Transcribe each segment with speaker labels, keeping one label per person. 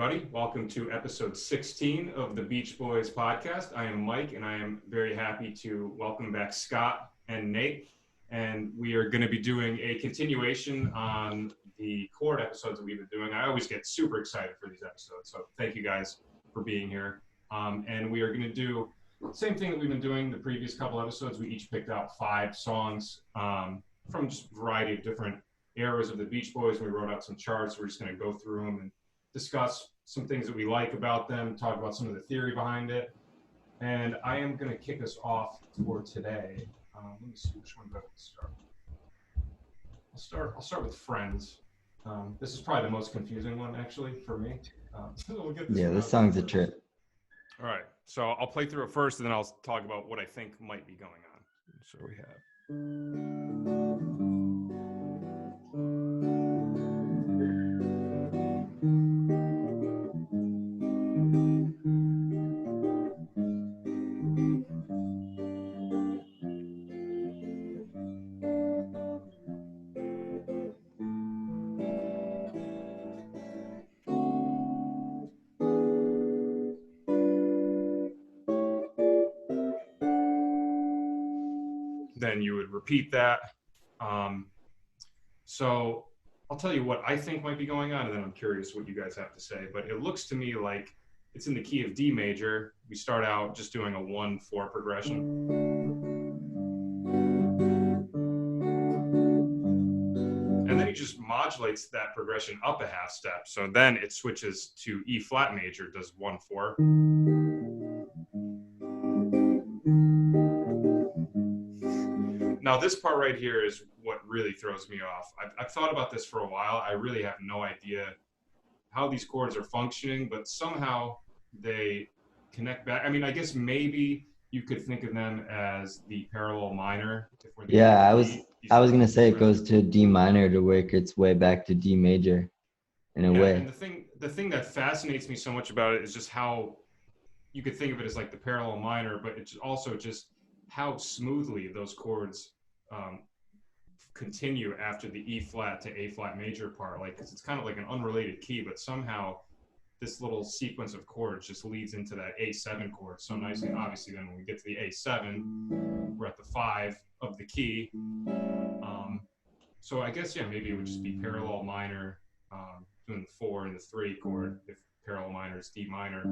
Speaker 1: everybody. Welcome to episode 16 of the Beach Boys podcast. I am Mike, and I am very happy to welcome back Scott and Nate. And we are going to be doing a continuation on the Chord episodes that we've been doing. I always get super excited for these episodes, so thank you guys for being here. And we are going to do the same thing that we've been doing the previous couple episodes. We each picked out 5 songs from just a variety of different eras of the Beach Boys. We wrote out some charts. We're just going to go through them and discuss some things that we like about them, talk about some of the theory behind it. And I am going to kick us off for today. Let me see which one do I want to start. I'll start with Friends. This is probably the most confusing one, actually, for me. So we'll get
Speaker 2: this song's a trip.
Speaker 1: All right, so I'll play through it first, and then I'll talk about what I think might be going on. So we have... Then you would repeat that. So I'll tell you what I think might be going on, and then I'm curious what you guys have to say. But it looks to me like it's in the key of D major. We start out just doing a 1-4 progression. And then he just modulates that progression up a half step. So then it switches to E flat major, does 1-4. Now, this part right here is what really throws me off. I've thought about this for a while. I really have no idea how these chords are functioning, but somehow they connect back. I mean, I guess maybe you could think of them as the parallel minor.
Speaker 2: Yeah, I was going to say it goes to D minor to work its way back to D major in a way.
Speaker 1: And the thing that fascinates me so much about it is just how you could think of it as like the parallel minor, but it's also just how smoothly those chords continue after the E flat to A flat major part. Like, 'cause it's kind of like an unrelated key, but somehow this little sequence of chords just leads into that A7 chord so nicely. And obviously then when we get to the A7, we're at the 5 of the key. So I guess, yeah, maybe it would just be parallel minor, doing the 4 and the 3 chord if parallel minor is D minor.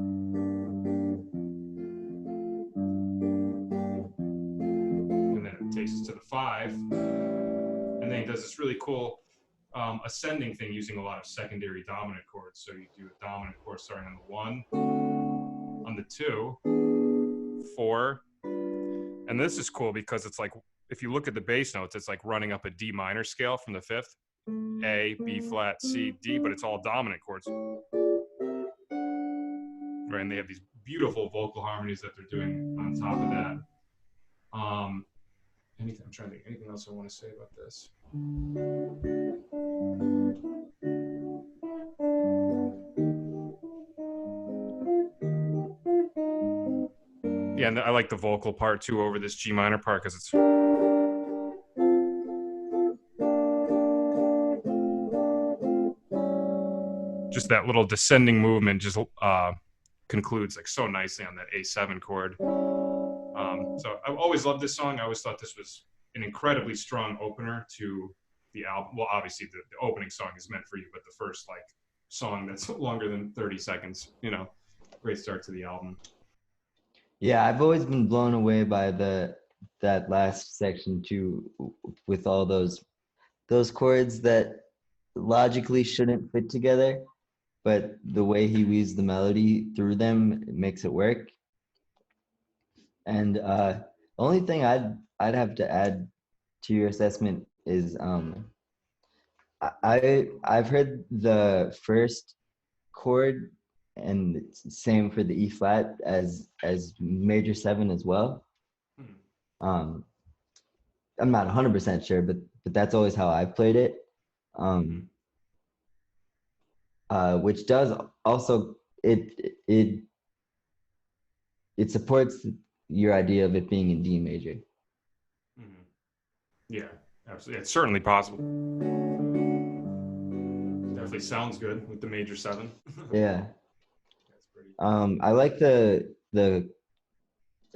Speaker 1: Takes us to the 5, and then he does this really cool ascending thing using a lot of secondary dominant chords. So you do a dominant chord starting on the 1, on the 2, 4, and this is cool because it's like, if you look at the bass notes, it's like running up a D minor scale from the 5th, A, B flat, C, D, but it's all dominant chords. Right, and they have these beautiful vocal harmonies that they're doing on top of that. I'm trying to think, anything else I want to say about this? Yeah, and I like the vocal part too over this G minor part because it's just that little descending movement just concludes like so nicely on that A7 chord. So I've always loved this song. I always thought this was an incredibly strong opener to the album. Well, obviously the opening song is meant for you, but the first like song that's longer than 30 seconds, great start to the album.
Speaker 2: Yeah, I've always been blown away by that last section too, with all those chords that logically shouldn't fit together, but the way he weaves the melody through them, it makes it work. And the only thing I'd have to add to your assessment is I've heard the first chord, and it's the same for the E flat as major 7 as well. I'm not 100% sure, but that's always how I've played it. Which does also it supports your idea of it being in D major.
Speaker 1: Mm-hmm. Yeah, absolutely. It's certainly possible. Definitely sounds good with the major 7.
Speaker 2: Yeah. I like the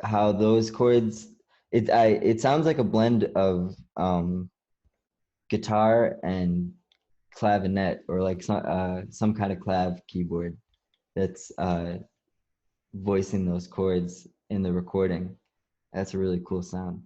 Speaker 2: how those chords. It sounds like a blend of guitar and clavinet, or like some kind of clav keyboard that's voicing those chords in the recording. That's a really cool sound.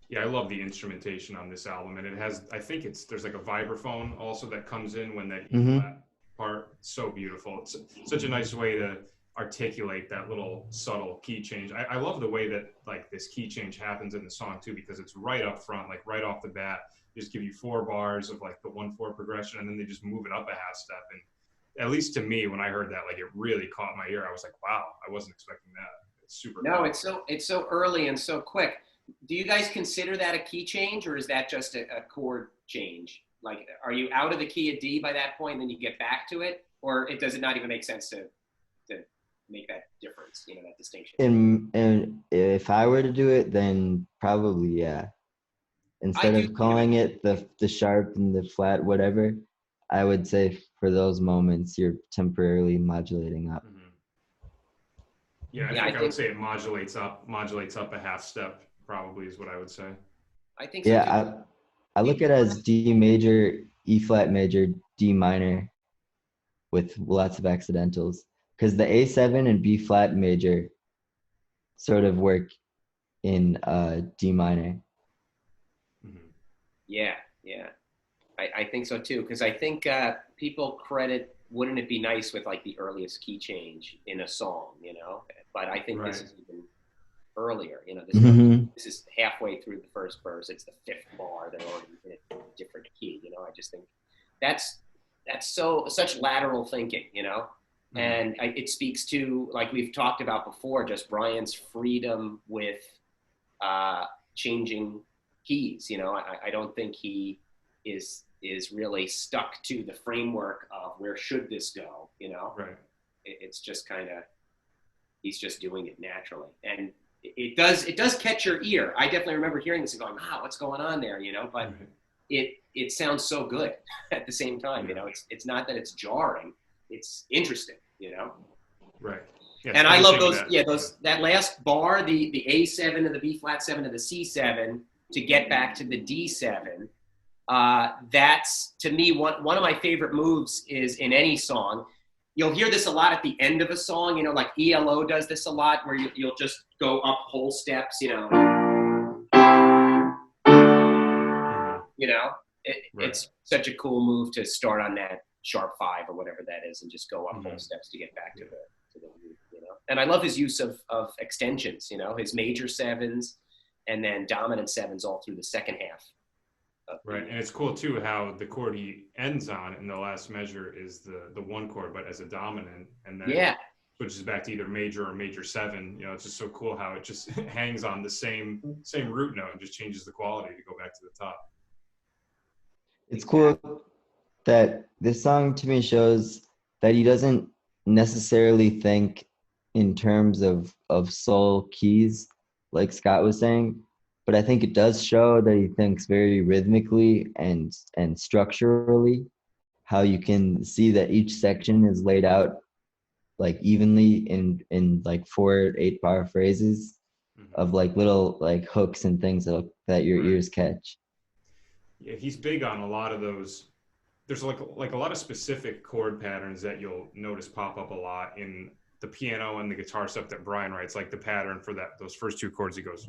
Speaker 1: Yeah, I love the instrumentation on this album, and it has. I think there's like a vibraphone also that comes in when that E
Speaker 2: Mm-hmm.
Speaker 1: flat part. So beautiful. It's such a nice way to articulate that little subtle key change. I love the way that like this key change happens in the song too, because it's right up front, like right off the bat. Just give you 4 bars of like the 1/4 progression, and then they just move it up a half step. And at least to me, when I heard that, like it really caught my ear. I was like, wow, I wasn't expecting that. It's super
Speaker 3: No,
Speaker 1: cool.
Speaker 3: it's so early and so quick. Do you guys consider that a key change, or is that just a chord change? Like, are you out of the key of D by that point, and then you get back to it, or does it not even make sense to make that difference? You know, that distinction.
Speaker 2: And if I were to do it, then probably yeah.
Speaker 3: I
Speaker 2: Instead
Speaker 3: do.
Speaker 2: of calling it the sharp and the flat, whatever, I would say for those moments you're temporarily modulating up.
Speaker 1: Mm-hmm. Yeah,
Speaker 3: Yeah,
Speaker 1: I would say it modulates up a half step, probably is what I would say.
Speaker 3: I think so too.
Speaker 2: Yeah, I look at it as D major, E flat major, D minor with lots of accidentals. Because the A7 and B flat major sort of work in D minor.
Speaker 1: Mm-hmm.
Speaker 3: Yeah, yeah. I think so too, because I think people credit, wouldn't it be nice with like the earliest key change in a song, you know? But I think this
Speaker 1: Right.
Speaker 3: is even earlier, you know,
Speaker 2: Mm-hmm.
Speaker 3: this is halfway through the first verse. It's the fifth bar. They're already in a different key, you know? I just think that's such lateral thinking, you know?
Speaker 1: Mm-hmm.
Speaker 3: And it speaks to, like we've talked about before, just Brian's freedom with changing keys. You know, I don't think he is really stuck to the framework of where should this go. You know,
Speaker 1: Right.
Speaker 3: It's just kind of, he's just doing it naturally, and it does catch your ear. I definitely remember hearing this and going, "Wow, what's going on there?" You know, but
Speaker 1: Right.
Speaker 3: it sounds so good at the same time.
Speaker 1: Yeah.
Speaker 3: You know, it's not that it's jarring; it's interesting. You know.
Speaker 1: Right. Yeah,
Speaker 3: And I love those,
Speaker 1: that,
Speaker 3: that last bar, the A7 to the B flat 7 to the C7 to get back to the D7. That's, to me, one of my favorite moves is in any song. You'll hear this a lot at the end of a song, you know, like ELO does this a lot, where you'll just go up whole steps, you know.
Speaker 1: Mm-hmm.
Speaker 3: You know,
Speaker 1: Right.
Speaker 3: it's such a cool move to start on that sharp 5 or whatever that is and just go up
Speaker 1: Mm-hmm.
Speaker 3: whole steps to get back to the root, you know. And I love his use of extensions, you know, his major 7s and then dominant 7s all through the second half.
Speaker 1: Right, and it's cool too how the chord he ends on in the last measure is the 1 chord, but as a dominant, and then switches back to either major or major 7. You know, it's just so cool how it just hangs on the same root note and just changes the quality to go back to the top.
Speaker 2: It's cool that this song to me shows that he doesn't necessarily think in terms of soul keys, like Scott was saying, but I think it does show that he thinks very rhythmically and structurally. How you can see that each section is laid out like evenly in like 4 8-bar phrases
Speaker 1: Mm-hmm.
Speaker 2: of like little like hooks and things that your
Speaker 1: Right.
Speaker 2: ears catch.
Speaker 1: Yeah, he's big on a lot of those. There's like a lot of specific chord patterns that you'll notice pop up a lot in the piano and the guitar stuff that Brian writes, like the pattern for those first 2 chords. He goes,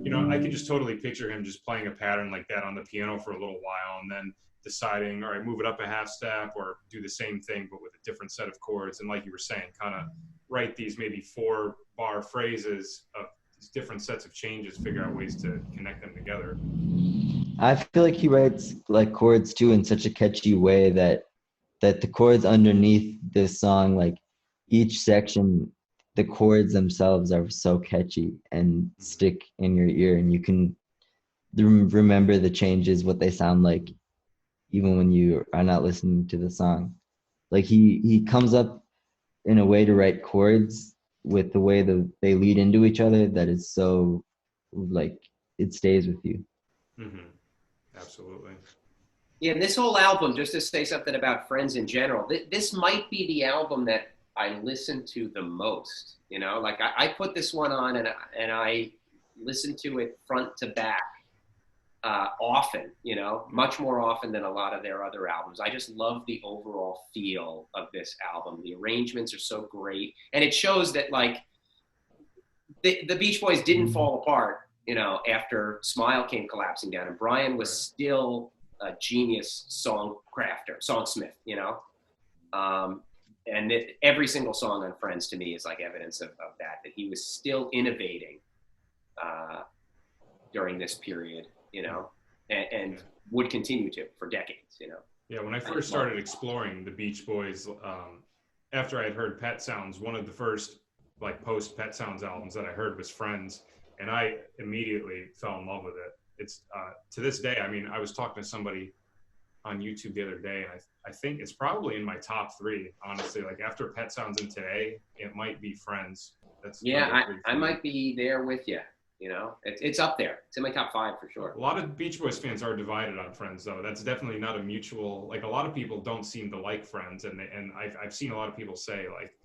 Speaker 1: you know, I can just totally picture him just playing a pattern like that on the piano for a little while and then deciding, all right, move it up a half step or do the same thing but with a different set of chords. And like you were saying, kind of write these maybe 4-bar phrases of these different sets of changes, figure out ways to connect them together.
Speaker 2: I feel like he writes like chords too in such a catchy way that the chords underneath this song, like each section, the chords themselves are so catchy and stick in your ear, and you can remember the changes, what they sound like, even when you are not listening to the song. Like he comes up in a way to write chords with the way they lead into each other that is so like it stays with you.
Speaker 1: Mm-hmm. Absolutely.
Speaker 3: Yeah, this whole album, just to say something about Friends in general, this might be the album that I listen to the most. You know, like I put this one on and I listen to it front to back often. You know, much more often than a lot of their other albums. I just love the overall feel of this album. The arrangements are so great, and it shows that like the Beach Boys didn't fall apart. You know, after Smile came collapsing down, and Brian was still a genius songsmith, you know. And every single song on Friends to me is like evidence of that he was still innovating during this period, you know, and would continue to for decades, you know.
Speaker 1: Yeah, when I first started exploring the Beach Boys, after I had heard Pet Sounds, one of the first like post Pet Sounds albums that I heard was Friends, and I immediately fell in love with it. It's to this day. I mean, I was talking to somebody on YouTube the other day, and I think it's probably in my top 3, honestly. Like after Pet Sounds and Today, it might be Friends. That's
Speaker 3: I might be there with you. You know, it's up there. It's in my top 5 for sure.
Speaker 1: A lot of Beach Boys fans are divided on Friends, though. That's definitely not a mutual. Like a lot of people don't seem to like Friends, and I've seen a lot of people say like,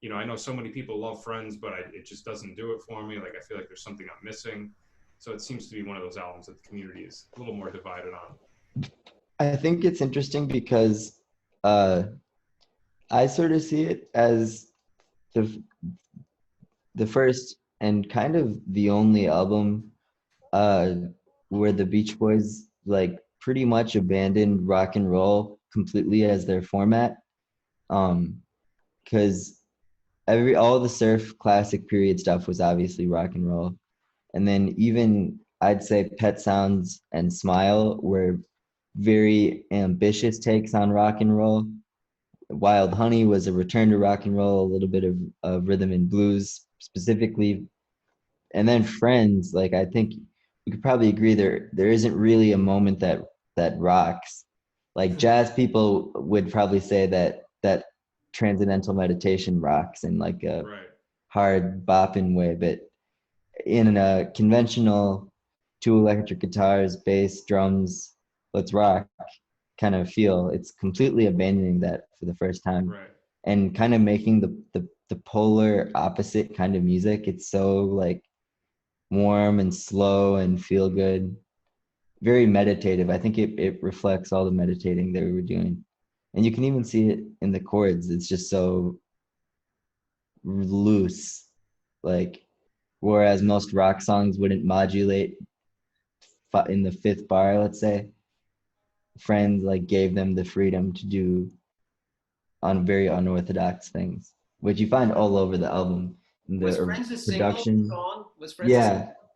Speaker 1: you know, I know so many people love Friends, but it just doesn't do it for me. Like I feel like there's something I'm missing. So it seems to be one of those albums that the community is a little more divided on.
Speaker 2: I think it's interesting because I sort of see it as the first and kind of the only album where the Beach Boys like pretty much abandoned rock and roll completely as their format. Because all the surf classic period stuff was obviously rock and roll. And then even I'd say Pet Sounds and Smile were very ambitious takes on rock and roll. Wild Honey was a return to rock and roll, a little bit of rhythm and blues specifically. And then Friends, like I think we could probably agree there isn't really a moment that rocks. Like jazz people would probably say that Transcendental Meditation rocks in like a hard bopping way, but in a conventional 2 electric guitars, bass, drums, let's rock kind of feel, it's completely abandoning that for the first time, and kind of making the polar opposite kind of music. It's so like warm and slow and feel good, very meditative. I think it reflects all the meditating that we were doing, and you can even see it in the chords. It's just so loose, like whereas most rock songs wouldn't modulate in the 5th bar, let's say. Friends like gave them the freedom to do on very unorthodox things, which you find all over the album.
Speaker 3: Was Friends a single song? Was Friends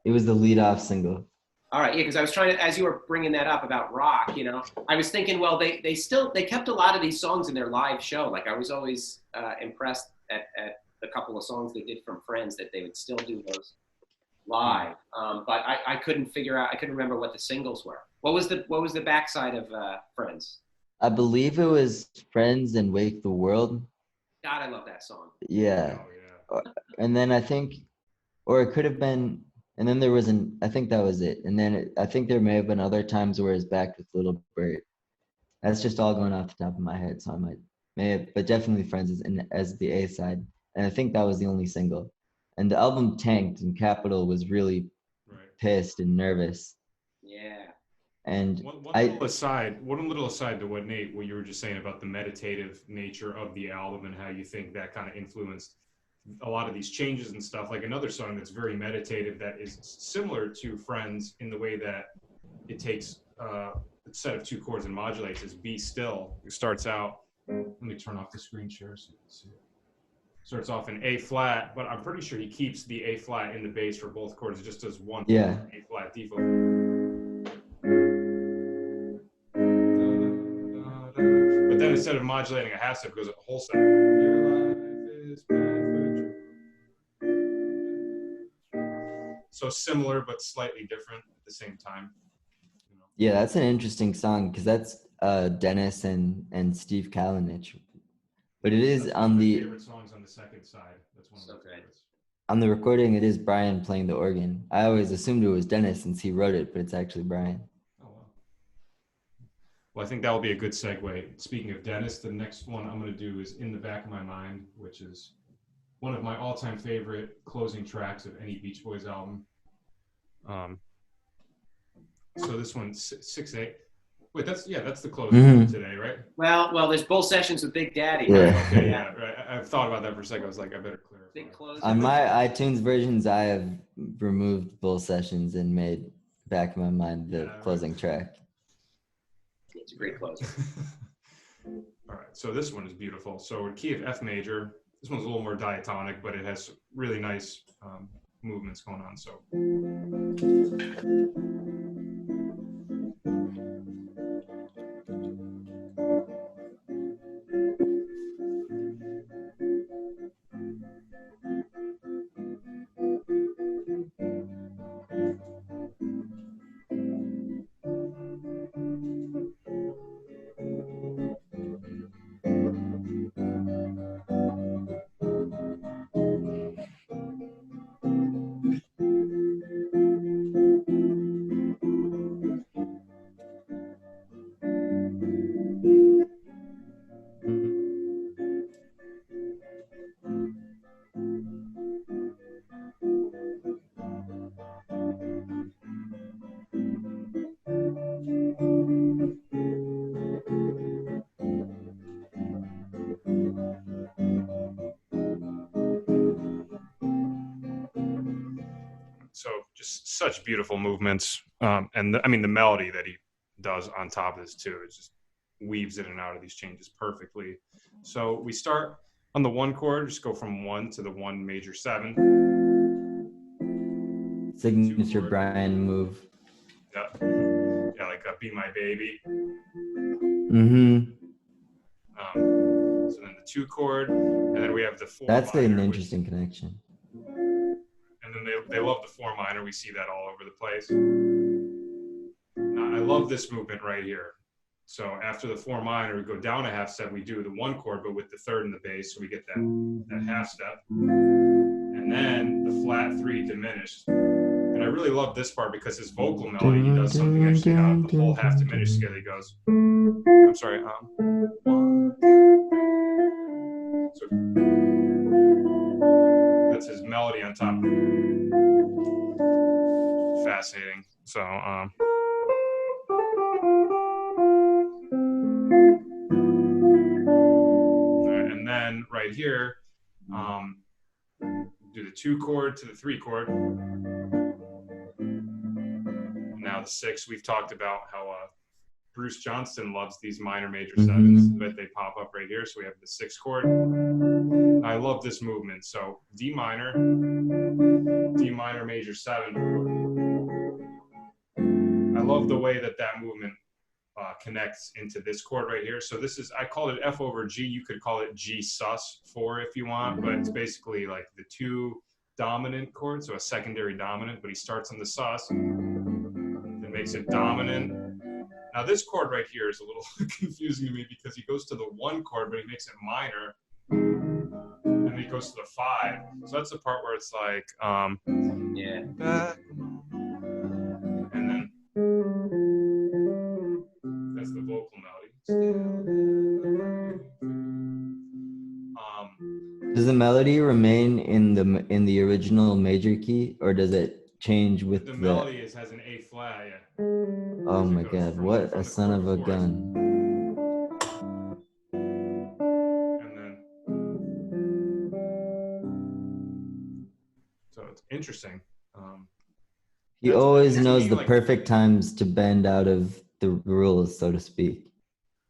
Speaker 2: it was the lead-off single.
Speaker 3: All right, yeah, because I was trying to, as you were bringing that up about rock, you know, I was thinking, well, they kept a lot of these songs in their live show. Like I was always impressed at the couple of songs they did from Friends that they would still do those live. But I couldn't remember what the singles were. What was the backside of Friends?
Speaker 2: I believe it was Friends and Wake the World.
Speaker 3: God, I love that song.
Speaker 2: Yeah. Oh, yeah. And then I think, or it could have been, and then there was I think that was it. And then I think there may have been other times where it's back with Little Bert. That's just all going off the top of my head. So I may have, but definitely Friends is as the A side. And I think that was the only single. And the album tanked, and Capitol was really pissed and nervous.
Speaker 3: Yeah.
Speaker 2: And
Speaker 1: one little aside to what you were just saying about the meditative nature of the album and how you think that kind of influenced a lot of these changes and stuff. Like another song that's very meditative that is similar to Friends in the way that it takes a set of 2 chords and modulates is Be Still. It starts out, let me turn off the screen share so you can see it. Starts off in A flat, but I'm pretty sure he keeps the A flat in the bass for both chords. It just does one A flat, D flat. But then instead of modulating a half step, it goes a whole step. Your life is bad for so similar but slightly different at the same time. You know?
Speaker 2: Yeah, that's an interesting song because that's Dennis and Steve Kalinich. But it is on the
Speaker 1: favorite songs on the second side. That's one of my favorites.
Speaker 2: On the recording, it is Brian playing the organ. I always assumed it was Dennis since he wrote it, but it's actually Brian.
Speaker 1: Oh wow. Well, I think that will be a good segue. Speaking of Dennis, the next one I'm going to do is In the Back of My Mind, which is one of my all-time favorite closing tracks of any Beach Boys album. So this one's 6/8. Wait, that's the closing today, right?
Speaker 3: Well, there's both sessions with Big Daddy.
Speaker 2: Yeah.
Speaker 3: Right?
Speaker 1: Okay, yeah, right. I've thought about that for a second. I was like, I better clarify.
Speaker 3: Big close.
Speaker 2: On my iTunes versions, I have removed both sessions and made Back in My Mind the closing track.
Speaker 3: It's a great closer.
Speaker 1: All right, so this one is beautiful. So we're key of F major. This one's a little more diatonic, but it has really nice movements going on. So. So just such beautiful movements. And the melody that he does on top of this too, it just weaves in and out of these changes perfectly. So we start on the 1 chord, just go from 1 to the 1 major 7.
Speaker 2: Signature Brian move.
Speaker 1: Yeah, like Be My Baby.
Speaker 2: Mm-hmm.
Speaker 1: So then the 2 chord, and then we have the 4
Speaker 2: That's
Speaker 1: minor,
Speaker 2: an interesting connection.
Speaker 1: And then they love the 4 minor. We see that all over the place. Now, I love this movement right here. So after the 4 minor, we go down a half step. We do the 1 chord, but with the 3rd in the bass, so we get that half step. And then the flat 3 diminished. And I really love this part because his vocal melody, he does something actually out of the whole half diminished scale. He goes, I'm sorry, so that's his melody on top. Fascinating. So, and then right here, do the 2 chord to the 3 chord. Now the 6, we've talked about how Bruce Johnston loves these minor major 7s, but they pop up right here. So we have the 6 chord. I love this movement. So D minor major 7. I love the way that movement connects into this chord right here. So this is, I call it F over G. You could call it G sus4 if you want, but it's basically like the 2 dominant chords, so a secondary dominant, but he starts on the sus, then makes it dominant. Now this chord right here is a little confusing to me because he goes to the 1 chord, but he makes it minor, and then he goes to the 5. So that's the part where it's like,
Speaker 3: yeah.
Speaker 1: And then that's the vocal melody.
Speaker 2: Does the melody remain in the original major key, or does it change with
Speaker 1: the melody has an A flat? Yeah.
Speaker 2: Oh my God! What a son of a gun!
Speaker 1: And then, so it's interesting.
Speaker 2: He always knows the perfect times to bend out of the rules, so to speak.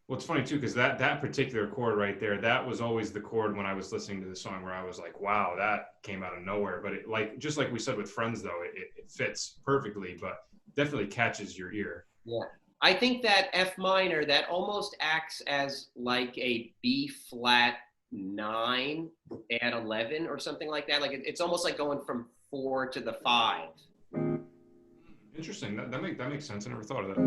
Speaker 1: Well, it's funny too, because that particular chord right there, that was always the chord when I was listening to the song where I was like, wow, that came out of nowhere. But it, just like we said with Friends, though, it fits perfectly, but definitely catches your ear.
Speaker 3: Yeah. I think that F minor, that almost acts as like a B flat 9 at 11 or something like that. Like it's almost like going from 4 to the 5.
Speaker 1: Interesting. That makes sense. I never thought of that.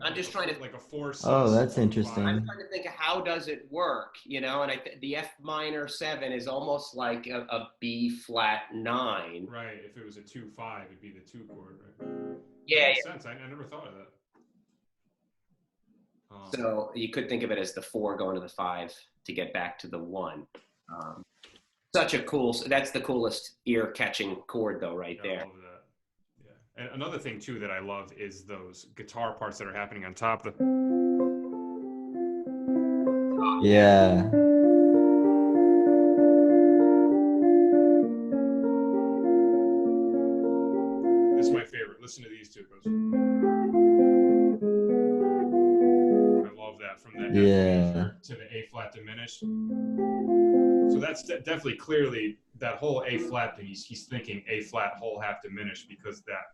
Speaker 3: I'm just trying to
Speaker 1: like a 4 sus.
Speaker 2: Oh, that's interesting.
Speaker 3: I'm trying to think of how does it work, and the F minor 7 is almost like a B flat 9.
Speaker 1: Right. If it was a 2-5, it'd be the 2 chord, right?
Speaker 3: Yeah.
Speaker 1: Makes sense. I never thought of that.
Speaker 3: So you could think of it as the 4 going to the 5 to get back to the 1. Such a cool. That's the coolest ear-catching chord, though, right there.
Speaker 1: I love that. Yeah. And another thing too that I love is those guitar parts that are happening on top.
Speaker 2: Yeah.
Speaker 1: This is my favorite. Listen to these two. It goes. I love that from the F major to the A flat diminished. So that's definitely clearly that whole A flat thing. He's thinking A flat whole half diminished because that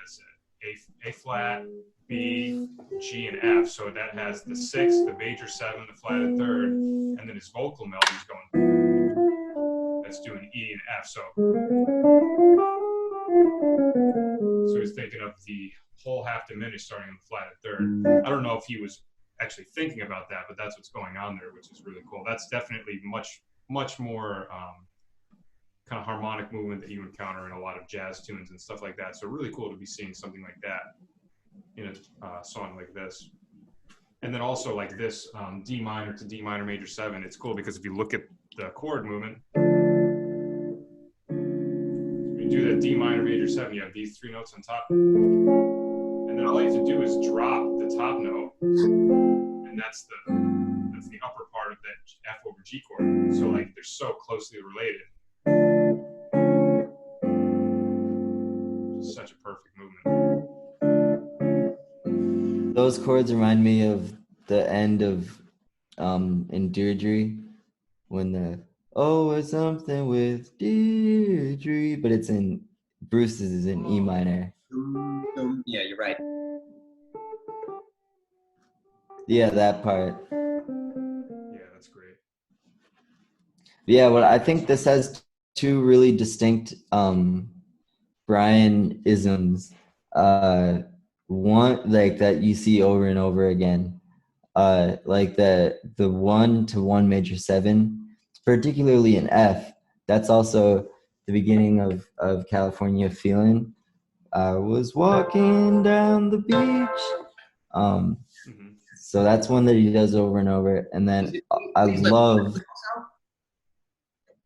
Speaker 1: has A flat, B, G, and F. So that has the 6, the major 7, the flatted 3rd, and then his vocal melody's going. That's doing E and F. So he's thinking of the whole half diminished starting on the flatted 3rd. I don't know if he was actually thinking about that, but that's what's going on there, which is really cool. That's definitely much more kind of harmonic movement that you encounter in a lot of jazz tunes and stuff like that. So really cool to be seeing something like that in a song like this. And then also like this D minor to D minor major 7, it's cool because if you look at the chord movement, you do that D minor major 7, you have these 3 notes on top. And then all you have to do is drop the top note, and that's the upper part of that F over G chord. So like they're so closely related. It's such a perfect movement.
Speaker 2: Those chords remind me of the end of in Deirdre when the it's something with Deirdre, but it's in Bruce's is in E minor.
Speaker 3: Yeah, you're right.
Speaker 2: Yeah, that part.
Speaker 1: Yeah, that's great.
Speaker 2: Yeah, well, I think this has 2 really distinct Brian isms. One like that you see over and over again. Like the 1 to 1 major 7, particularly in F. That's also the beginning of California Feeling. I was walking down the beach. So that's one that he does over and over. And then I love.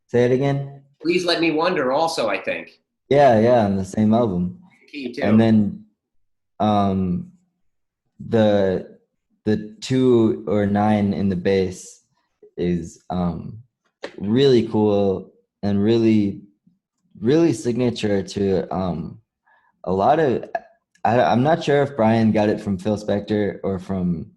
Speaker 2: Say it again.
Speaker 3: Please Let Me Wonder also, I think.
Speaker 2: Yeah, on the same album.
Speaker 3: Key too.
Speaker 2: And then the 2 or 9 in the bass is really cool and really signature to a lot of I'm not sure if Brian got it from Phil Spector or from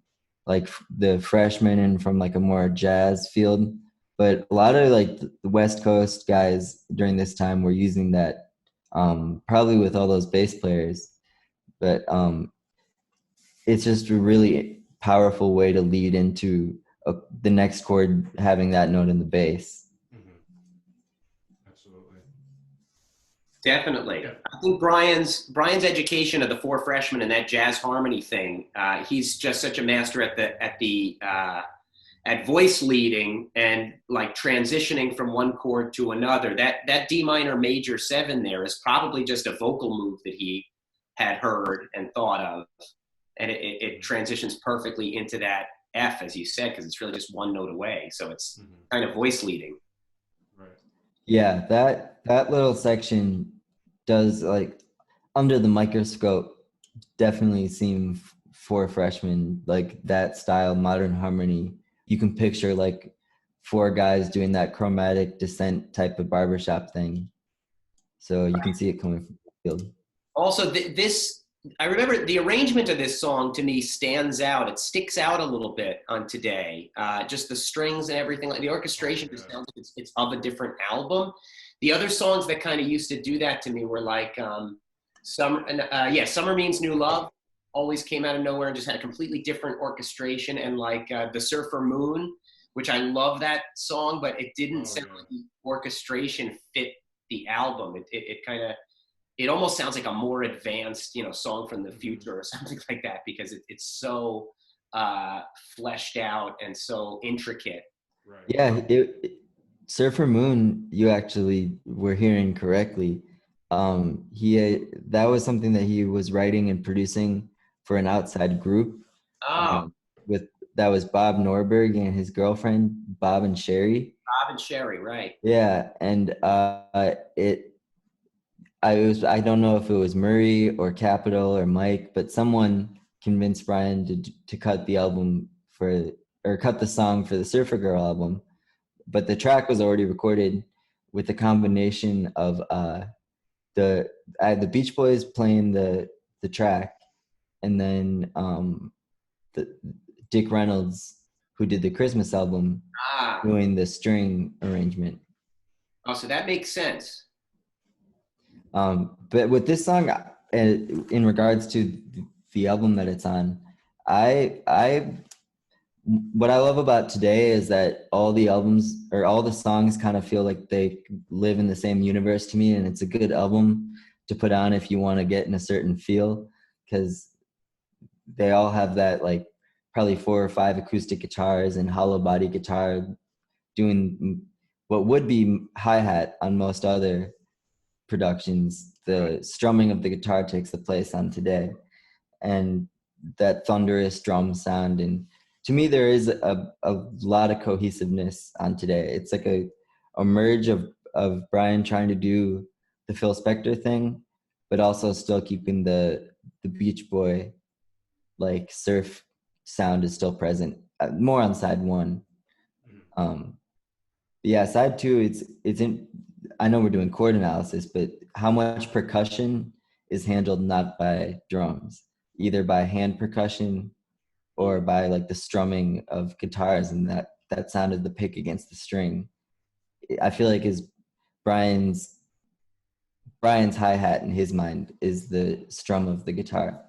Speaker 2: like the Freshman and from like a more jazz field, but a lot of like the West Coast guys during this time were using that probably with all those bass players, but it's just a really powerful way to lead into the next chord having that note in the bass.
Speaker 1: Absolutely.
Speaker 3: Definitely.
Speaker 1: Yeah.
Speaker 3: I think Brian's education of the 4 freshmen and that jazz harmony thing, he's just such a master at voice leading and like transitioning from one chord to another. That D minor major 7 there is probably just a vocal move that he had heard and thought of. And it transitions perfectly into that F, as you said, because it's really just 1 note away. So it's kind of voice leading.
Speaker 1: Right.
Speaker 2: Yeah, that little section does, like, under the microscope, definitely seem for freshmen, like that style, modern harmony. You can picture like 4 guys doing that chromatic descent type of barbershop thing. So you can see it coming from the field.
Speaker 3: Also, I remember the arrangement of this song to me stands out. It sticks out a little bit on Today. Just the strings and everything. Like the orchestration just sounds like it's of a different album. The other songs that kind of used to do that to me were like Summer Means New Love always came out of nowhere and just had a completely different orchestration. And like The Surfer Moon, which I love that song, but it didn't sound like the orchestration fit the album. It almost sounds like a more advanced, song from the future or something like that, because it's so fleshed out and so intricate.
Speaker 1: Right.
Speaker 2: Yeah, Surfer Moon, you actually were hearing correctly. That was something that he was writing and producing for an outside group.
Speaker 3: Oh,
Speaker 2: With that was Bob Norberg and his girlfriend Bob and Sherry.
Speaker 3: Bob and Sherry, right?
Speaker 2: Yeah, and I don't know if it was Murray or Capital or Mike, but someone convinced Brian to cut the album or cut the song for the Surfer Girl album, but the track was already recorded with a combination of the Beach Boys playing the track, and then the Dick Reynolds, who did the Christmas album,
Speaker 3: Ah,
Speaker 2: doing the string arrangement.
Speaker 3: oh, so that makes sense.
Speaker 2: But with this song, in regards to the album that it's on, I what I love about today is that all the albums or all the songs kind of feel like they live in the same universe to me, and it's a good album to put on if you want to get in a certain feel, because they all have that, like, probably 4 or 5 acoustic guitars and hollow body guitar doing what would be hi-hat on most other productions. The strumming of the guitar takes the place on today, and that thunderous drum sound. And to me, there is a lot of cohesiveness on today. It's like a merge of Brian trying to do the Phil Spector thing, but also still keeping the Beach Boy, like, surf sound is still present, more on side one. Yeah, side two, it's in, I know we're doing chord analysis, but how much percussion is handled not by drums, either by hand percussion or by, like, the strumming of guitars, and that sound of the pick against the string, I feel like is Brian's hi-hat in his mind is the strum of the guitar.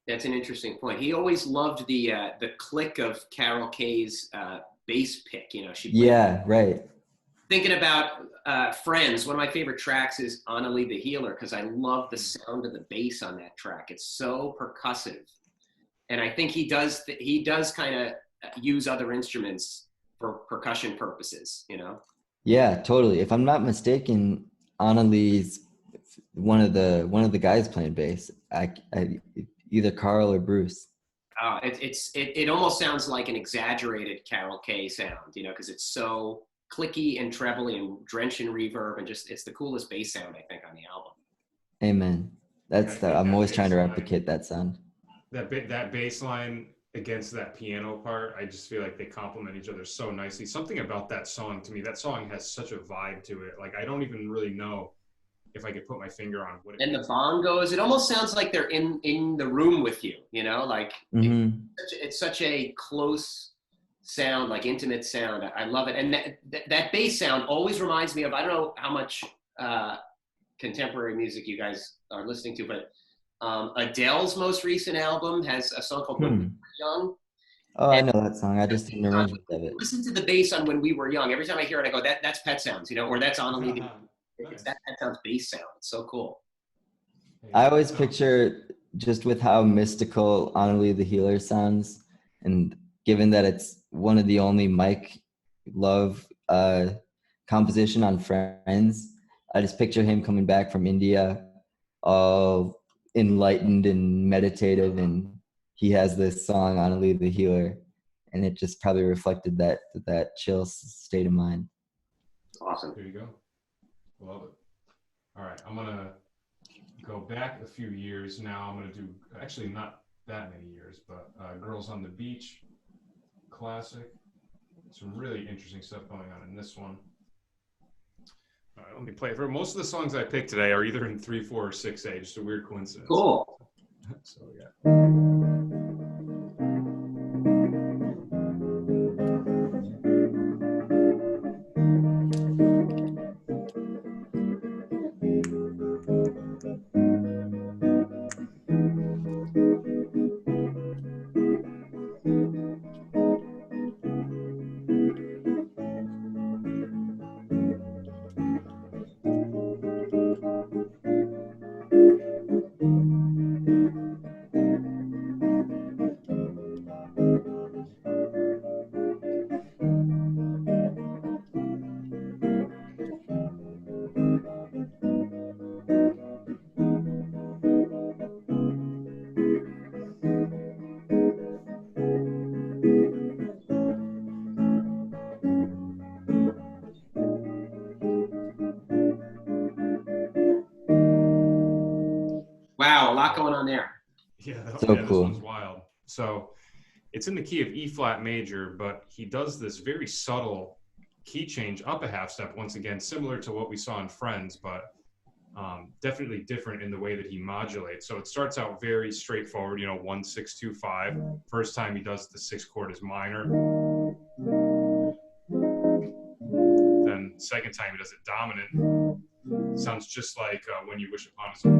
Speaker 3: That's an interesting point. He always loved the click of Carol Kay's bass pick. You know, she played.
Speaker 2: Yeah, right.
Speaker 3: Thinking about Friends, one of my favorite tracks is Annalie the Healer, because I love the sound of the bass on that track. It's so percussive, and I think he does kind of use other instruments for percussion purposes. You know.
Speaker 2: Yeah, totally. If I'm not mistaken, Annalie's one of the guys playing bass. Either Carl or Bruce.
Speaker 3: It almost sounds like an exaggerated Carol Kay sound, you know, because it's so clicky and trebly and drenched in reverb, and just it's the coolest bass sound I think on the album.
Speaker 2: Amen. I'm always trying to replicate that sound.
Speaker 1: That bass line against that piano part, I just feel like they complement each other so nicely. Something about that song, to me, that song has such a vibe to it. Like, I don't even really know if I could put my finger on what it
Speaker 3: And
Speaker 1: is.
Speaker 3: the bongos, it almost sounds like they're in the room with you, you know, like it's such a close sound, like intimate sound. I love it. And that bass sound always reminds me of, I don't know how much contemporary music you guys are listening to, but Adele's most recent album has a song called When We Were Young.
Speaker 2: Oh, I know that song. I just didn't arrangement of it.
Speaker 3: Listen to the bass on When We Were Young. Every time I hear it, I go, that's Pet Sounds, you know, or that's Annalie. It's that Pet Sounds bass sound. It's so cool.
Speaker 2: I always picture, just with how mystical Annalie the Healer sounds, and given that it's one of the only Mike Love composition on Friends, I just picture him coming back from India, all enlightened and meditative, and he has this song Annalie the Healer, and it just probably reflected that chill state of mind.
Speaker 3: Awesome.
Speaker 1: There you go. Love it. All right, I'm gonna go back a few years now. I'm gonna do, actually not that many years, but Girls on the Beach, classic. Some really interesting stuff going on in this one. All right, let me play. For most of the songs I picked today are either in 3/4 or 6/8. Just a weird coincidence.
Speaker 3: Cool.
Speaker 1: So yeah.
Speaker 2: So
Speaker 1: Yeah, this
Speaker 2: cool.
Speaker 1: one's wild. So it's in the key of E flat major, but he does this very subtle key change up a half step, once again, similar to what we saw in Friends, but definitely different in the way that he modulates. So it starts out very straightforward, 1, 6, 2, 5. First time he does the 6th chord is minor. Then second time he does it dominant. Sounds just like When You Wish Upon a Star.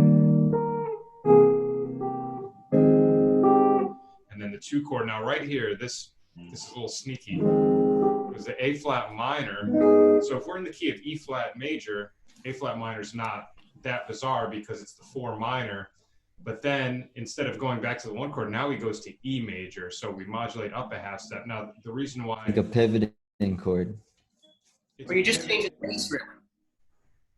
Speaker 1: And then the 2 chord. Now right here, this is a little sneaky. It was the A flat minor. So if we're in the key of E flat major, A flat minor is not that bizarre because it's the 4 minor. But then instead of going back to the 1 chord, now he goes to E major. So we modulate up a half step. Now the reason why,
Speaker 2: Like a pivoting chord.
Speaker 3: Or you just change the bass, really.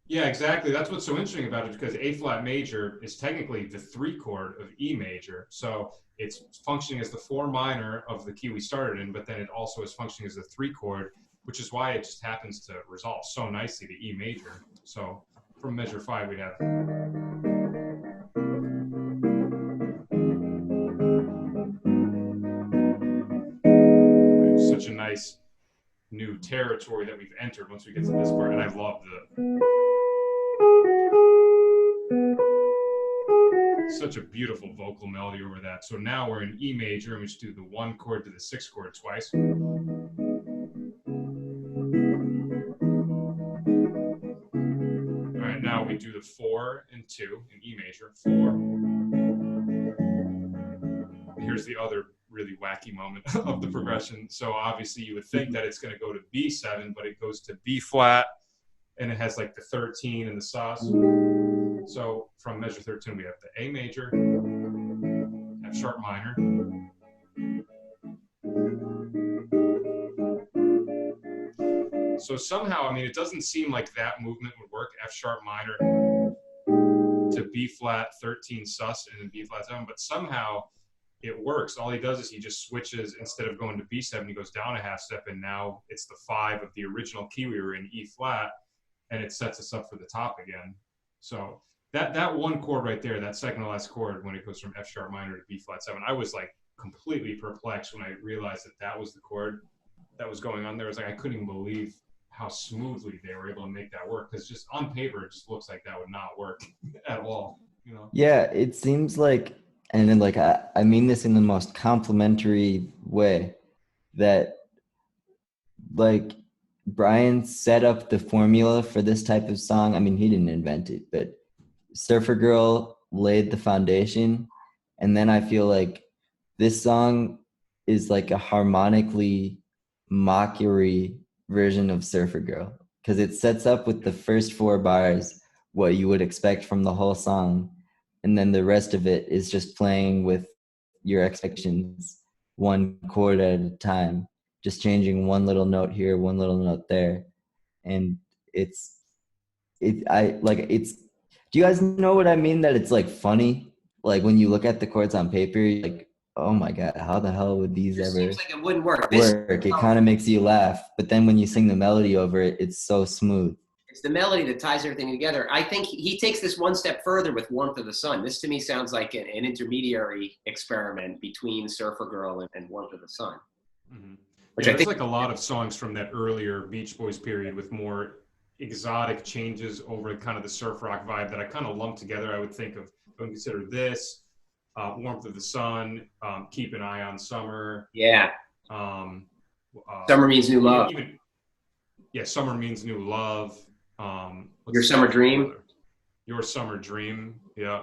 Speaker 1: Yeah, exactly. That's what's so interesting about it, because A flat major is technically the 3 chord of E major. So it's functioning as the 4 minor of the key we started in, but then it also is functioning as the 3 chord, which is why it just happens to resolve so nicely to E major. So from measure 5, we'd have. Such a nice new territory that we've entered once we get to this part, and I love such a beautiful vocal melody over that. So now we're in E major, and we just do the 1 chord to the 6th chord twice. All right, now we do the 4 and 2 in E major. 4. And here's the other really wacky moment of the progression. So obviously you would think that it's going to go to B7, but it goes to B flat, and it has like the 13 and the sus. So from measure 13, we have the A major, F sharp minor, so somehow, I mean, it doesn't seem like that movement would work, F sharp minor to B flat 13 sus and then B flat 7, but somehow it works. All he does is he just switches, instead of going to B7, he goes down a half step, and now it's the 5 of the original key we were in, E flat, and it sets us up for the top again. So that 1 chord right there, that second to last chord, when it goes from F sharp minor to B flat 7, I was like completely perplexed when I realized that that was the chord that was going on there. I was like, I couldn't even believe how smoothly they were able to make that work, because just on paper, it just looks like that would not work at all.
Speaker 2: Yeah, it seems like, and then like I mean this in the most complimentary way, that like Brian set up the formula for this type of song. I mean, he didn't invent it, but Surfer Girl laid the foundation, and then I feel like this song is like a harmonically mockery version of Surfer Girl, because it sets up with the first 4 bars what you would expect from the whole song, and then the rest of it is just playing with your expectations 1 chord at a time, just changing 1 little note here, 1 little note there. And do you guys know what I mean? That it's like funny, like when you look at the chords on paper, you're like, oh my God, how the hell would these
Speaker 3: It
Speaker 2: ever
Speaker 3: seems like it wouldn't work.
Speaker 2: It kind of makes you laugh, but then when you sing the melody over it, it's so smooth.
Speaker 3: It's the melody that ties everything together. I think he takes this 1 step further with Warmth of the Sun. This to me sounds like an intermediary experiment between Surfer Girl and Warmth of the Sun.
Speaker 1: Mm-hmm.
Speaker 3: Which
Speaker 1: yeah,
Speaker 3: I
Speaker 1: there's
Speaker 3: think
Speaker 1: like a lot of songs from that earlier Beach Boys period with more exotic changes over kind of the surf rock vibe that I kind of lumped together. I would think of, I would consider this, Warmth of the Sun, Keep an Eye on Summer.
Speaker 3: Yeah. Summer Means New Love.
Speaker 1: Summer Means New Love.
Speaker 3: Your Summer Dream.
Speaker 1: Your Summer Dream, yeah.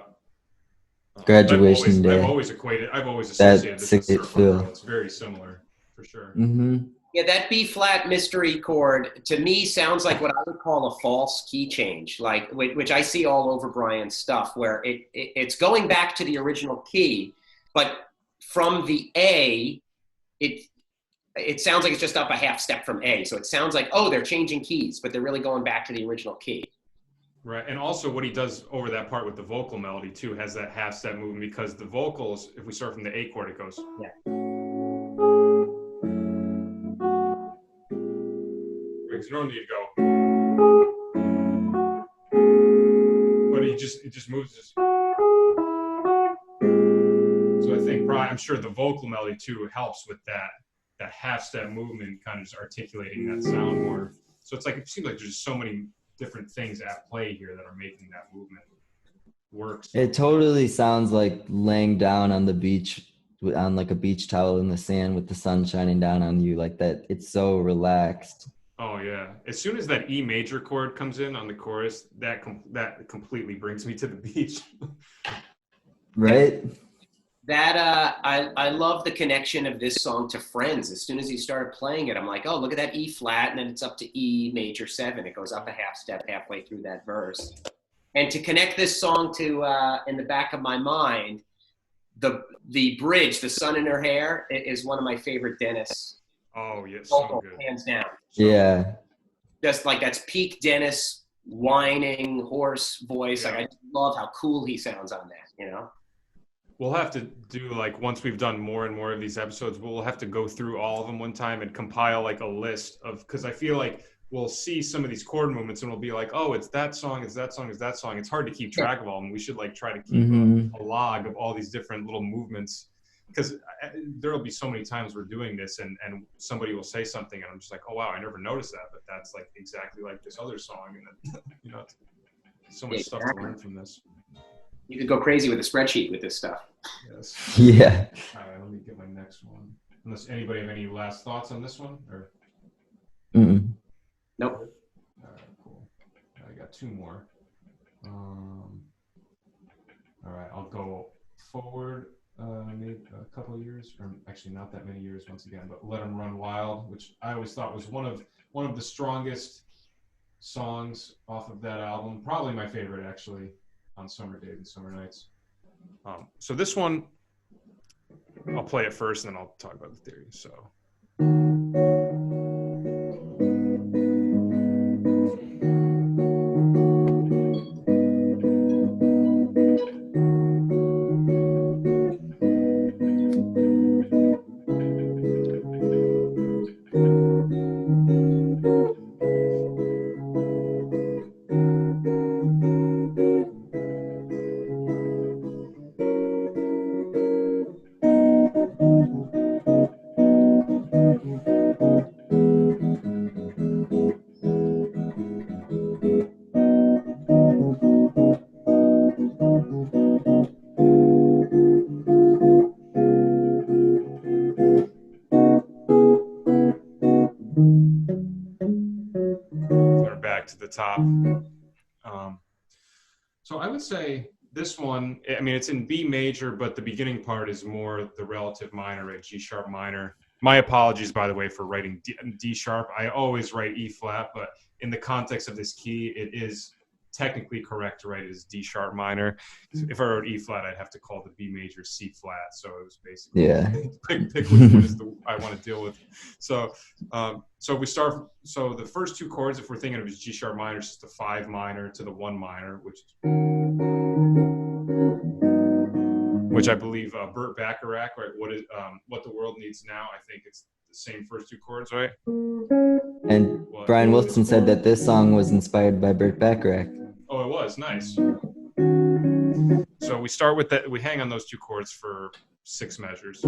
Speaker 2: Graduation Day.
Speaker 1: I've always associated this with Surfer Girl. It's very similar, for sure.
Speaker 2: Mm-hmm.
Speaker 3: Yeah, that B flat mystery chord to me sounds like what I would call a false key change, like which I see all over Brian's stuff, where it's going back to the original key, but from the A, it sounds like it's just up a half step from A. So it sounds like, oh, they're changing keys, but they're really going back to the original key.
Speaker 1: Right, and also what he does over that part with the vocal melody too has that half step movement, because the vocals, if we start from the A chord, it goes.
Speaker 3: Yeah.
Speaker 1: Because normally you'd go, but it just moves. So I think I'm sure the vocal melody too helps with that half step movement, kind of just articulating that sound more. So it's like, it seems like there's just so many different things at play here that are making that movement work.
Speaker 2: It totally sounds like laying down on the beach on like a beach towel in the sand with the sun shining down on you like that. It's so relaxed.
Speaker 1: Oh yeah. As soon as that E major chord comes in on the chorus, that completely brings me to the beach.
Speaker 2: Right?
Speaker 3: That I love the connection of this song to Friends. As soon as he started playing it, I'm like, oh, look at that E flat, and then it's up to E major 7. It goes up a half step halfway through that verse. And to connect this song to in the back of my mind, the bridge, "The Sun in Her Hair," is one of my favorite Dennis.
Speaker 1: Oh yeah, so
Speaker 3: vocal,
Speaker 1: good.
Speaker 3: hands down.
Speaker 2: So yeah.
Speaker 3: Just like that's peak Dennis, whining, hoarse voice.
Speaker 1: Yeah.
Speaker 3: Like I love how cool he sounds on that. You know.
Speaker 1: We'll have to do, like, once we've done more and more of these episodes, we'll have to go through all of them one time and compile like a list of, because I feel like we'll see some of these chord movements and we'll be like, oh, it's that song, it's that song, it's that song. It's hard to keep track of all of them. We should like try to keep a log of all these different little movements, because there will be so many times we're doing this and somebody will say something and I'm just like, oh wow, I never noticed that, but that's like exactly like this other song. And then, you know, so much stuff to learn from this.
Speaker 3: You could go crazy with a spreadsheet with this stuff.
Speaker 1: Yes.
Speaker 2: Yeah.
Speaker 1: All right, let me get my next one. Unless anybody have any last thoughts on this one, or?
Speaker 3: Nope.
Speaker 1: All right, cool. I got 2 more. All right, I'll go forward maybe a couple of years, or actually not that many years once again, but "Let 'Em Run Wild," which I always thought was one of the strongest songs off of that album. Probably my favorite, actually, on summer days and summer nights. So this one, I'll play it first, and then I'll talk about the theory. So. Back to the top. So I would say this one, I mean, it's in B major, but the beginning part is more the relative minor at G sharp minor. My apologies, by the way, for writing D sharp. I always write E flat, but in the context of this key, it is technically correct to write it as D sharp minor. If I wrote E flat, I'd have to call the B major C flat. So it was basically pick which one is I want to deal with. So we start. So the first 2 chords, if we're thinking of as G sharp minor, it's just the 5 minor to the 1 minor, which I believe Burt Bacharach, right? What the World Needs Now. I think it's the same first 2 chords, right?
Speaker 2: And Brian Wilson said that this song was inspired by Burt Bacharach.
Speaker 1: Oh, it was nice. So we start with that. We hang on those 2 chords for 6 measures.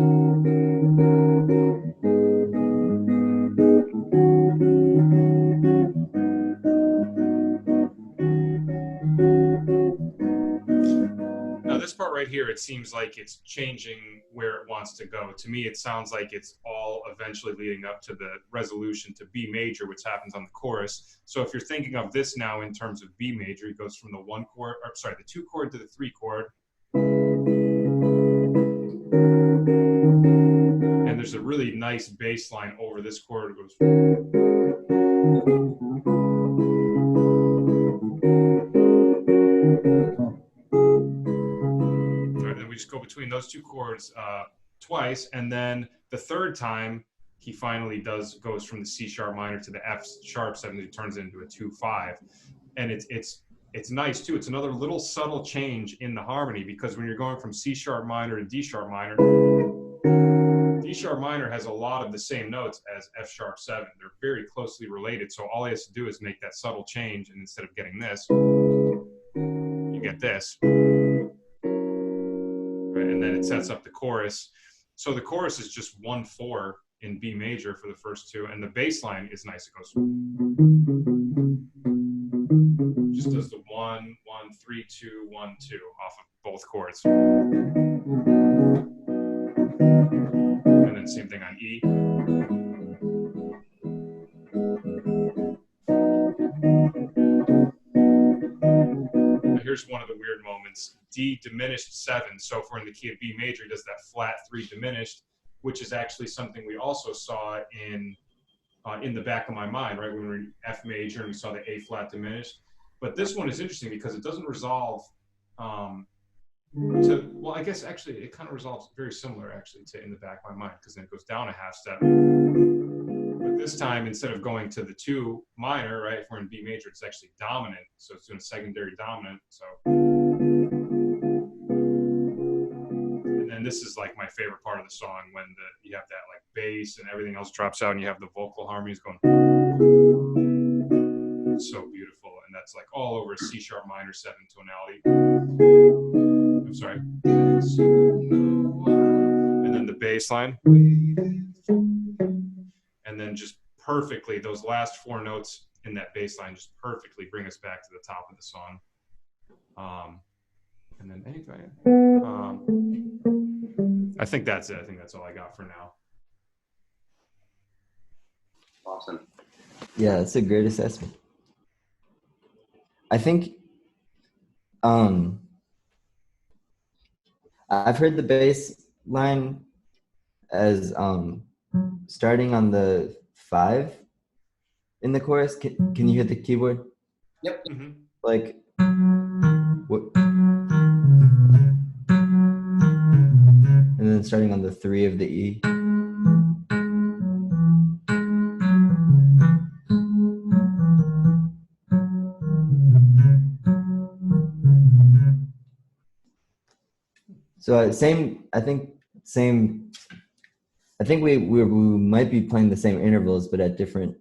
Speaker 1: Now this part right here, it seems like it's changing where it wants to go. To me, it sounds like it's all eventually leading up to the resolution to B major, which happens on the chorus. So if you're thinking of this now in terms of B major, it goes from the 2 chord to the 3 chord. And there's a really nice bass line over this chord. It goes. We just go between those 2 chords twice, and then the third time he finally goes from the C sharp minor to the F sharp 7. It turns into a 2/5, and it's nice too. It's another little subtle change in the harmony, because when you're going from C sharp minor to D sharp minor, D sharp minor has a lot of the same notes as F sharp 7. They're very closely related, so all he has to do is make that subtle change, and instead of getting this, you get this. Right, and then it sets up the chorus. So the chorus is just 1/4 in B major for the first two, and the bass line is nice. It goes, just does the 1 1 3 2 1 2 off of both chords, and then same thing on E. Now here's one of the weird moments: D diminished 7. So if we're in the key of B major, he does that flat 3 diminished, which is actually something we also saw in the back of my mind, right? When we were in F major and we saw the A flat diminished. But this one is interesting because it doesn't resolve well, I guess actually it kind of resolves very similar actually to in the back of my mind, because then it goes down a half step. But this time, instead of going to the 2 minor, right, if we're in B major, it's actually dominant. So it's doing a secondary dominant. So, and then this is like my favorite part of the song, when you have that like bass and everything else drops out and you have the vocal harmonies going. It's so beautiful. And that's like all over a C sharp minor 7 tonality. I'm sorry. And then the bass line. And then just perfectly, those last 4 notes in that bass line just perfectly bring us back to the top of the song. And then anything. I think that's it. I think that's all I got for now.
Speaker 3: Awesome.
Speaker 2: Yeah, that's a great assessment. I think I've heard the bass line as starting on the 5 in the chorus. Can you hear the keyboard?
Speaker 3: Yep.
Speaker 1: Mm-hmm.
Speaker 2: Like what? And then starting on the 3 of the E. So I think we might be playing the same intervals, but at different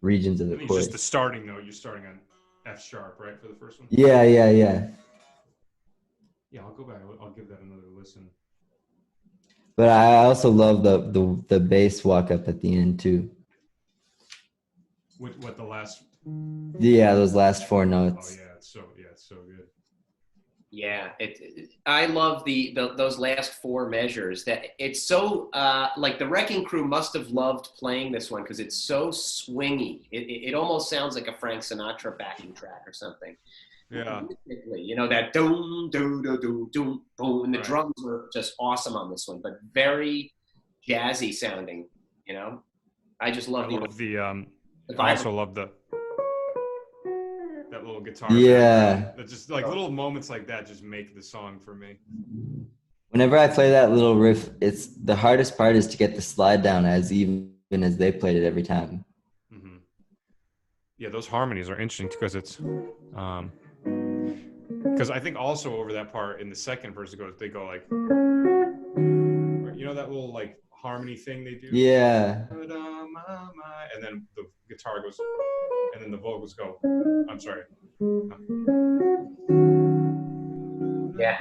Speaker 2: regions of the
Speaker 1: I think
Speaker 2: chord.
Speaker 1: it's just the starting note. You're starting on F sharp, right, for the first one?
Speaker 2: Yeah.
Speaker 1: Yeah, I'll go back. I'll give that another listen.
Speaker 2: But I also love the bass walk up at the end too.
Speaker 1: What the last?
Speaker 2: Yeah, those last 4
Speaker 1: Oh
Speaker 2: notes.
Speaker 1: yeah, it's so good.
Speaker 3: Yeah, I love those last 4 measures. That it's so like the Wrecking Crew must have loved playing this one because it's so swingy. It almost sounds like a Frank Sinatra backing track or something.
Speaker 1: Yeah.
Speaker 3: You know, that doom doom doom doom doom boom, and the drums were just awesome on this one, but very jazzy sounding. You know, I just love
Speaker 1: the I also love that little guitar.
Speaker 2: Yeah.
Speaker 1: That just like little moments like that just make the song for me.
Speaker 2: Whenever I play that little riff, it's the hardest part is to get the slide down as even as they played it every time.
Speaker 1: Mm-hmm. Yeah, those harmonies are interesting because it's because I think also over that part in the second verse they go like, you know, that little like harmony thing they do.
Speaker 2: Yeah.
Speaker 1: And then the guitar goes, and then the vocals go. I'm sorry.
Speaker 3: Yeah.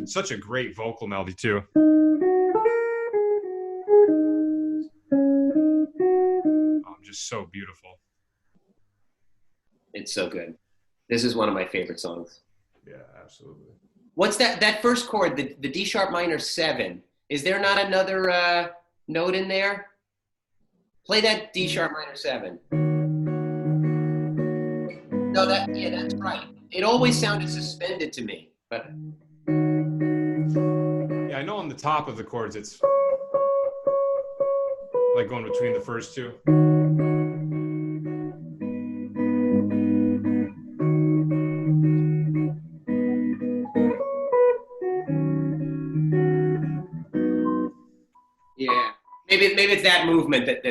Speaker 1: Such a great vocal melody too. Just so beautiful.
Speaker 3: It's so good. This is one of my favorite songs.
Speaker 1: Yeah, absolutely.
Speaker 3: What's that first chord, the D sharp minor 7? Is there not another note in there? Play that D sharp minor 7. No, that's right. It always sounded suspended to me, but
Speaker 1: yeah, I know on the top of the chords it's like going between the first 2.
Speaker 3: yeah, maybe it's that movement that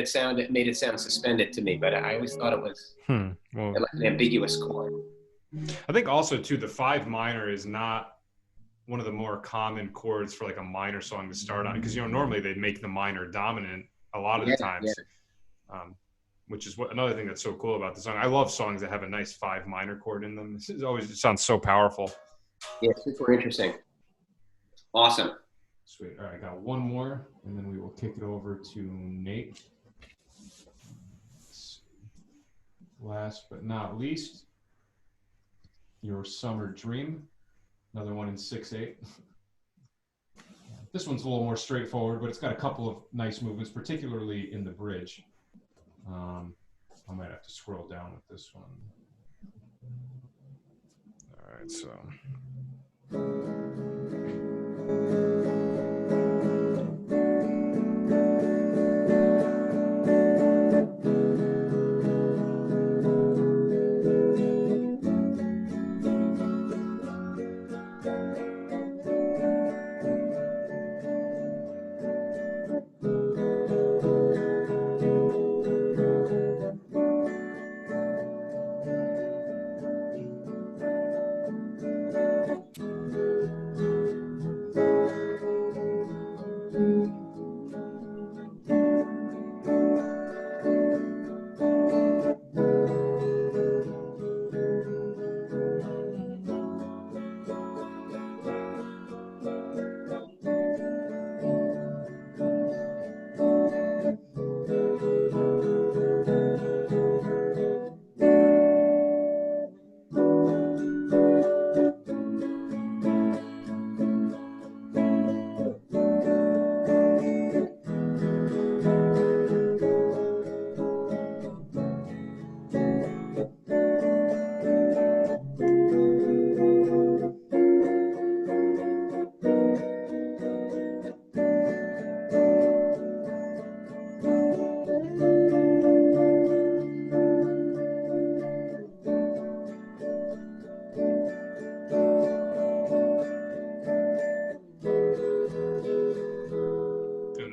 Speaker 3: made it sound suspended to me. But I always thought it was
Speaker 1: Well,
Speaker 3: like an ambiguous chord.
Speaker 1: I think also too the 5 minor is not one of the more common chords for like a minor song to start on, because normally they'd make the minor dominant a lot of the times. Yeah. Which is another thing that's so cool about the song. I love songs that have a nice 5 minor chord in them. It sounds so powerful.
Speaker 3: Yeah, super interesting. Awesome.
Speaker 1: Sweet. All right, got one more, and then we will kick it over to Nate. Last but not least, Your Summer Dream. Another one in 6/8. This one's a little more straightforward, but it's got a couple of nice movements, particularly in the bridge. I might have to scroll down with this one. All right, so.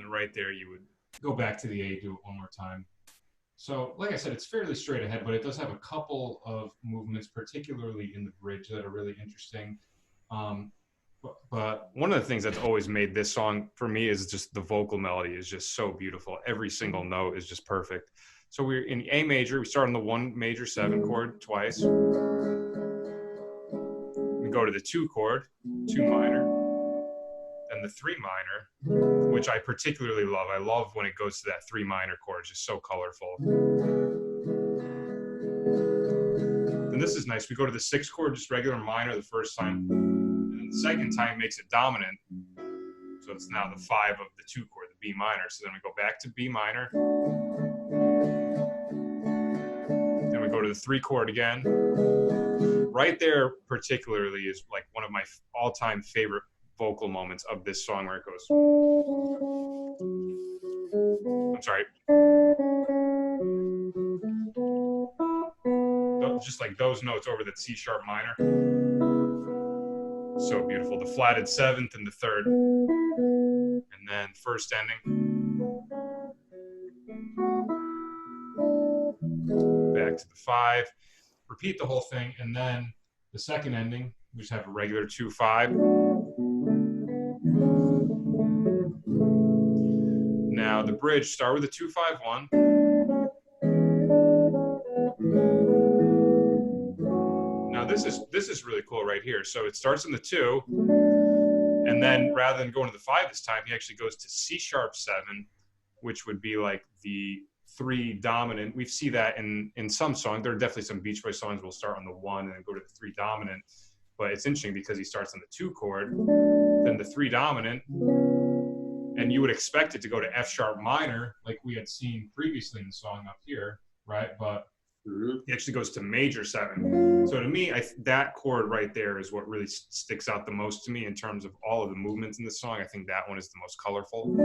Speaker 1: Right there, you would go back to the A, do it one more time. So, like I said, it's fairly straight ahead, but it does have a couple of movements, particularly in the bridge, that are really interesting. But one of the things that's always made this song for me is just the vocal melody is just so beautiful. Every single note is just perfect. So we're in A major. We start on the 1 major 7 chord twice. We go to the 2 chord, 2 minor, and the 3 minor, which I particularly love. I love when it goes to that 3 minor chord. It's just so colorful. And this is nice. We go to the 6 chord, just regular minor the first time. And the second time makes it dominant. So it's now the 5 of the 2 chord, the B minor. So then we go back to B minor. Then we go to the 3 chord again. Right there particularly is like one of my all-time favorite vocal moments of this song, where it goes, I'm sorry, just like those notes over that C sharp minor. So beautiful. The flatted 7th and the 3rd, and then first ending, back to the 5, repeat the whole thing, and then the second ending we just have a regular 2/5. Now the bridge, start with a 2/5-1. Now this is really cool right here. So it starts in the 2, and then rather than going to the 5 this time, he actually goes to C sharp 7, which would be like the 3 dominant. We see that in some songs. There are definitely some Beach Boys songs will start on the 1 and then go to the 3 dominant. But it's interesting because he starts on the 2 chord, then the 3 dominant, and you would expect it to go to F sharp minor, like we had seen previously in the song up here, right? But it actually goes to major 7. So to me, that chord right there is what really sticks out the most to me in terms of all of the movements in the song. I think that one is the most colorful.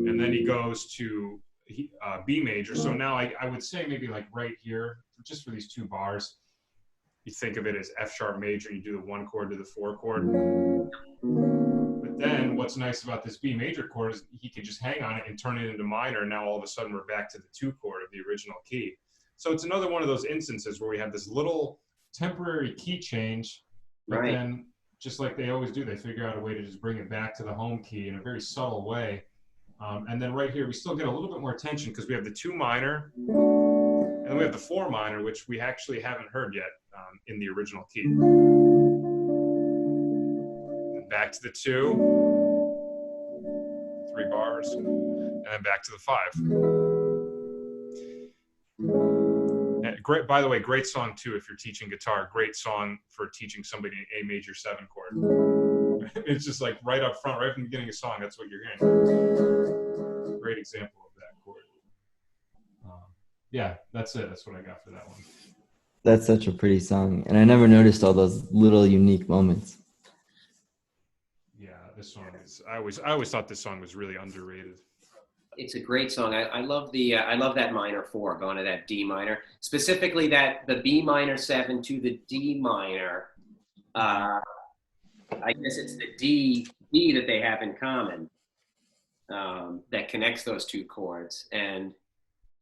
Speaker 1: And then he goes to B major. So now I would say maybe like right here, just for these 2 bars, you think of it as F sharp major, and you do the 1 chord to the 4 chord. But then what's nice about this B major chord is he could just hang on it and turn it into minor, and now all of a sudden we're back to the 2 chord of the original key. So it's another one of those instances where we have this little temporary key change, but
Speaker 3: Right.
Speaker 1: then just like they always do, they figure out a way to just bring it back to the home key in a very subtle way. And then right here, we still get a little bit more tension because we have the 2 minor, and then we have the 4 minor, which we actually haven't heard yet in the original key. back to the 2, 3 bars, and then back to the 5. Great, by the way, great song too if you're teaching guitar. Great song for teaching somebody an A major 7 chord. It's just like right up front, right from the beginning of the song, that's what you're hearing. Great example of that chord. Yeah, that's it. That's what I got for that one.
Speaker 2: That's such a pretty song, and I never noticed all those little unique moments.
Speaker 1: Yeah, this song is. I always thought this song was really underrated.
Speaker 3: It's a great song. I love I love that minor 4 going to that D minor, specifically the B minor 7 to the D minor. I guess it's the D that they have in common that connects those 2 chords, and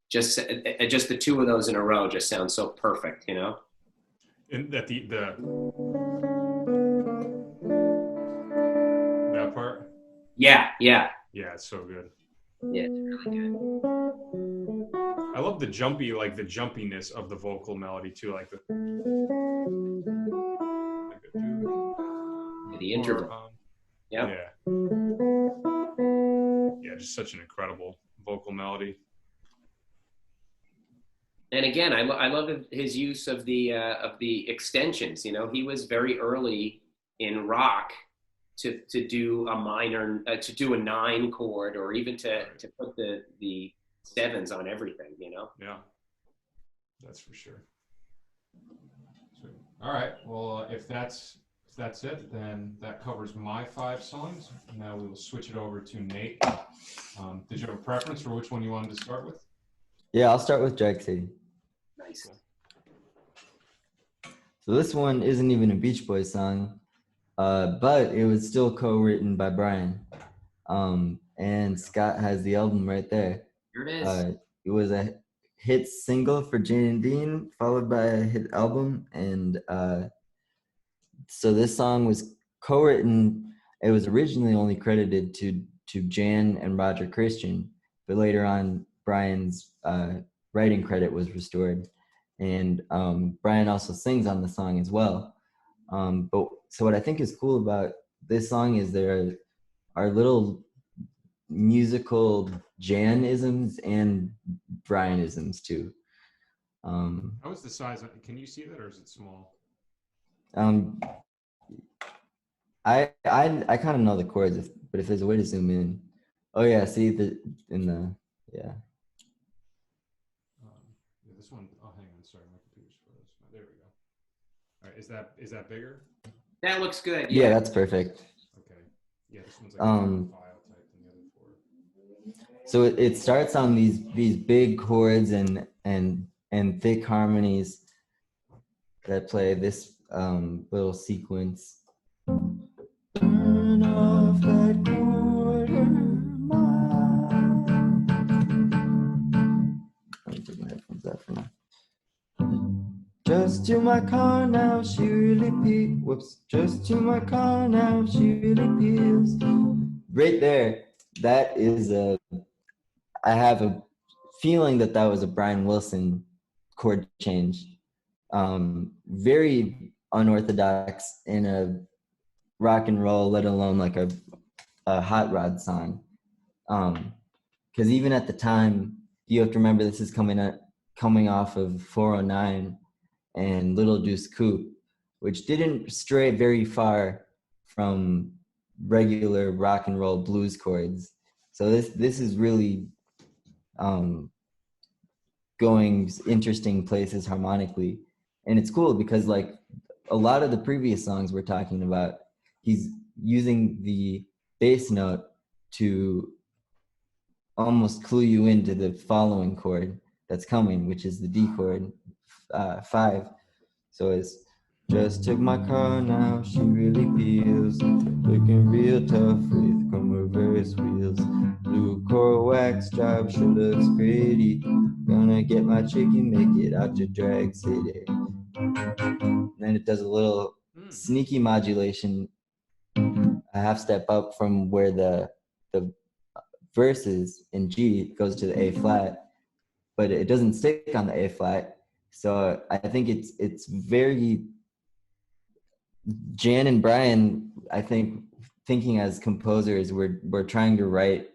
Speaker 3: just the 2 of those in a row just sounds so perfect, you know.
Speaker 1: And that that part.
Speaker 3: Yeah.
Speaker 1: It's so good.
Speaker 3: Yeah, it's really good.
Speaker 1: I love the jumpiness of the vocal melody too, like the
Speaker 3: interval.
Speaker 1: Yeah, just such an incredible vocal melody.
Speaker 3: And again, I love his use of the extensions. You know, he was very early in rock to do a minor, to do a 9 chord, or even to put the 7s on everything. You know.
Speaker 1: Yeah, that's for sure. Sweet. All right. Well, if that's it, then that covers my 5 songs. Now we will switch it over to Nate. Did you have a preference for which one you wanted to start with?
Speaker 2: Yeah, I'll start with Drag City.
Speaker 3: Nice.
Speaker 2: So this one isn't even a Beach Boys song, but it was still co-written by Brian. And Scott has the album right there.
Speaker 3: Here it is.
Speaker 2: It was a hit single for Jane and Dean, followed by a hit album. And so this song was co-written. It was originally only credited to Jan and Roger Christian, but later on, Brian's writing credit was restored. And Brian also sings on the song as well. But so what I think is cool about this song is there are little musical Jan-isms and Brian-isms too.
Speaker 1: How is the size? Can you see that, or is it small?
Speaker 2: I kind of know the chords, but if there's a way to zoom in, oh yeah, see yeah.
Speaker 1: This one. Oh, hang on. Sorry, my computer's froze. There we go. All right, is that bigger?
Speaker 3: That looks good.
Speaker 2: Yeah, that's perfect.
Speaker 1: Okay. Yeah, this one's like a file type than the other 4.
Speaker 2: So it starts on these big chords and thick harmonies that play this little sequence. Turn off that quarter mile. Let me take my headphones out for now. Just to my car now, she really peels. Whoops. Just to my car now, she really peels. Right there, that is I have a feeling that was a Brian Wilson chord change. Very unorthodox in a rock and roll, let alone like a hot rod song. Because even at the time, you have to remember this is coming off of 409 and Little Deuce Coupe, which didn't stray very far from regular rock and roll blues chords. So this is really going interesting places harmonically. And it's cool because like a lot of the previous songs we're talking about, he's using the bass note to almost clue you into the following chord that's coming, which is the D chord, 5. So it's just took my car now, she really peels, looking real tough with chrome reverse wheels. Blue coral wax job sure looks pretty. Gonna get my chicken, make it out to Drag City. And then it does a little sneaky modulation, a half step up from where the verse is in G, it goes to the A flat, but it doesn't stick on the A flat. So I think it's very Jan and Brian, I think, thinking as composers, we're trying to write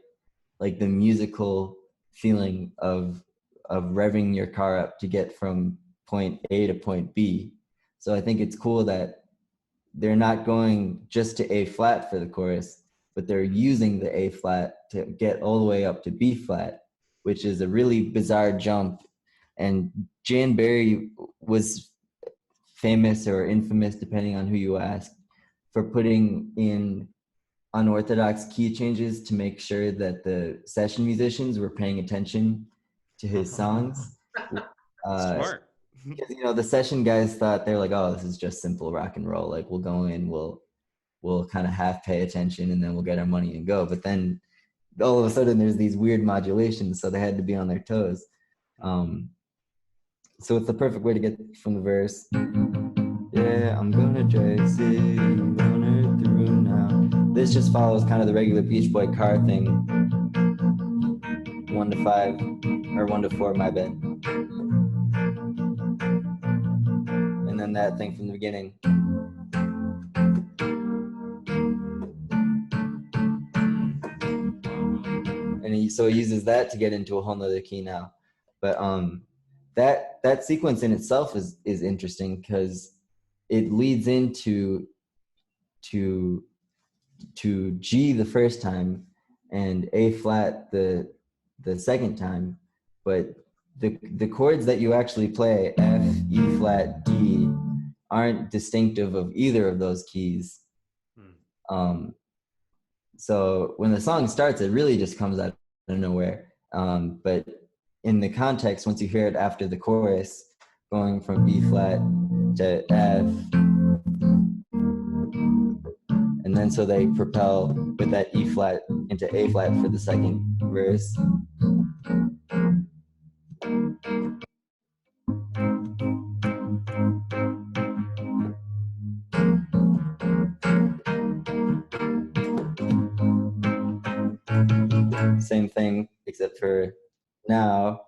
Speaker 2: like the musical feeling of revving your car up to get from point A to point B. So I think it's cool that they're not going just to A flat for the chorus, but they're using the A flat to get all the way up to B flat, which is a really bizarre jump. And Jan Berry was famous or infamous, depending on who you ask, for putting in unorthodox key changes to make sure that the session musicians were paying attention to his songs.
Speaker 1: Smart.
Speaker 2: You know, the session guys thought, they're like, oh, this is just simple rock and roll. Like, we'll go in, we'll kind of half pay attention, and then we'll get our money and go. But then all of a sudden there's these weird modulations, so they had to be on their toes. So it's the perfect way to get from the verse. Yeah, I'm gonna drag city, I'm gonna through now. This just follows kind of the regular Beach Boy car thing. 1 to 5, or 1 to 4, my bad. And then that thing from the beginning. And so he uses that to get into a whole nother key now. But that sequence in itself is interesting because it leads into to G the first time and A flat the second time, but the chords that you actually play, F, E flat, D, aren't distinctive of either of those keys. So when the song starts, it really just comes out of nowhere. But in the context, once you hear it after the chorus, going from B flat to F, and then so they propel with that E flat into A flat for the second verse. Same thing, except for now,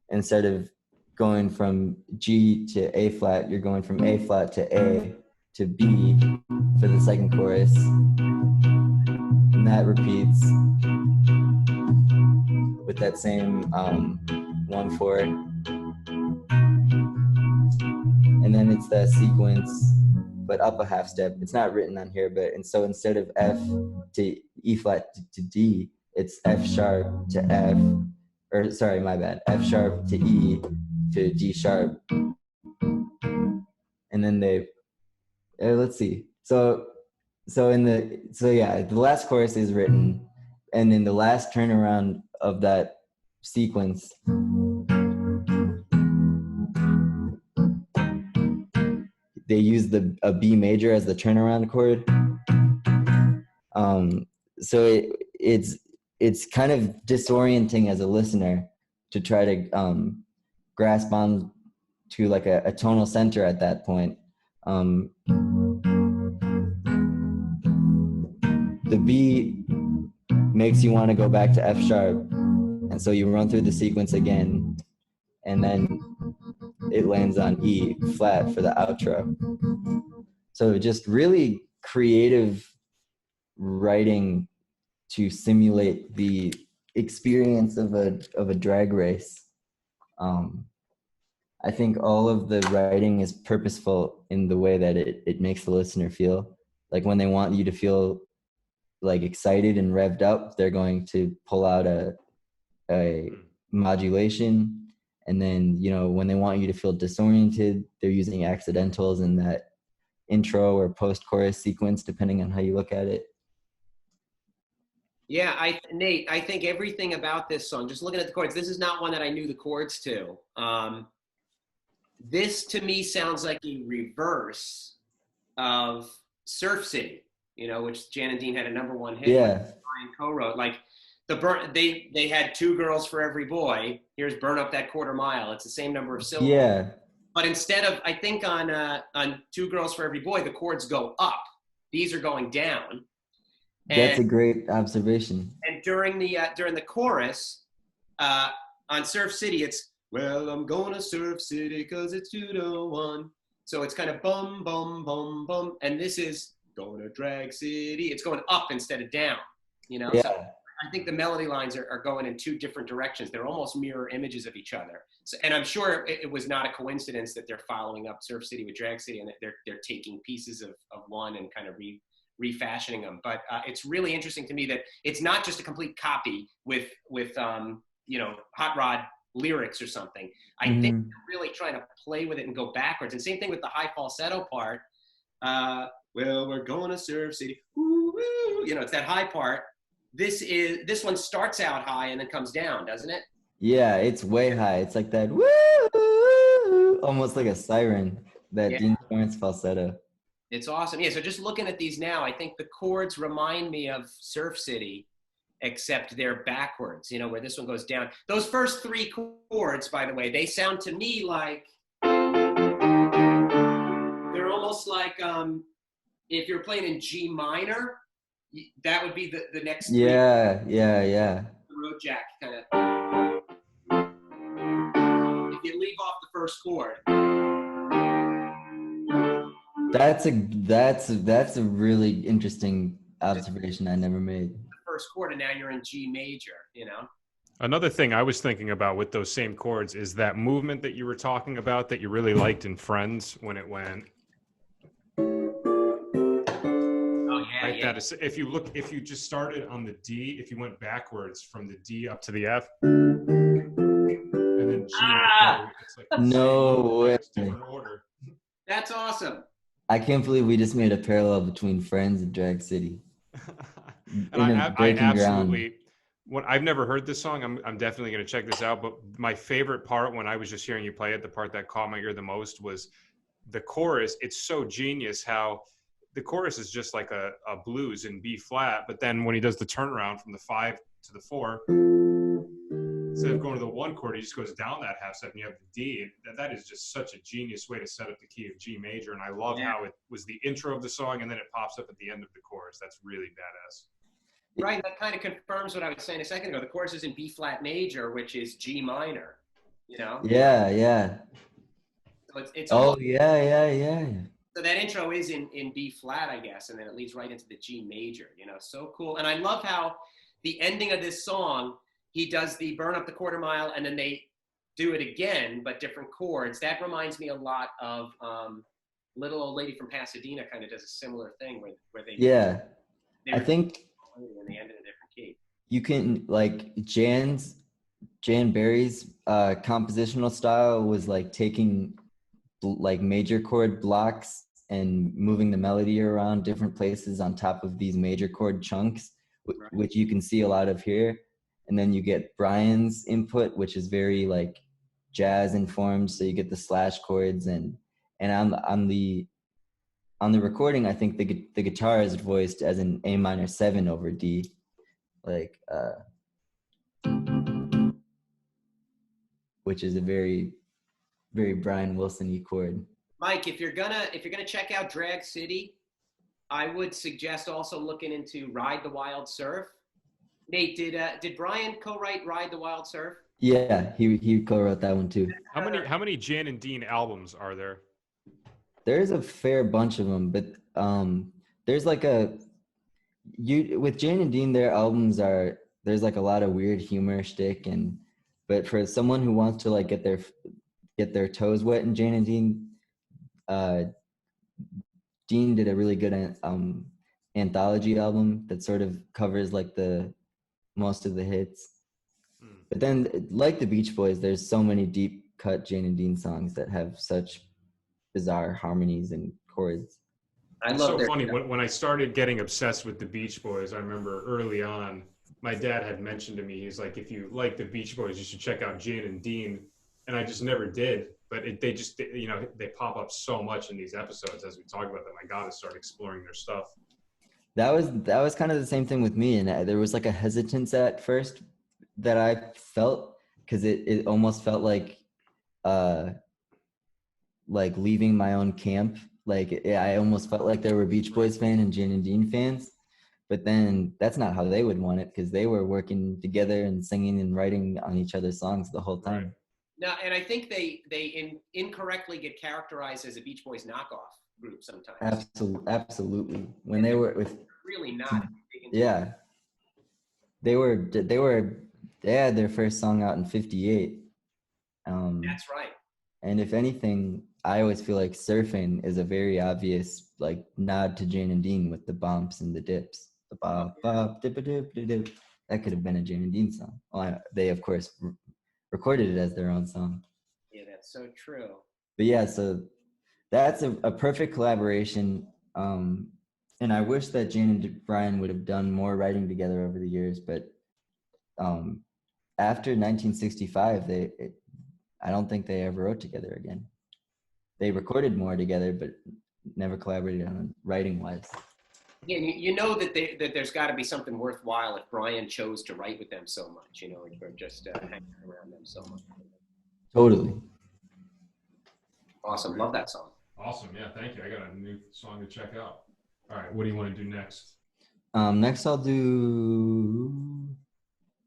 Speaker 2: instead of going from G to A flat, you're going from A flat to A to B for the second chorus. And that repeats with that same 1/4. And then it's that sequence, but up a half step. It's not written on here, but and so instead of F to E flat to D, it's F sharp to F, or sorry, my bad, F sharp to E to G sharp. And then they, let's see. So yeah, the last chorus is written, and in the last turnaround of that sequence, they use a B major as the turnaround chord. So it's kind of disorienting as a listener to try to grasp on to like a tonal center at that point. The B makes you want to go back to F sharp, and so you run through the sequence again, and then it lands on E flat for the outro. So just really creative writing to simulate the experience of a drag race. I think all of the writing is purposeful in the way that it makes the listener feel. Like when they want you to feel like excited and revved up, they're going to pull out a modulation. And then, you know, when they want you to feel disoriented, they're using accidentals in that intro or post-chorus sequence, depending on how you look at it.
Speaker 3: Yeah, Nate, I think everything about this song, just looking at the chords, this is not one that I knew the chords to. This to me sounds like a reverse of Surf City, you know, which Jan and Dean had a #1 hit.
Speaker 2: Yeah.
Speaker 3: Brian co-wrote. Like they had 2 girls for every boy. Here's Burn Up That Quarter Mile. It's the same number of syllables.
Speaker 2: Yeah.
Speaker 3: But instead of, I think on 2 girls for every boy, the chords go up. These are going down.
Speaker 2: That's a great observation.
Speaker 3: And during the chorus, on Surf City, it's, well, I'm going to Surf City because it's 2 to 1. So it's kind of bum, bum, bum, bum. And this is going to Drag City. It's going up instead of down, you know?
Speaker 2: Yeah.
Speaker 3: So I think the melody lines are going in two different directions. They're almost mirror images of each other. So, and I'm sure it was not a coincidence that they're following up Surf City with Drag City, and that they're taking pieces of one and kind of refashioning them. But it's really interesting to me that it's not just a complete copy with Hot Rod lyrics or something. I think they're really trying to play with it and go backwards. And same thing with the high falsetto part. Well, we're going to Surf City. Woo, woo. It's that high part. This one starts out high and then comes down, doesn't it?
Speaker 2: Yeah, it's way high. It's like that woo, almost like a siren, that Dean Torrance falsetto.
Speaker 3: It's awesome. Yeah, so just looking at these now, I think the chords remind me of Surf City, except they're backwards, where this one goes down. Those first three chords, by the way, they sound to me like they're almost like if you're playing in G minor, that would be the next three.
Speaker 2: Yeah.
Speaker 3: The road jack kind of. If you leave off the first chord.
Speaker 2: That's a really interesting observation I never made.
Speaker 3: The first chord, and now you're in G major,
Speaker 1: Another thing I was thinking about with those same chords is that movement that you were talking about that you really liked in Friends when it went.
Speaker 3: Oh yeah,
Speaker 1: right?
Speaker 3: yeah.
Speaker 1: That is, if you just started on the D, if you went backwards from the D up to the F, and then G, it's like
Speaker 2: no way.
Speaker 1: It's different order.
Speaker 3: That's awesome.
Speaker 2: I can't believe we just made a parallel between Friends and Drag City.
Speaker 1: And I absolutely. I've never heard this song. I'm definitely going to check this out. But my favorite part when I was just hearing you play it, the part that caught my ear the most was the chorus. It's so genius how the chorus is just like a blues in B flat. But then when he does the turnaround from the 5 to the 4, instead of going to the 1 chord, he just goes down that half step and you have the D. That is just such a genius way to set up the key of G major. And I love how it was the intro of the song and then it pops up at the end of the chorus. That's really badass.
Speaker 3: Right, that kind of confirms what I was saying a second ago. The chorus is in B flat major, which is G minor.
Speaker 2: Yeah.
Speaker 3: So it's
Speaker 2: yeah.
Speaker 3: So that intro is in B flat, I guess, and then it leads right into the G major. So cool. And I love how the ending of this song, he does the burn up the quarter mile, and then they do it again, but different chords. That reminds me a lot of Little Old Lady from Pasadena. Kind of does a similar thing where they
Speaker 2: I think.
Speaker 3: And they end in a different key.
Speaker 2: You can like Jan Berry's compositional style was like taking like major chord blocks and moving the melody around different places on top of these major chord chunks, which you can see a lot of here. And then you get Brian's input, which is very like jazz informed. So you get the slash chords and on the recording, I think the guitar is voiced as an A minor 7 over D, like which is a very, very Brian Wilson-y chord.
Speaker 3: Mike, if you're gonna check out Drag City, I would suggest also looking into Ride the Wild Surf. Nate, did Brian co-write Ride the Wild Surf?
Speaker 2: Yeah, he co-wrote that one too.
Speaker 1: How many Jan and Dean albums are there?
Speaker 2: There's a fair bunch of them, but there's like with Jane and Dean, their albums there's like a lot of weird humor shtick, but for someone who wants to like get their toes wet in Jane and Dean, Dean did a really good anthology album that sort of covers like the most of the hits. But then, like the Beach Boys, there's so many deep cut Jane and Dean songs that have such bizarre harmonies and chords.
Speaker 1: It's so funny. When I started getting obsessed with the Beach Boys, I remember early on, my dad had mentioned to me, he's like, if you like the Beach Boys, you should check out Jan and Dean. And I just never did. But they pop up so much in these episodes as we talk about them. I got to start exploring their stuff. That
Speaker 2: was kind of the same thing with me. And there was like a hesitance at first that I felt, because it almost felt like leaving my own camp. Like I almost felt like there were Beach Boys fans and Jan and Dean fans, but then that's not how they would want it, because they were working together and singing and writing on each other's songs the whole time.
Speaker 3: No, and I think they incorrectly get characterized as a Beach Boys knockoff. group sometimes.
Speaker 2: Absolutely. When they were with,
Speaker 3: Really not.
Speaker 2: yeah, they had their first song out in '58.
Speaker 3: That's right.
Speaker 2: And if anything, I always feel like Surfing is a very obvious like nod to Jane and Dean with the bumps and the dips. The bop, bop, dip, dip, dip, dip. That could have been a Jane and Dean song. Well, they, of course, recorded it as their own song.
Speaker 3: Yeah, that's so true.
Speaker 2: But yeah, so that's a perfect collaboration. And I wish that Jane and Brian would have done more writing together over the years. But after 1965, I don't think they ever wrote together again. They recorded more together, but never collaborated on writing wise.
Speaker 3: Yeah, you know that there's got to be something worthwhile if Brian chose to write with them so much, or just hang around them so much.
Speaker 2: Totally.
Speaker 3: Awesome. Love that song.
Speaker 1: Awesome. Yeah, thank you. I got a new song to check out. All right, what do you want to do next?
Speaker 2: Next I'll do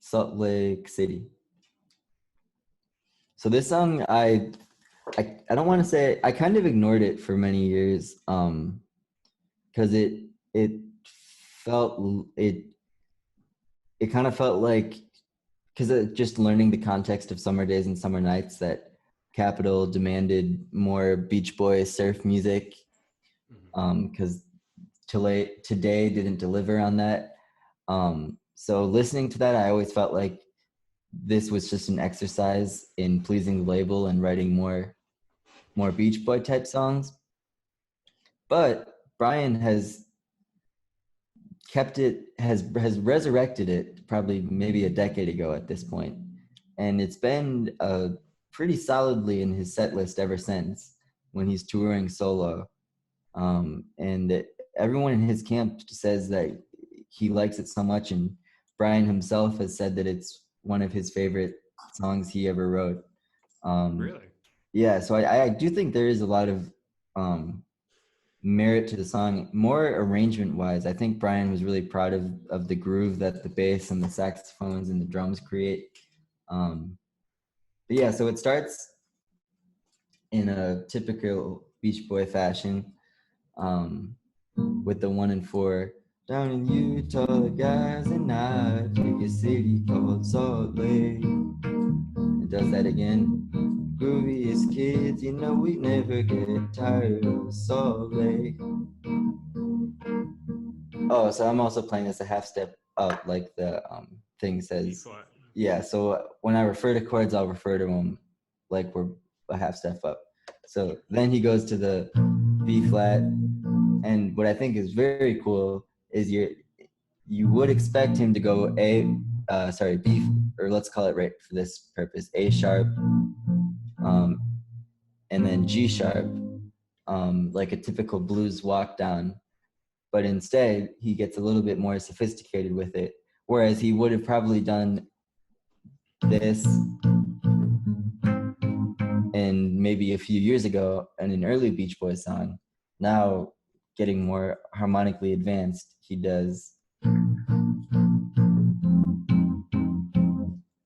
Speaker 2: Salt Lake City. So this song, I don't want to say, I kind of ignored it for many years because it kind of felt like, because of just learning the context of Summer Days and Summer Nights, that Capitol demanded more Beach Boys surf music because Today didn't deliver on that. So listening to that, I always felt like this was just an exercise in pleasing the label and writing more Beach Boy type songs. But Brian has kept it, has resurrected it probably maybe a decade ago at this point, and it's been pretty solidly in his set list ever since when he's touring solo. And everyone in his camp says that he likes it so much, and Brian himself has said that it's one of his favorite songs he ever wrote.
Speaker 1: Really?
Speaker 2: Yeah, so I do think there is a lot of merit to the song. More arrangement wise, I think Brian was really proud of the groove that the bass and the saxophones and the drums create. But yeah, so it starts in a typical Beach Boy fashion with the 1 and 4. Down in Utah, the guys and I take a city called Salt Lake. It does that again. Grooviest kids, we never get tired of Salt Lake. Oh, so I'm also playing this a half step up, like the thing says. Yeah, so when I refer to chords, I'll refer to them like we're a half step up. So then he goes to the B flat, and what I think is very cool is you would expect him to go B, or let's call it right for this purpose, A sharp, and then G sharp, like a typical blues walk down. But instead, he gets a little bit more sophisticated with it, whereas he would have probably done this and maybe a few years ago in an early Beach Boys song. Now, getting more harmonically advanced, he does,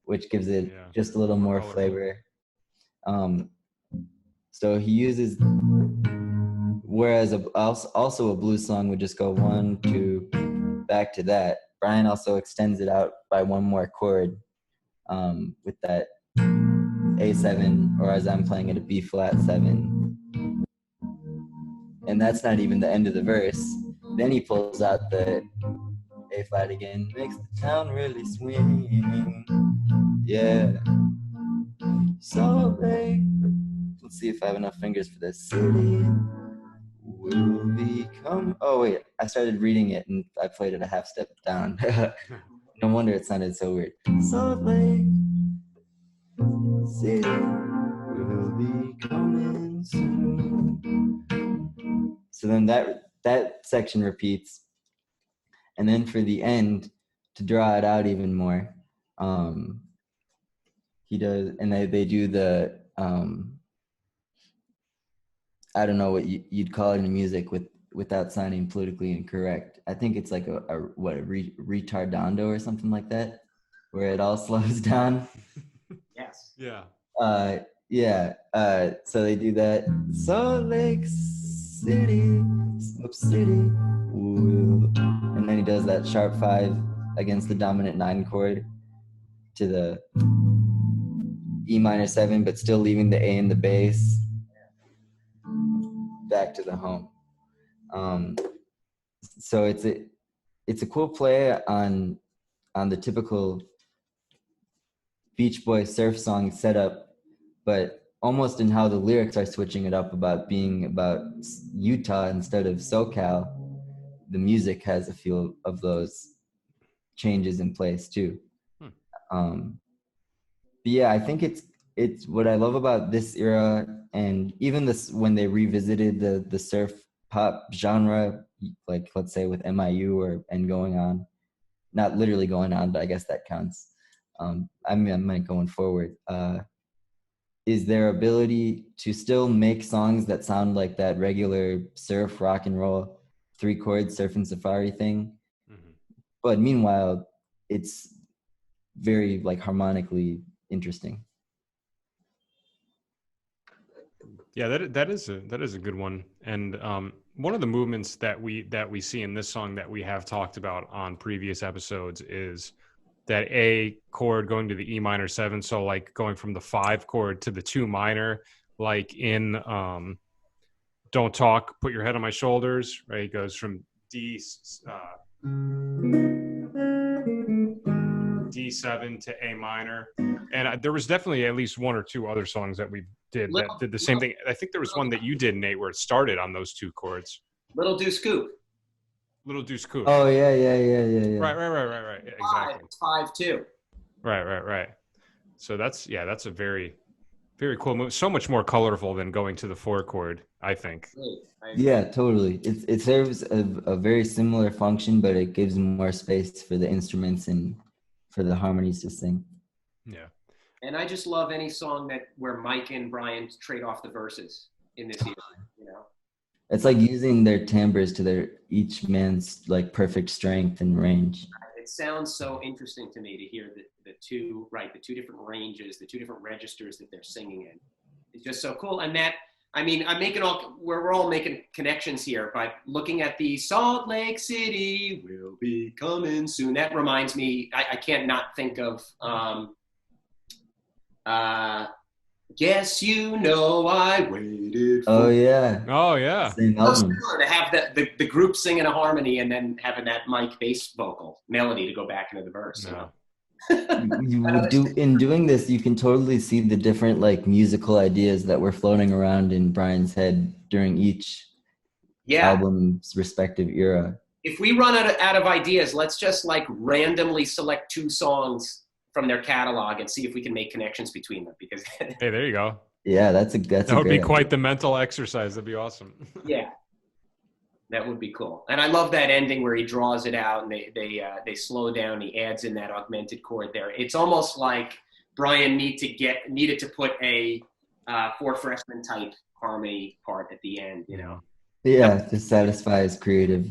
Speaker 2: which gives it just a little more flavor. So he uses, whereas also a blues song would just go 1, 2, back to that. Brian also extends it out by one more chord with that A7, or as I'm playing it, a B flat 7. And that's not even the end of the verse. Then he pulls out the A flat again, makes the town really swing. Yeah. Salt Lake. Let's see if I have enough fingers for this. City will become. Oh wait, I started reading it and I played it a half step down. No wonder it sounded so weird. Salt Lake City will be coming soon. So then that section repeats, and then for the end, to draw it out even more, he does, and they do the I don't know what you'd call it in music without sounding politically incorrect. I think it's like a retardando or something like that, where it all slows down.
Speaker 3: Yes.
Speaker 1: Yeah.
Speaker 2: So they do that. Salt Lake City, Smoke City. Ooh. And then he does that sharp 5 against the dominant 9 chord to the E minor 7, but still leaving the A in the bass. Back to the home. So it's a cool play on the typical Beach Boys surf song setup, but almost in how the lyrics are switching it up about being about Utah instead of SoCal. The music has a feel of those changes in place too. But yeah, I think it's what I love about this era, and even this when they revisited the surf pop genre, like let's say with MIU and Going On, not literally Going On, but I guess that counts. I meant going forward. Is their ability to still make songs that sound like that regular surf rock and roll 3-chord surf and safari thing, but meanwhile it's very like harmonically interesting.
Speaker 1: Yeah, that is a good one. And one of the movements that we see in this song that we have talked about on previous episodes is that A chord going to the E minor 7. So like going from the 5 chord to the 2 minor, like in Don't Talk, Put Your Head on My Shoulders, right? It goes from D7 to A minor. And there was definitely at least 1 or 2 other songs that we did that did the same thing. I think there was one that you did, Nate, where it started on those 2 chords.
Speaker 3: Little Deuce Coupe.
Speaker 1: Little Deuce Coupe.
Speaker 2: Oh yeah.
Speaker 1: Right. Yeah, exactly.
Speaker 3: It's 5-2.
Speaker 1: Right. So that's a very, very cool move. So much more colorful than going to the 4 chord, I think.
Speaker 2: Yeah, totally. It serves a very similar function, but it gives more space for the instruments and for the harmonies to sing.
Speaker 1: Yeah.
Speaker 3: And I just love any song where Mike and Brian trade off the verses in this era, you know.
Speaker 2: It's like using their timbres to their each man's like perfect strength and range.
Speaker 3: It sounds so interesting to me to hear the two different ranges, the 2 different registers that they're singing in. It's just so cool. And that, I mean, we're all making connections here, but looking at the Salt Lake City will be coming soon. That reminds me, I can't not think of, guess you know I waited for.
Speaker 2: Oh yeah. Same album.
Speaker 3: To have the group singing a harmony and then having that Mike bass vocal melody to go back into the verse.
Speaker 1: No.
Speaker 2: In doing this, you can totally see the different like musical ideas that were floating around in Brian's head during each album's respective era.
Speaker 3: If we run out of ideas, let's just like randomly select 2 songs from their catalog and see if we can make connections between them. Because
Speaker 1: hey, there you go.
Speaker 2: Yeah, that would
Speaker 1: be quite the mental exercise. That'd be awesome.
Speaker 3: Yeah, that would be cool. And I love that ending where he draws it out and they slow down. He adds in that augmented chord there. It's almost like Brian needed to put a 4 freshman type harmony part at the end, you know.
Speaker 2: Yeah, to satisfy his creative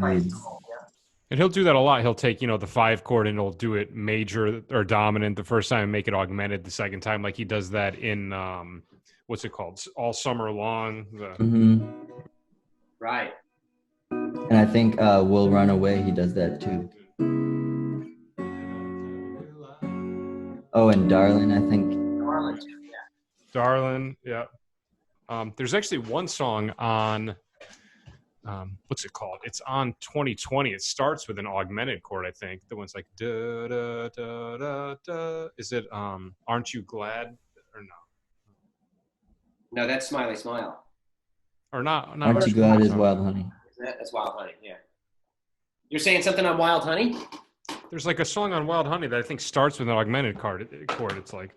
Speaker 2: needs.
Speaker 1: And he'll do that a lot. He'll take, the 5 chord and he'll do it major or dominant the first time and make it augmented the second time. Like he does that in, what's it called? All Summer Long.
Speaker 3: Right.
Speaker 2: And I think We'll Run Away, he does that too. Oh, and Darlin', I think.
Speaker 3: Darlin' too, yeah.
Speaker 1: Darlin', yeah. There's actually one song on... what's it called? It's on 2020. It starts with an augmented chord, I think. The one's like da da da da da. Is it Aren't You Glad or no?
Speaker 3: No, that's Smiley Smile.
Speaker 1: Or not
Speaker 2: Aren't You Glad is Wild Honey.
Speaker 3: That's Wild Honey, yeah. You're saying something on Wild Honey?
Speaker 1: There's like a song on Wild Honey that I think starts with an augmented chord. It's like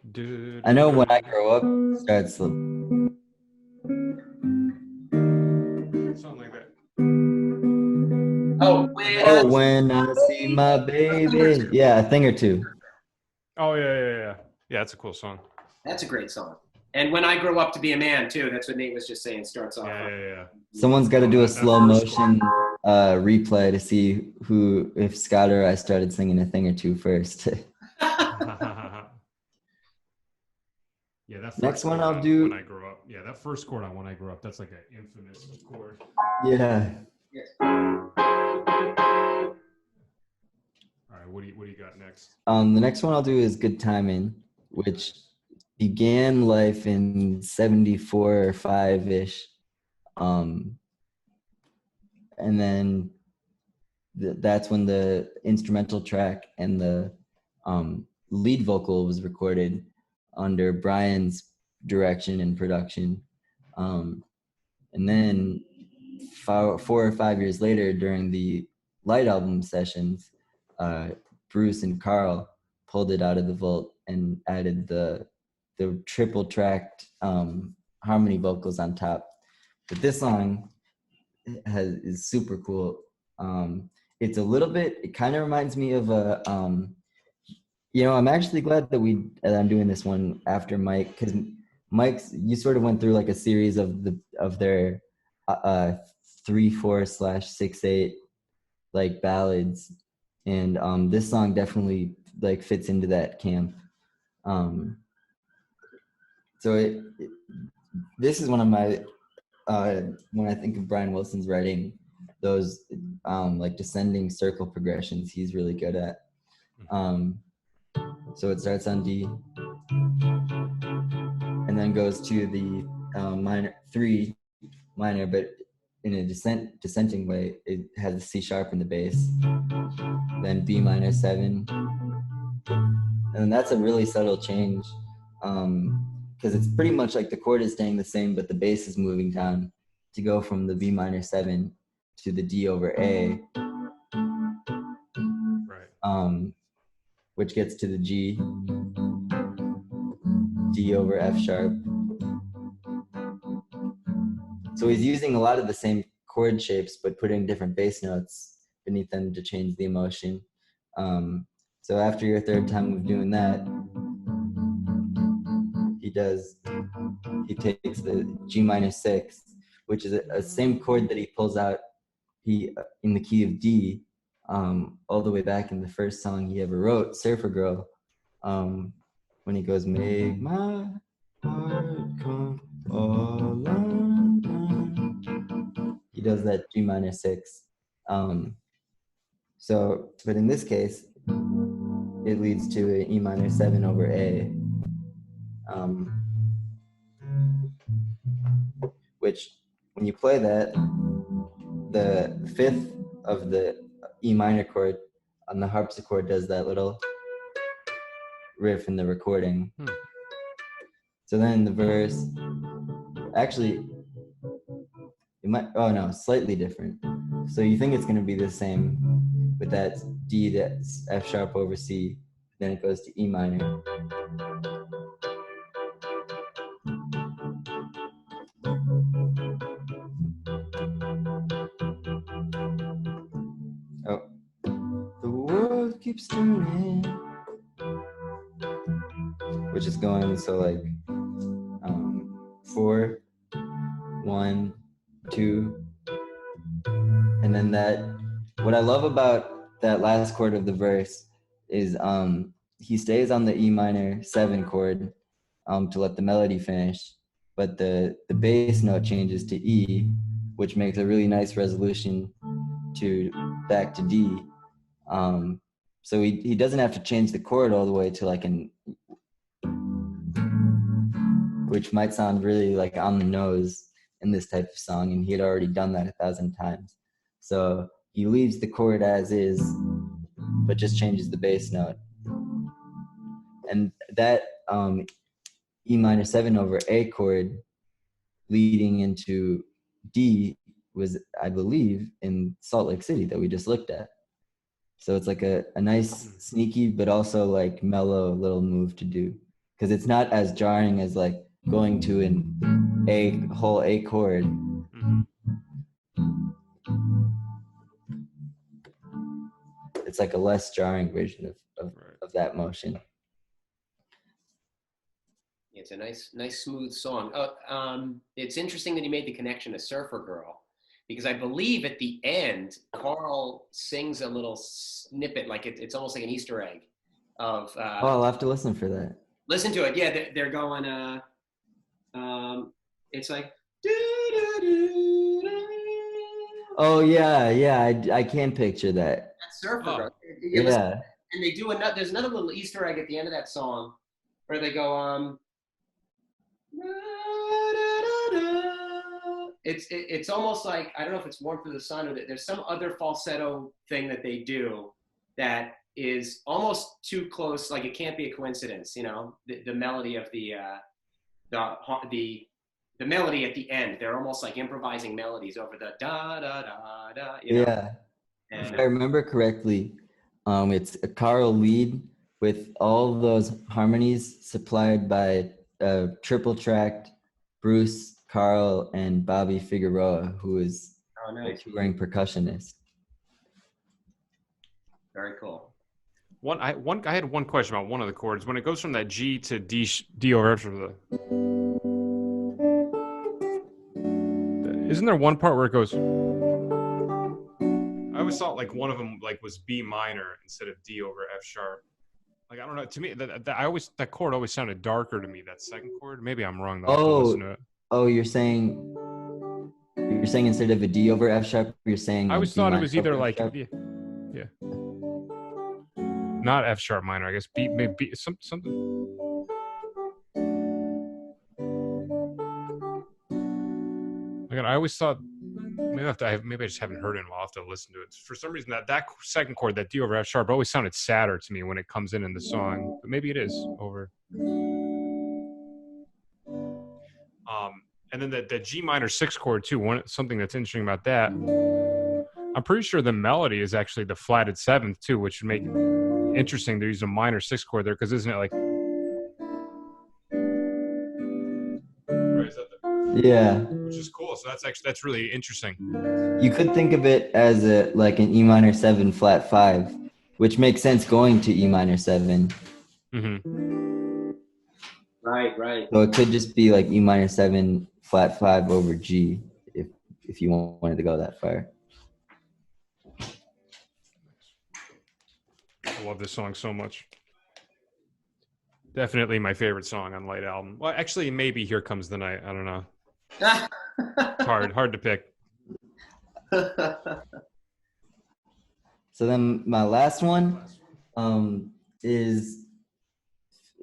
Speaker 2: I know When I Grow Up starts
Speaker 1: something like that.
Speaker 2: When I see my baby. Yeah, a thing or two.
Speaker 1: Oh, yeah. Yeah, it's a cool song.
Speaker 3: That's a great song. And When I Grow Up to Be a Man, too. That's what Nate was just saying, starts off.
Speaker 1: Yeah.
Speaker 2: Someone's got to do a slow motion replay to see if Scott or I started singing a thing or two first.
Speaker 1: Yeah, that first
Speaker 2: Next one
Speaker 1: chord
Speaker 2: I'll do.
Speaker 1: When I Grow Up. Yeah, that first chord on When I Grow Up, that's like an infamous chord.
Speaker 2: Yeah.
Speaker 3: Yes.
Speaker 1: All right, what do you got next?
Speaker 2: The next one I'll do is Good Timing, which began life in 74 or 5-ish. And then that's when the instrumental track and the lead vocal was recorded under Brian's direction and production. And then 4 or 5 years later, during the Light album sessions, Bruce and Carl pulled it out of the vault and added the triple tracked harmony vocals on top. But this song is super cool. It's a little bit. It kind of reminds me of a. I'm actually glad that I'm doing this one after Mike, because Mike's, you sort of went through like a series of their 3/4/6/8 like ballads, and this song definitely like fits into that camp. So this is one of my when I think of Brian Wilson's writing, those like descending circle progressions he's really good at. So it starts on D and then goes to the minor 3 minor, but in a dissenting way. It has a C sharp in the bass, then B minor 7, and that's a really subtle change, because it's pretty much like the chord is staying the same, but the bass is moving down to go from the B minor 7 to the D over A,
Speaker 1: Right.
Speaker 2: Which gets to the G, D over F sharp. So he's using a lot of the same chord shapes, but putting different bass notes beneath them to change the emotion. So after your third time of doing that, he takes the G minor 6, which is a same chord that he pulls out in the key of D, all the way back in the first song he ever wrote, Surfer Girl, when he goes, make my heart come all undone. He does that G minor 6. But in this case, it leads to an E minor 7 over A, which when you play that, the 5th of the E minor chord on the harpsichord does that little riff in the recording. So then in the verse, actually, slightly different. So you think it's going to be the same, but that's D, that's F sharp over C, then it goes to E minor. Oh, the world keeps turning, which is going, so like 4, 1, 2, and then what I love about that last chord of the verse is he stays on the E minor 7 chord to let the melody finish, but the bass note changes to E, which makes a really nice resolution back to D. So he doesn't have to change the chord all the way to like which might sound really like on the nose in this type of song, and he had already done that 1,000 times. So he leaves the chord as is, but just changes the bass note. And that E minor 7 over A chord leading into D was, I believe, in Salt Lake City that we just looked at. So it's like a nice, sneaky, but also like mellow little move to do, because it's not as jarring as like going to a whole A chord. It's like a less jarring version of that motion.
Speaker 3: It's a nice smooth song. It's interesting that you made the connection to Surfer Girl, because I believe at the end, Carl sings a little snippet, like it's almost like an Easter egg of.
Speaker 2: I'll have to listen for that.
Speaker 3: Listen to it. Yeah, they're going. It's like.
Speaker 2: Oh yeah, I can picture that.
Speaker 3: That surfer.
Speaker 1: Oh.
Speaker 3: Girl.
Speaker 2: Yeah.
Speaker 3: And they do another. There's another little Easter egg at the end of that song, where they go. It's almost like, I don't know if it's Warmth of the Sun or there's some other falsetto thing that they do that is almost too close, like it can't be a coincidence, you know, the melody of the melody at the end. They're almost like improvising melodies over the da da da da, you know.
Speaker 2: Yeah.
Speaker 3: And,
Speaker 2: If I remember correctly, it's a Carl lead with all those harmonies supplied by triple tracked Bruce, Carl, and Bobby Figueroa, who is a touring percussionist.
Speaker 3: Very cool.
Speaker 1: I had one question about one of the chords. When it goes from that G to D over F, isn't there one part where it goes? I always thought like one of them like was B minor instead of D over F sharp. Like, I don't know. To me, that chord always sounded darker to me. That second chord. Maybe I'm wrong though. To listen to it.
Speaker 2: Oh, you're saying instead of a D over F sharp, you're saying
Speaker 1: I always thought it was either like
Speaker 2: yeah,
Speaker 1: not F sharp minor. I guess B, maybe something. Again, I always thought maybe I just haven't heard it in a while. I'll have to listen to it. For some reason, that second chord, that D over F sharp, always sounded sadder to me when it comes in the song. But maybe it is over. And then the G minor 6 chord too. Something that's interesting about that. I'm pretty sure the melody is actually the flatted 7th too, which would make it interesting. They use a minor 6 chord there because isn't it like?
Speaker 2: Yeah.
Speaker 1: Which is cool. So that's really interesting.
Speaker 2: You could think of it as like an E minor 7 flat 5, which makes sense going to E minor 7.
Speaker 1: Mm-hmm.
Speaker 3: Right.
Speaker 2: So it could just be like E minor 7 flat 5 over G if you wanted to go that far.
Speaker 1: I love this song so much. Definitely my favorite song on Light Album. Well, actually, maybe Here Comes the Night. I don't know. It's hard to pick.
Speaker 2: So then my last one is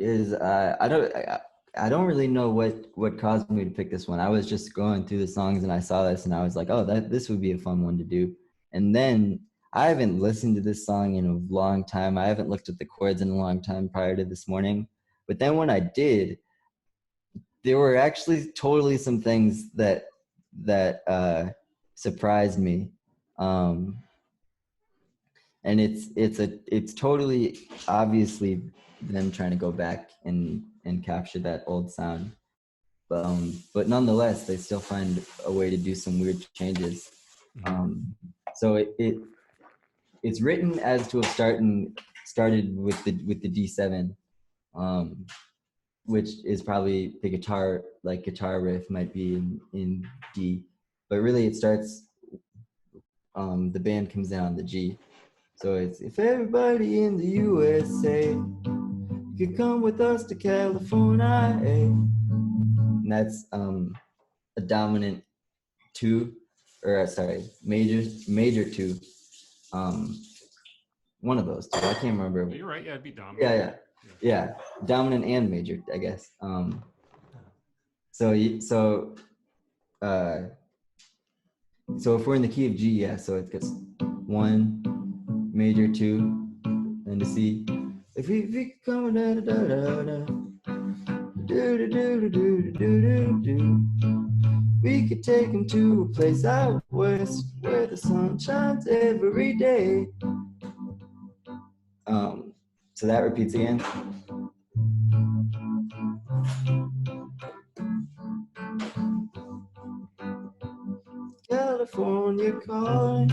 Speaker 2: I don't really know what caused me to pick this one. I was just going through the songs and I saw this and I was like, oh, this would be a fun one to do. And then I haven't listened to this song in a long time. I haven't looked at the chords in a long time prior to this morning. But then when I did, there were actually totally some things that surprised me. And it's totally obviously them trying to go back and capture that old sound. But nonetheless, they still find a way to do some weird changes. So it's written as to have started with the D7, which is probably the guitar riff might be in D, but really it starts. The band comes in on the G, so it's if everybody in the USA could come with us to California, and that's a dominant 2, or sorry, major 2. One of those 2. I can't remember.
Speaker 1: You're right. Yeah, it'd be dominant.
Speaker 2: Yeah. Dominant and major, I guess. So if we're in the key of G, so it gets 1, major 2, and to C. If we come da da da da da do do do do do do, we could take him to a place out west where the sun shines every day. So that repeats again. California calling,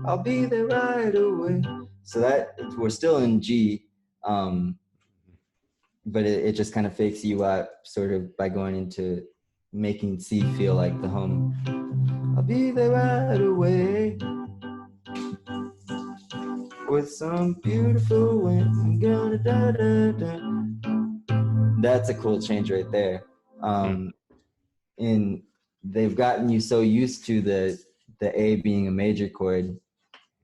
Speaker 2: I'll be there right away. So that we're still in G, but it just kind of fakes you out sort of by going into making C feel like the home. I'll be there right away with some beautiful wind. I'm gonna da da da that's a cool change right there. In they've gotten you so used to the A being a major chord,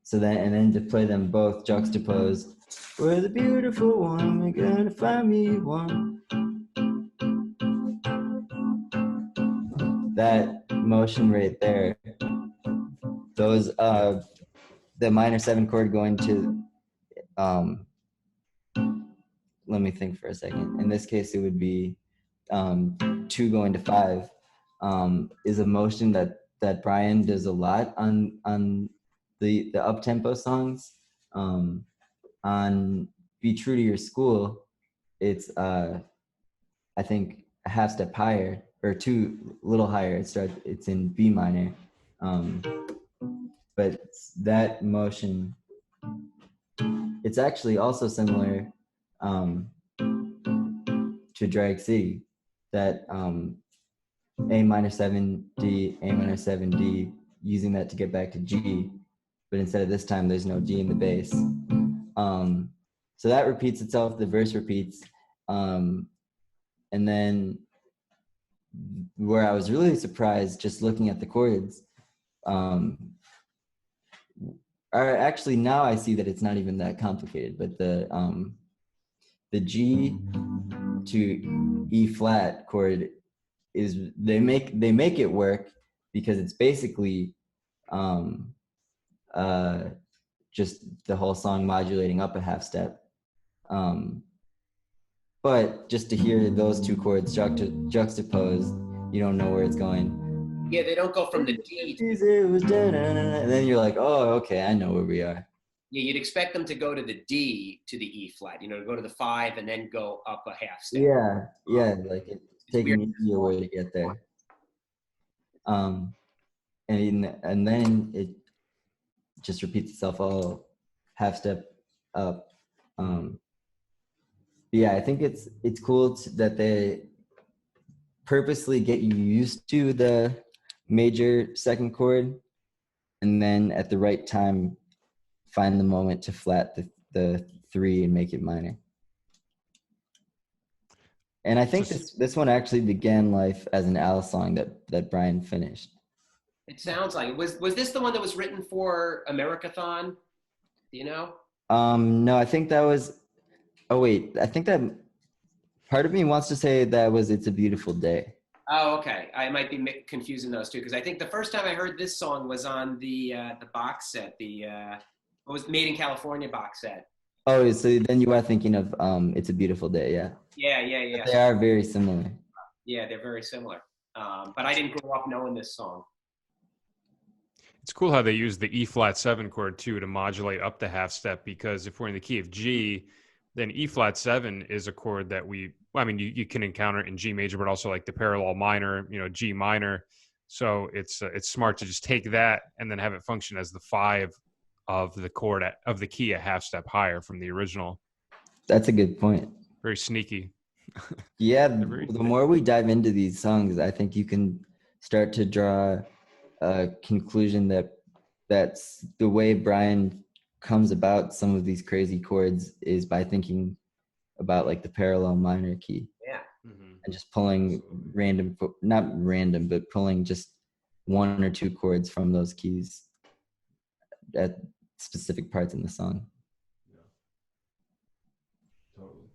Speaker 2: so then and then to play them both juxtaposed. We're the beautiful one, we're gonna find me one. That motion right there, those the minor 7 chord going to let me think for a second. In this case, it would be 2 going to 5. Is a motion that Brian does a lot on the up tempo songs. On Be True to Your School, it's I think a half step higher or 2 little higher. It's in B minor, but that motion, it's actually also similar to drag C, that A minor 7 D, A minor 7 D, using that to get back to G, but instead of this time there's no D in the bass. So that repeats itself, the verse repeats, and then where I was really surprised just looking at the chords, or actually now I see that it's not even that complicated, but the G to E flat chord is they make it work because it's basically just the whole song modulating up a half step. But just to hear those 2 chords juxtaposed, you don't know where it's going.
Speaker 3: Yeah, they don't go from the D.
Speaker 2: And then you're like, oh, okay, I know where we are.
Speaker 3: Yeah, you'd expect them to go to the D to the E flat, to go to the 5 and then go up a half step.
Speaker 2: Yeah, like it's taking an easier way to get there. And then it just repeats itself all half step up. Yeah, I think it's cool that they purposely get you used to the major 2nd chord, and then at the right time find the moment to flat the 3 and make it minor. And I think this one actually began life as an Al song that Brian finished.
Speaker 3: It sounds like it. Was this the one that was written for Americathon? Do you know?
Speaker 2: No, I think that was. Oh wait, I think that part of me wants to say that was "It's a Beautiful Day."
Speaker 3: Oh, okay. I might be confusing those two because I think the first time I heard this song was on the box set, what was Made in California box set.
Speaker 2: Oh, so then you are thinking of "It's a Beautiful Day," yeah.
Speaker 3: Yeah.
Speaker 2: But they are very similar.
Speaker 3: Yeah, they're very similar. But I didn't grow up knowing this song.
Speaker 1: It's cool how they use the E flat 7 chord too to modulate up the half step, because if we're in the key of G, then E flat 7 is a chord that you can encounter in G major, but also like the parallel minor, G minor. So it's smart to just take that and then have it function as the 5 of the chord of the key a half step higher from the original.
Speaker 2: That's a good point.
Speaker 1: Very sneaky.
Speaker 2: Yeah, the more we dive into these songs, I think you can start to draw a conclusion that's the way Brian comes about some of these crazy chords is by thinking about like the parallel minor key.
Speaker 3: Yeah.
Speaker 2: Mm-hmm. And just pulling not random, but pulling just 1 or 2 chords from those keys at specific parts in the song.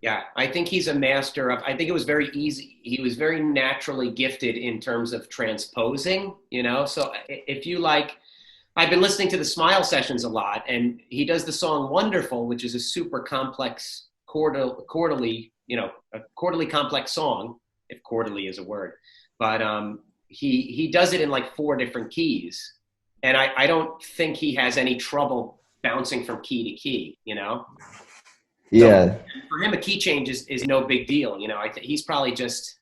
Speaker 3: Yeah, I think he's a master of, I think it was very easy. He was very naturally gifted in terms of transposing, So if you like, I've been listening to the Smile sessions a lot, and he does the song Wonderful, which is a super complex quarterly complex song, if quarterly is a word. But he does it in like 4 different keys. And I don't think he has any trouble bouncing from key to key,
Speaker 2: Yeah.
Speaker 3: So for him, a key change is no big deal. He's probably just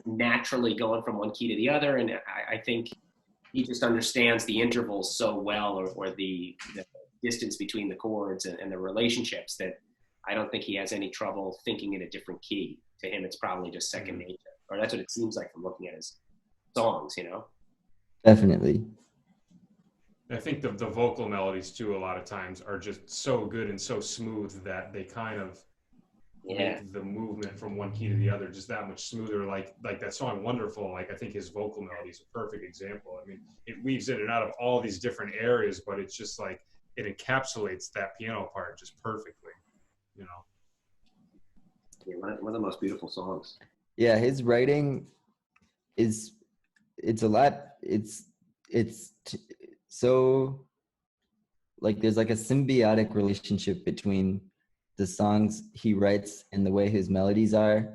Speaker 3: naturally going from one key to the other. And I think he just understands the intervals so well, or the distance between the chords and the relationships, that I don't think he has any trouble thinking in a different key. To him, it's probably just second nature, or that's what it seems like from looking at his songs,
Speaker 2: Definitely.
Speaker 1: I think the vocal melodies too, a lot of times, are just so good and so smooth that they kind of make the movement from one key to the other just that much smoother. Like that song Wonderful, like I think his vocal melody is a perfect example. I mean, it weaves in and out of all these different areas, but it's just like it encapsulates that piano part just perfectly, you know.
Speaker 3: Yeah, one of the most beautiful songs.
Speaker 2: Yeah, his writing is so like there's like a symbiotic relationship between the songs he writes and the way his melodies are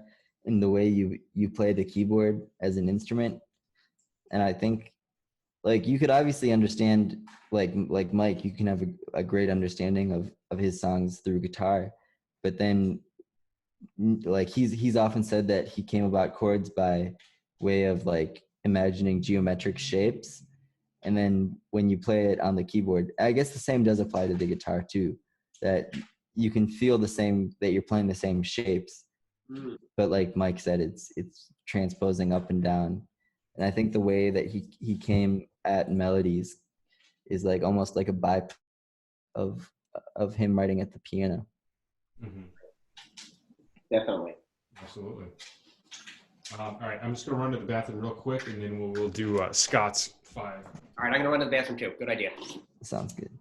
Speaker 2: and the way you play the keyboard as an instrument. And I think like you could obviously understand like Mike, you can have a great understanding of his songs through guitar, but then like he's often said that he came about chords by way of like imagining geometric shapes, and then when you play it on the keyboard, I guess the same does apply to the guitar too, that you can feel the same, that you're playing the same shapes, but like Mike said, it's transposing up and down. And I think the way that he came at melodies is like almost like a byproduct of him writing at the piano.
Speaker 1: Mm-hmm.
Speaker 3: Definitely.
Speaker 1: Absolutely. All right, I'm just gonna run to the bathroom real quick, and then we'll do Scott's 5.
Speaker 3: All right, I'm gonna run to the bathroom too. Good idea.
Speaker 2: Sounds good.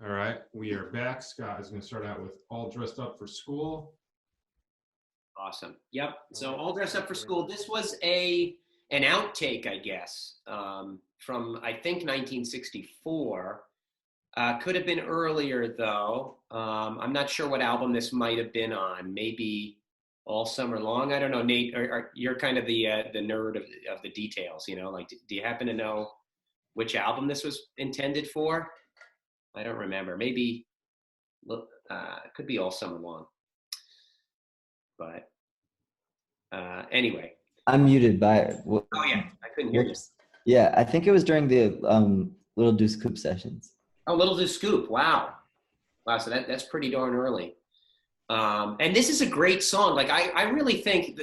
Speaker 1: All right, we are back. Scott is gonna start out with All Dressed Up for School.
Speaker 3: Awesome. Yep. So All Dressed Up for School. This was an outtake, I guess, from I think 1964. Could have been earlier though. I'm not sure what album this might have been on. Maybe All Summer Long. I don't know, Nate. You're kind of the nerd of the details. You know, like do you happen to know which album this was intended for? I don't remember. Maybe it could be All Summer Long. But anyway.
Speaker 2: I'm muted by.
Speaker 3: Oh yeah, I couldn't hear you.
Speaker 2: Yeah, I think it was during the Little Deuce Coupe sessions.
Speaker 3: Oh, Little Deuce Coupe. Wow. So that's pretty darn early. And this is a great song. Like I really think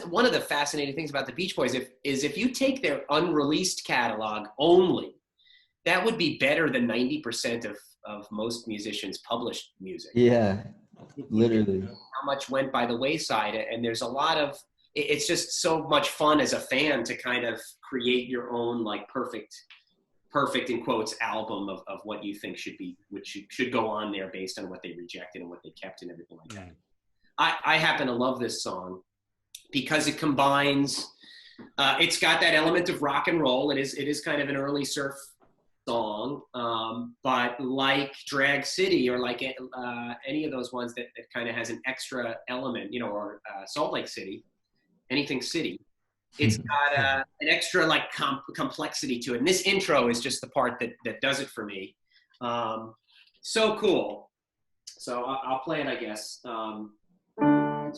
Speaker 3: one of the fascinating things about the Beach Boys is if you take their unreleased catalog only, that would be better than 90% of most musicians' published music.
Speaker 2: Yeah, literally.
Speaker 3: How much went by the wayside, and there's a lot of. It's just so much fun as a fan to kind of create your own like perfect in quotes album of what you think should go on there based on what they rejected and what they kept and everything like that. I happen to love this song because it combines. It's got that element of rock and roll. It is kind of an early surf song, but like Drag City or like any of those ones that kind of has an extra element, you know, or Salt Lake City. Anything city, it's got an extra like complexity to it. And this intro is just the part that does it for me. So cool. So I'll play it, I guess. So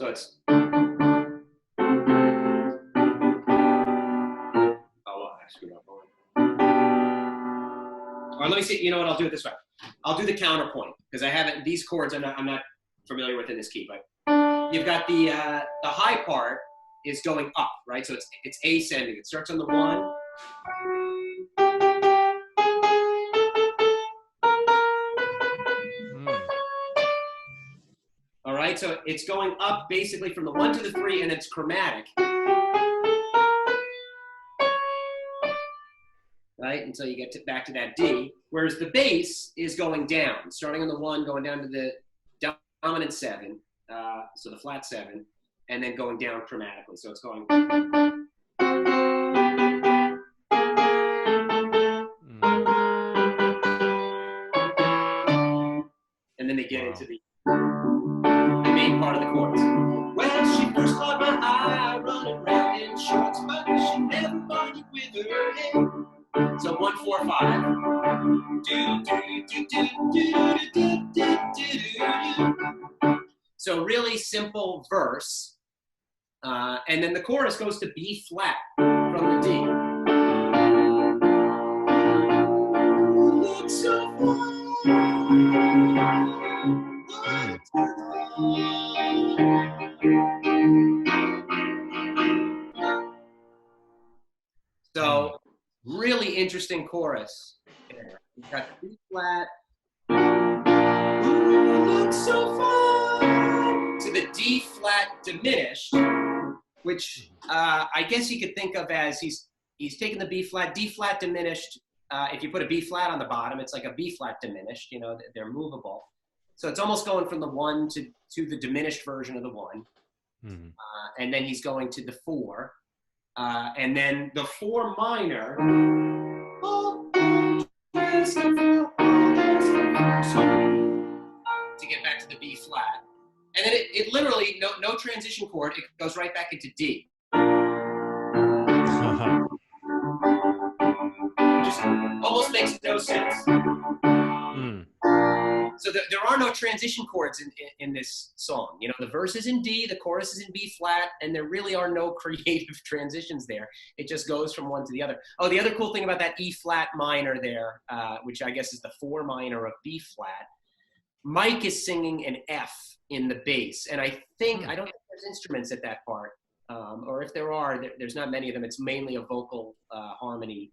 Speaker 3: it's. Oh, well, I screwed up. Or let me see. You know what? I'll do it this way. I'll do the counterpoint because I haven't. These chords I'm not familiar with in this key, but you've got the high part. Is going up, right? So it's ascending. It starts on the 1. All right, so it's going up basically from the 1 to the 3, and it's chromatic. Right, and so you get back to that D. Whereas the bass is going down, starting on the 1, going down to the dominant 7, so the flat 7. And then going down chromatically. So it's going. And then they get into the main part of the chorus. Well, she first caught my eye running around in shorts, but she never bothered with her head. So 1, 4, 5. So really simple verse. And then the chorus goes to B flat from the D. So really interesting chorus. You've got B flat. so far, to the D flat diminished, which I guess you could think of as he's taking the B flat, D flat diminished. If you put a B flat on the bottom, it's like a B flat diminished, you know, they're movable. So it's almost going from the 1 to the diminished version of the 1. Mm-hmm. And then he's going to the 4. And then the 4 minor, to get back to the B flat. And then it literally, no transition chord, it goes right back into D. Just almost makes no sense. So there are no transition chords in this song. You know, the verse is in D, the chorus is in B flat, and there really are no creative transitions there. It just goes from one to the other. Oh, the other cool thing about that E flat minor there, which I guess is the 4 minor of B flat, Mike is singing an F in the bass, and I don't think there's instruments at that part, or if there are, there's not many of them. It's mainly a vocal harmony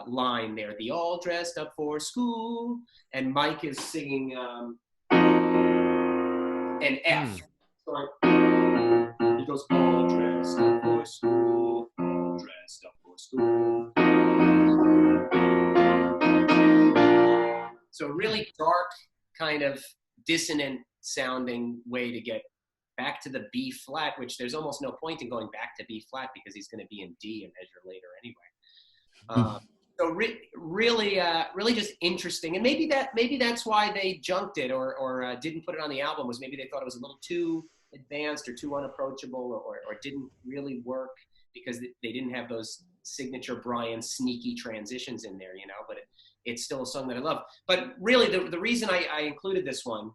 Speaker 3: line there. The all dressed up for school, and Mike is singing an F. So he goes all dressed up for school, all dressed up for school. So really dark, kind of dissonant sounding way to get back to the B flat, which there's almost no point in going back to B flat because he's going to be in D a measure later anyway. So really just interesting, and maybe that's why they junked it or didn't put it on the album, was maybe they thought it was a little too advanced or too unapproachable or didn't really work because they didn't have those signature Brian sneaky transitions in there, you know. But it's still a song that I love. But really, the reason I included this one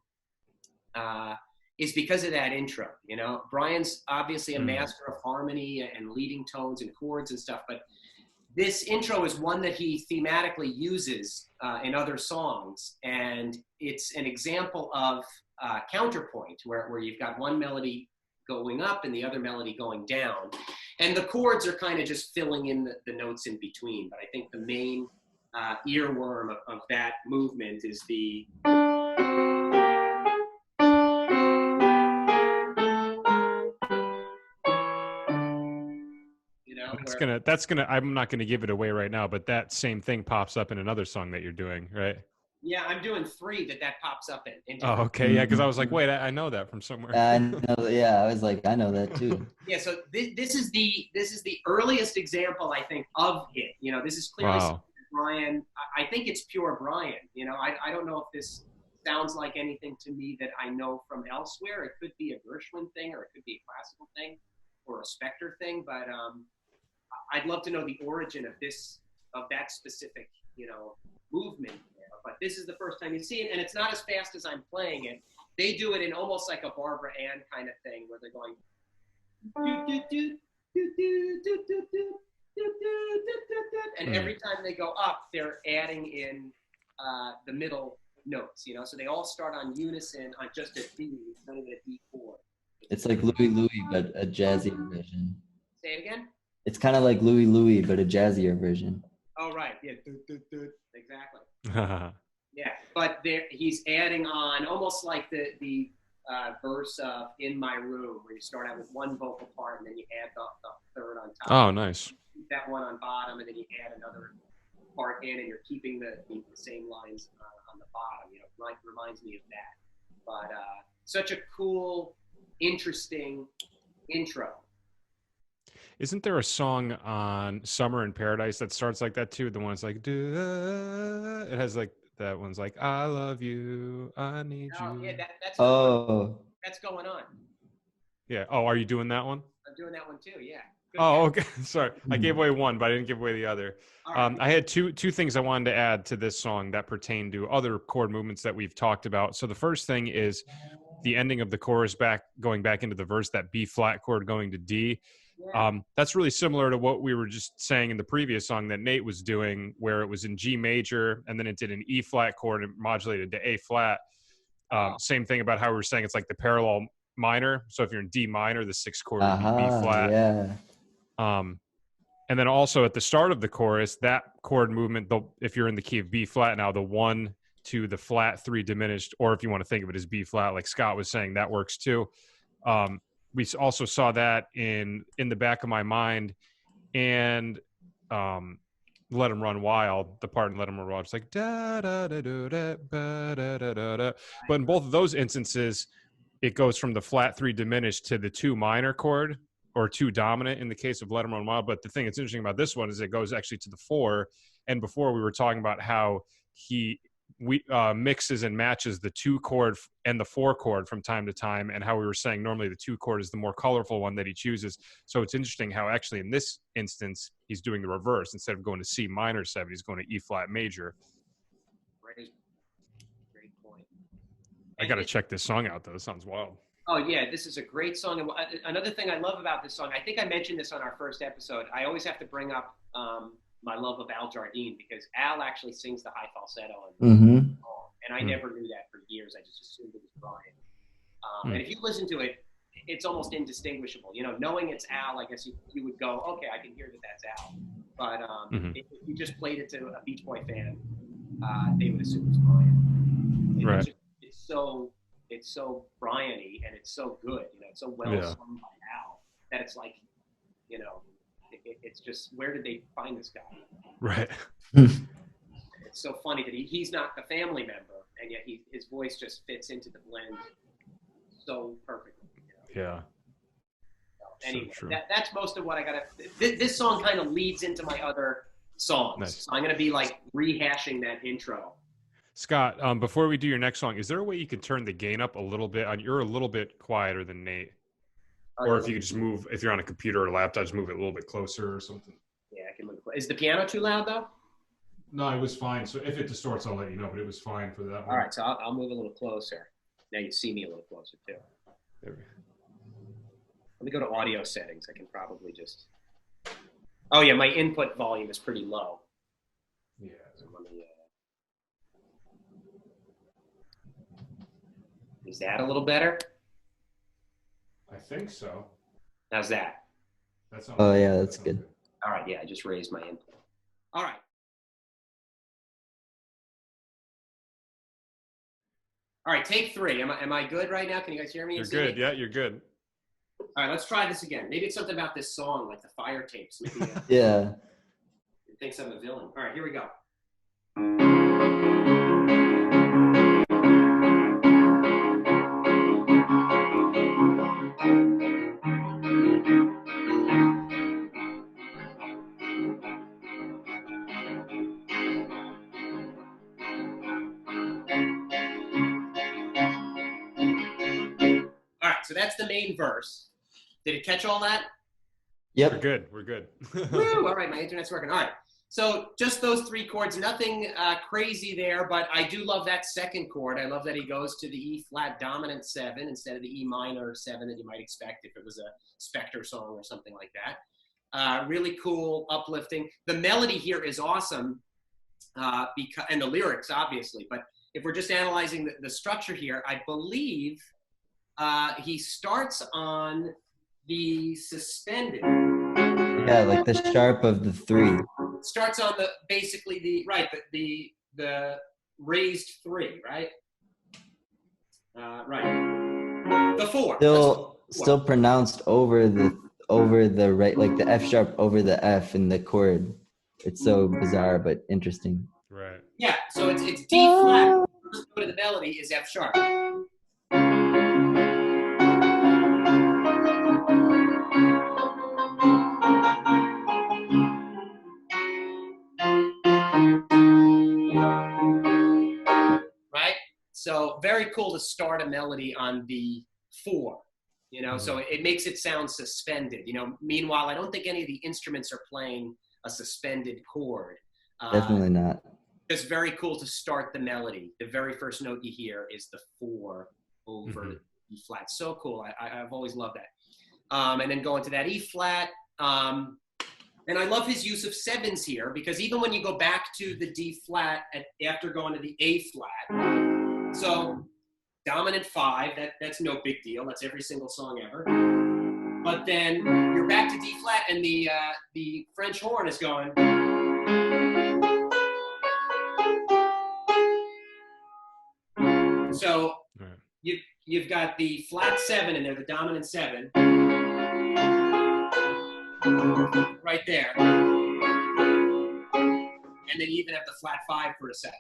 Speaker 3: is because of that intro. You know, Brian's obviously a master of harmony and leading tones and chords and stuff, but this intro is one that he thematically uses in other songs, and it's an example of counterpoint, where you've got one melody going up and the other melody going down, and the chords are kind of just filling in the notes in between. But I think the main earworm of that movement is the
Speaker 4: that's gonna I'm not gonna give it away right now, but that same thing pops up in another song that you're doing, right?
Speaker 3: Yeah, I'm doing 3 that pops up in.
Speaker 4: Oh, okay, yeah, because I was like, wait, I know that from somewhere.
Speaker 2: I know, yeah, I was like, I know that too.
Speaker 3: Yeah, so this is the earliest example, I think, of it. You know, this is clearly Brian. I think it's pure Brian. You know, I don't know if this sounds like anything to me that I know from elsewhere. It could be a Gershwin thing, or it could be a classical thing, or a Spector thing. But I'd love to know the origin of that specific, you know, movement there. But this is the first time you see it, and it's not as fast as I'm playing it. They do it in almost like a Barbara Ann kind of thing, where they're going and every time they go up, they're adding in the middle notes, you know. So they all start on unison on just a D, not even a D chord.
Speaker 2: It's like Louie Louie, but a jazzier version.
Speaker 3: Say it again?
Speaker 2: It's kind of like Louie Louie, but a jazzier version.
Speaker 3: Oh, right. Yeah. Exactly. Yeah. But he's adding on almost like the verse of In My Room, where you start out with one vocal part and then you add the third on top.
Speaker 4: Oh, nice.
Speaker 3: Keep that one on bottom, and then you add another part in, and you're keeping the same lines on the bottom. You know, it reminds me of that. But such a cool, interesting intro.
Speaker 4: Isn't there a song on Summer in Paradise that starts like that too? The one that's like, it has like, that one's like, I love you, I need you.
Speaker 3: Yeah, that's that's going on.
Speaker 4: Yeah. Oh, are you doing that one?
Speaker 3: I'm doing that one too, yeah.
Speaker 4: Okay. Sorry. I gave away one, but I didn't give away the other. Right. I had two things I wanted to add to this song that pertain to other chord movements that we've talked about. So the first thing is the ending of the chorus going back into the verse, that B flat chord going to D. Yeah. That's really similar to what we were just saying in the previous song that Nate was doing, where it was in G major and then it did an E flat chord and modulated to A flat. Same thing about how we were saying it's like the parallel minor. So if you're in D minor, the 6th chord would be B flat.
Speaker 2: Yeah.
Speaker 4: And then also at the start of the chorus, that chord movement, if you're in the key of B flat now, the 1 to the flat 3 diminished, or if you want to think of it as B flat, like Scott was saying, that works too. We also saw that in the back of my mind, and Let 'Em Run Wild, the part in Let 'Em Run Wild, it's like da da da da da da da da da. But in both of those instances, it goes from the flat 3 diminished to the 2 minor chord, or 2 dominant in the case of Let 'Em Run Wild. But the thing that's interesting about this one is it goes actually to the 4. And before we were talking about how he mixes and matches the 2 chord and the 4 chord from time to time, and how we were saying normally the 2 chord is the more colorful one that he chooses. So it's interesting how actually in this instance he's doing the reverse. Instead of going to C minor 7, he's going to E flat major.
Speaker 3: Great point.
Speaker 4: I got to check this song out though. It sounds wild.
Speaker 3: Oh yeah, this is a great song. And another thing I love about this song, I think I mentioned this on our first episode. I always have to bring up my love of Al Jardine, because Al actually sings the high falsetto in the song, and I never knew that for years. I just assumed it was Brian. And if you listen to it, it's almost indistinguishable. You know, knowing it's Al, I guess you would go, okay, I can hear that that's Al. But if you just played it to a Beach Boy fan, they would assume it's Brian. And
Speaker 4: right.
Speaker 3: It's so Brian-y, and it's so good. You know, it's so well sung by Al that it's like, you know, it's just, where did they find this guy?
Speaker 4: Right.
Speaker 3: It's so funny that he's not the family member, and yet his voice just fits into the blend so perfectly. You know? Yeah. So anyway,
Speaker 4: so
Speaker 3: that's most of what I got to. This song kind of leads into my other songs. Nice. So I'm going to be like rehashing that intro.
Speaker 4: Scott, before we do your next song, is there a way you could turn the gain up a little bit? You're a little bit quieter than Nate. Or if you could just move, if you're on a computer or a laptop, just move it a little bit closer or something.
Speaker 3: Yeah, I can move it. Is the piano too loud though?
Speaker 1: No, it was fine. So if it distorts, I'll let you know, but it was fine for that one.
Speaker 3: All right, so I'll move a little closer. Now you see me a little closer too.
Speaker 4: There we go.
Speaker 3: Let me go to audio settings. I can probably just. Oh yeah, my input volume is pretty low.
Speaker 1: Yeah.
Speaker 3: So let me, is that a little better?
Speaker 1: I think so.
Speaker 3: How's that?
Speaker 1: That sounds
Speaker 2: oh yeah, that's good.
Speaker 3: All right, yeah, I just raised my input. All right. All right, take 3. Am I good right now? Can you guys hear me?
Speaker 4: You're good. Yeah, you're good.
Speaker 3: All right, let's try this again. Maybe it's something about this song, like the fire tapes. Maybe
Speaker 2: yeah.
Speaker 3: It thinks I'm a villain. All right, here we go. All right, so that's the main verse. Did it catch all that?
Speaker 2: Yep.
Speaker 4: We're good. We're good.
Speaker 3: Woo! All right, my internet's working. All right. So just those 3 chords, nothing crazy there, but I do love that second chord. I love that he goes to the E flat dominant 7 instead of the E minor 7 that you might expect if it was a Spectre song or something like that. Really cool, uplifting. The melody here is awesome, because, and the lyrics, obviously. But if we're just analyzing the structure here, I believe he starts on the suspended.
Speaker 2: Yeah, like the sharp of the 3.
Speaker 3: Starts on the basically the raised 3, right? Right. The 4.
Speaker 2: Still pronounced over the right, like the F sharp over the F in the chord. It's so bizarre but interesting.
Speaker 4: Right.
Speaker 3: Yeah. So it's D flat. First note of the melody is F sharp. Right? So very cool to start a melody on the 4, you know, so it makes it sound suspended, you know. Meanwhile, I don't think any of the instruments are playing a suspended chord.
Speaker 2: Definitely not.
Speaker 3: It's very cool to start the melody. The very first note you hear is the 4 over the E flat. So cool. I've always loved that. And then going to that E flat. And I love his use of 7s here, because even when you go back to the D flat after going to the A flat, so dominant 5, that's no big deal. That's every single song ever. But then you're back to D flat, and the French horn is going. So
Speaker 4: Right.
Speaker 3: you've got the flat 7 in there, the dominant 7, right there, and then you even have the flat 5 for a second.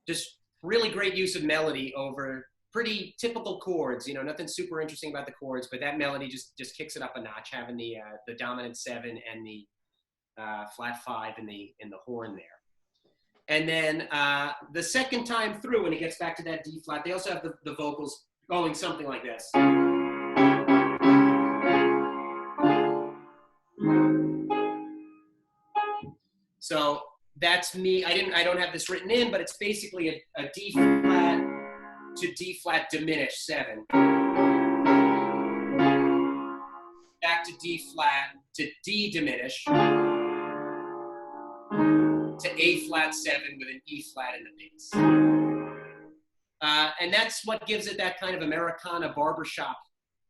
Speaker 3: Just really great use of melody over pretty typical chords. Nothing super interesting about the chords, but that melody just kicks it up a notch, having the dominant 7 and the flat 5 in the horn there. And then the second time through, when it gets back to that D flat, they also have the vocals going something like this. So that's me. I don't have this written in, but it's basically a D flat to D flat diminished 7. Back to D flat to D diminished to A flat 7 with an E flat in the bass. And that's what gives it that kind of Americana barbershop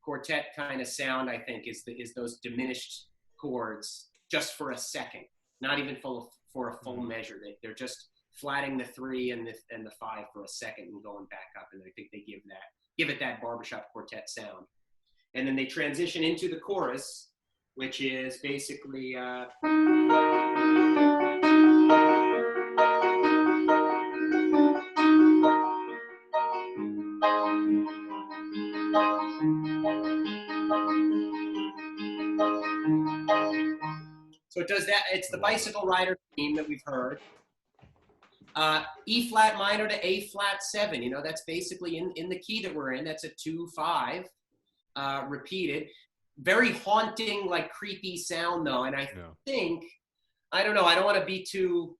Speaker 3: quartet kind of sound, I think, is those diminished chords just for a second, not even for a full measure. They're just flatting the 3 and the 5 for a second and going back up, and I think they give it that barbershop quartet sound. And then they transition into the chorus, which is basically so it does that. It's the bicycle rider theme that we've heard. E flat minor to A flat 7. That's basically in the key that we're in. That's a 2-5 repeated. Very haunting, like creepy sound though. And I think, I don't know, I don't want to be too.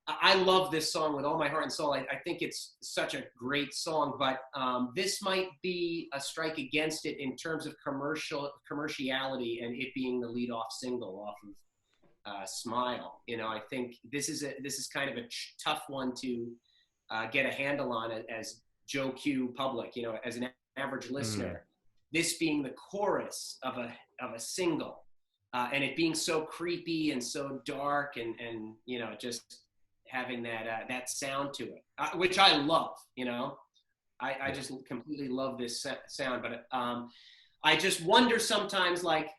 Speaker 3: I love this song with all my heart and soul. I think it's such a great song, but this might be a strike against it in terms of commerciality and it being the lead-off single off of Smile. I think this is kind of a tough one to get a handle on it as Joe Q public, as an average listener. This being the chorus of a single, and it being so creepy and so dark and just having that sound to it, which I love. I just completely love this sound. But I just wonder sometimes, like,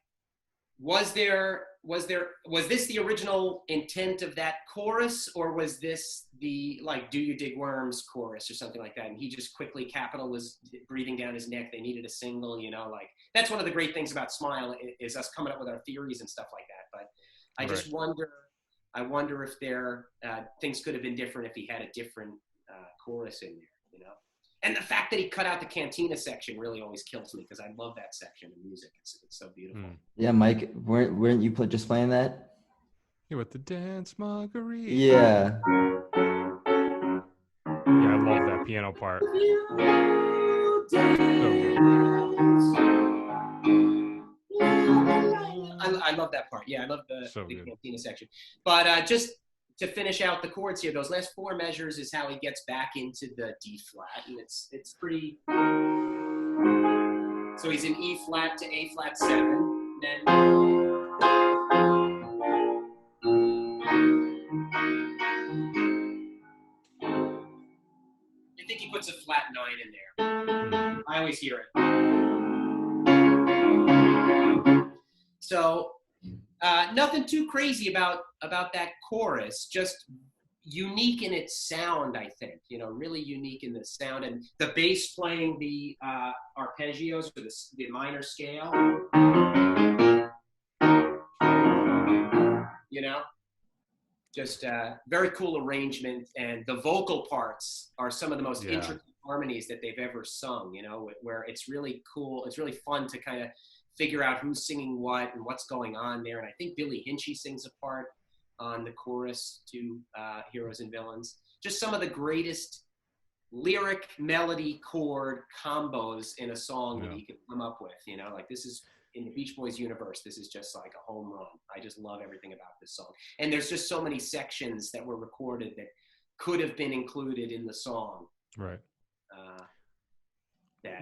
Speaker 3: was this the original intent of that chorus, or was this the, like, Do You Dig Worms chorus or something like that? And he just quickly, Capitol was breathing down his neck. They needed a single, like, that's one of the great things about Smile is us coming up with our theories and stuff like that. But I just wonder if things could have been different if he had a different chorus in there, And the fact that he cut out the cantina section really always kills me, because I love that section of music. It's so beautiful.
Speaker 2: Yeah, Mike, weren't you just playing that?
Speaker 4: Yeah, with the dance margarita.
Speaker 2: Yeah.
Speaker 4: Yeah, I love that piano part.
Speaker 3: I love that part. Yeah, I love the cantina section. But just to finish out the chords here, those last 4 measures is how he gets back into the D flat, and it's pretty. So he's in E flat to A flat 7, then. I think he puts a flat 9 in there. I always hear it. So nothing too crazy about that chorus, just unique in its sound, I think. Really unique in the sound, and the bass playing the arpeggios for the minor scale. Just very cool arrangement, and the vocal parts are some of the most intricate harmonies that they've ever sung. Where it's really cool. It's really fun to kind of figure out who's singing what and what's going on there. And I think Billy Hinchy sings a part on the chorus to Heroes and Villains. Just some of the greatest lyric, melody, chord combos in a song that you can come up with. Like, this is, in the Beach Boys universe, this is just like a home run. I just love everything about this song. And there's just so many sections that were recorded that could have been included in the song.
Speaker 4: Right.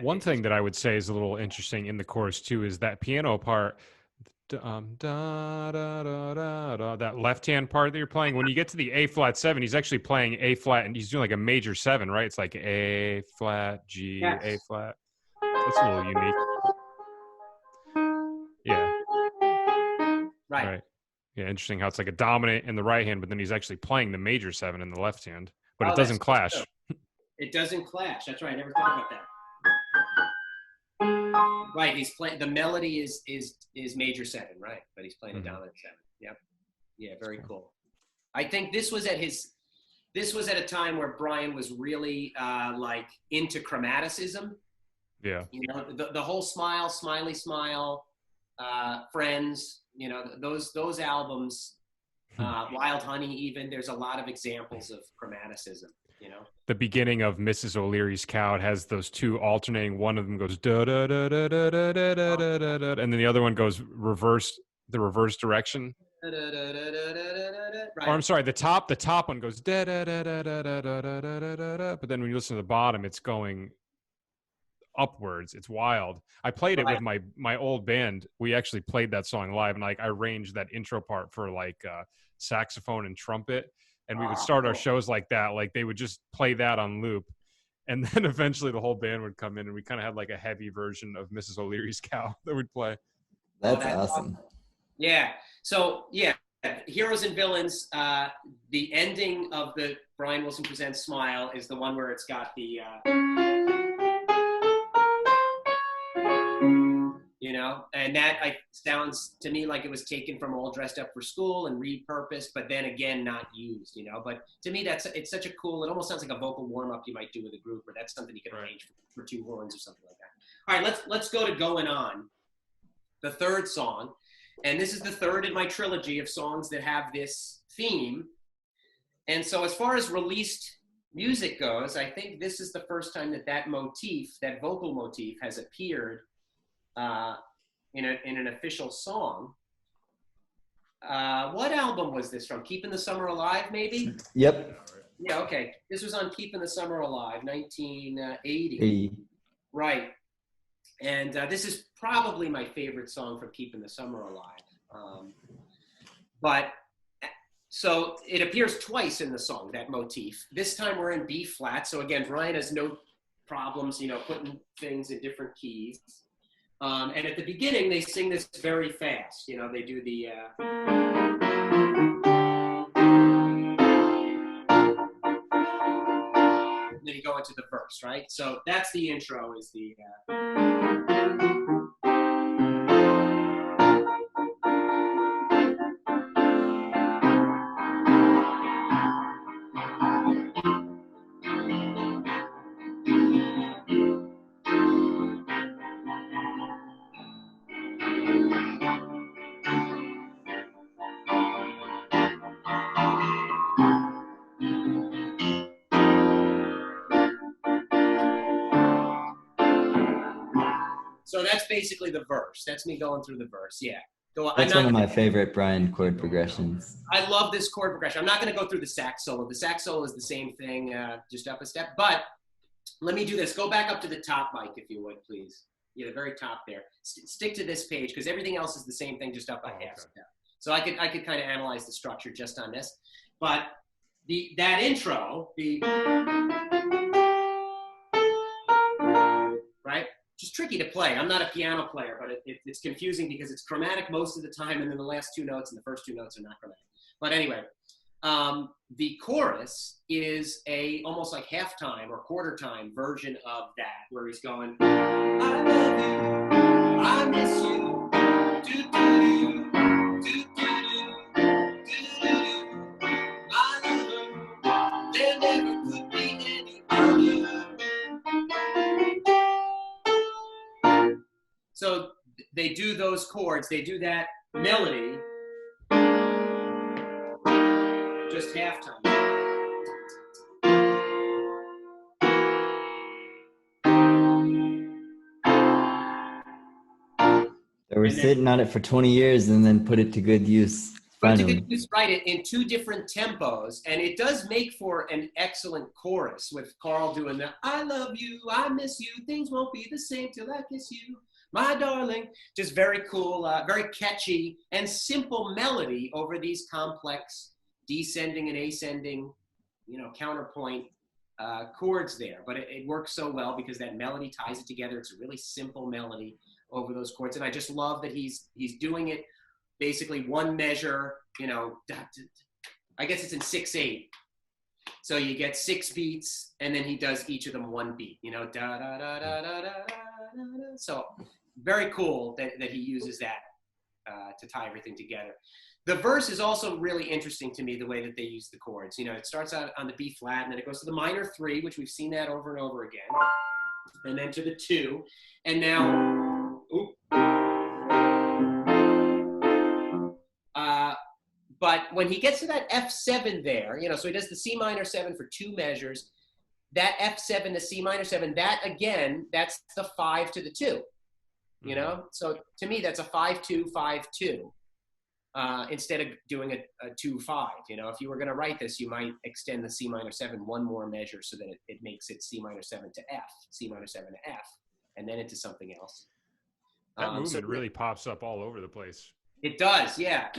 Speaker 4: One thing that I would say is a little interesting in the chorus too is that piano part. da, da, da, da, that left-hand part that you're playing. When you get to the A flat 7, he's actually playing A flat, and he's doing like a major 7, right? It's like A flat, G,
Speaker 3: Yes.
Speaker 4: A flat. That's a little unique. Yeah.
Speaker 3: Right.
Speaker 4: Yeah, interesting how it's like a dominant in the right hand, but then he's actually playing the major 7 in the left hand, but
Speaker 3: Oh,
Speaker 4: it doesn't
Speaker 3: that's
Speaker 4: clash.
Speaker 3: true. It doesn't clash. That's right. I never thought about that. Right. He's playing. The melody is major 7, right? But he's playing a dominant 7. Yep. Yeah. Very cool. I think this was at a time where Brian was really like into chromaticism.
Speaker 4: Yeah.
Speaker 3: You know, the whole Smiley Smile, Friends. You know, those albums, Wild Honey. Even there's a lot of examples of chromaticism. You know,
Speaker 4: the beginning of Mrs. O'Leary's Cow, it has those two alternating. One of them goes da da da da da da da da da da da, and then the other one goes the reverse direction.
Speaker 3: Right.
Speaker 4: Or I'm sorry, the top one goes da da da da da da da da da da da, but then when you listen to the bottom, it's going upwards. It's wild. I played it with my old band. We actually played that song live, and like I arranged that intro part for like saxophone and trumpet. And we would start our shows like that. Like they would just play that on loop. And then eventually the whole band would come in, and we kind of had like a heavy version of Mrs. O'Leary's Cow that we'd play.
Speaker 2: That's awesome.
Speaker 3: Yeah. So, yeah, Heroes and Villains, the ending of the Brian Wilson Presents Smile is the one where it's got the, you know, and that sounds to me like it was taken from All Dressed Up for School and repurposed, but then again, not used, you know. But to me, it's such a cool, it almost sounds like a vocal warm-up you might do with a group, or that's something you can arrange for 2 horns or something like that. All right, let's go to Going On, the third song. And this is the third in my trilogy of songs that have this theme. And so as far as released music goes, I think this is the first time that motif, that vocal motif, has appeared in an official song. What album was this from? Keeping the Summer Alive, maybe?
Speaker 2: Yep.
Speaker 3: Yeah, okay. This was on Keeping the Summer Alive, 1980.
Speaker 2: 80.
Speaker 3: Right. And this is probably my favorite song from Keeping the Summer Alive. But so it appears twice in the song, that motif. This time we're in B flat. So again, Brian has no problems, you know, putting things in different keys. And at the beginning, they sing this very fast. You know, they do the... then you go into the verse, right? So that's the intro, is the... So that's basically the verse. That's me going through the verse, yeah.
Speaker 2: That's one of my favorite Brian chord progressions.
Speaker 3: I love this chord progression. I'm not going to go through the sax solo. The sax solo is the same thing, just up a step. But let me do this. Go back up to the top, Mike, if you would, please. Yeah, the very top there. Stick to this page, because everything else is the same thing, just up a half step. So I could kind of analyze the structure just on this. But that intro, right? Just tricky to play. I'm not a piano player, but it's confusing because it's chromatic most of the time, and then the last 2 notes and the first 2 notes are not chromatic. But anyway, the chorus is almost like halftime or quarter time version of that, where he's going, I love you, I miss you, do-do-do, do-do-do, do-do-do, I love you, there never could be any other. So they do those chords, they do that melody, just halftime.
Speaker 2: They were sitting on it for 20 years and then put it to good use. Finally.
Speaker 3: Write it in 2 different tempos, and it does make for an excellent chorus with Carl doing the I love you, I miss you, things won't be the same till I kiss you. my darling. Just very cool, very catchy and simple melody over these complex descending and ascending, counterpoint chords there. But it works so well because that melody ties it together. It's a really simple melody over those chords. And I just love that he's doing it basically one measure, I guess it's in 6/8. So you get 6 beats, and then he does each of them one beat, da da da da da da da. So very cool that he uses that to tie everything together. The verse is also really interesting to me, the way that they use the chords. It starts out on the B flat, and then it goes to the minor 3, which we've seen that over and over again, and then to the 2, and now, but when he gets to that F7 there, so he does the C minor 7 for 2 measures. That F7 to C minor 7, that again, that's the 5 to the 2. So to me, that's a 5-2, 5-2. Instead of doing a 2-5. If you were going to write this, you might extend the C minor 7 one more measure so that it makes it C minor 7 to F, C minor 7 to F, and then into something else.
Speaker 4: That movement really pops up all over the place.
Speaker 3: It does, yeah,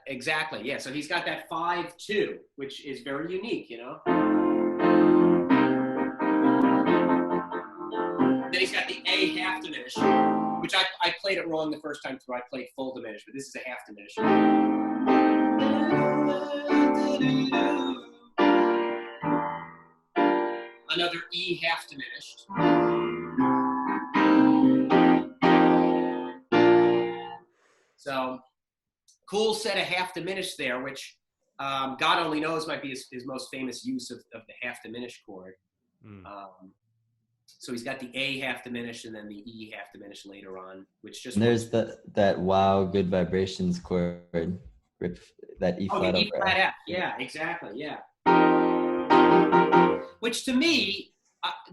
Speaker 3: exactly, yeah. So he's got that 5-2, which is very unique, Then he's got the A half diminished, which I played it wrong the first time through. I played full diminished, but this is a half diminished. Another E half diminished. So cool set of half diminished there, which God only knows might be his most famous use of the half diminished chord. So he's got the A half diminished and then the E half diminished later on, which just...
Speaker 2: And there's that wow, good vibrations chord, that E flat
Speaker 3: the E
Speaker 2: over
Speaker 3: flat
Speaker 2: F.
Speaker 3: F. Yeah, exactly, yeah. Which to me,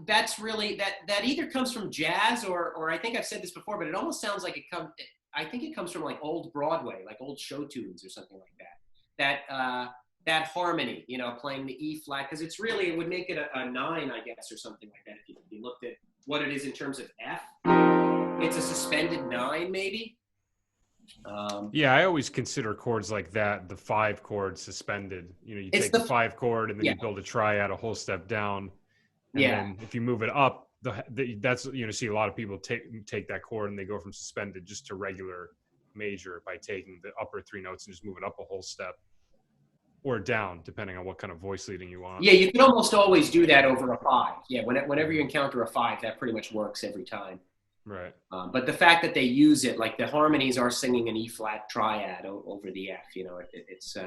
Speaker 3: that's really, that either comes from jazz or I think I've said this before, but it almost sounds like I think it comes from like old Broadway, like old show tunes or something like that. That harmony, playing the E flat, because it would make it a 9, I guess, or something like that. If you looked at what it is in terms of F, it's a suspended 9, maybe.
Speaker 4: Yeah, I always consider chords like that, the 5 chord suspended. You take the 5 chord and then you build a triad a whole step down. And then if you move it up, that's see a lot of people take that chord and they go from suspended just to regular major by taking the upper 3 notes and just moving up a whole step. Or down, depending on what kind of voice leading you want.
Speaker 3: Yeah, you can almost always do that over a 5. Yeah, whenever you encounter a 5, that pretty much works every time.
Speaker 4: Right.
Speaker 3: But the fact that they use it, like the harmonies are singing an E flat triad over the F, it's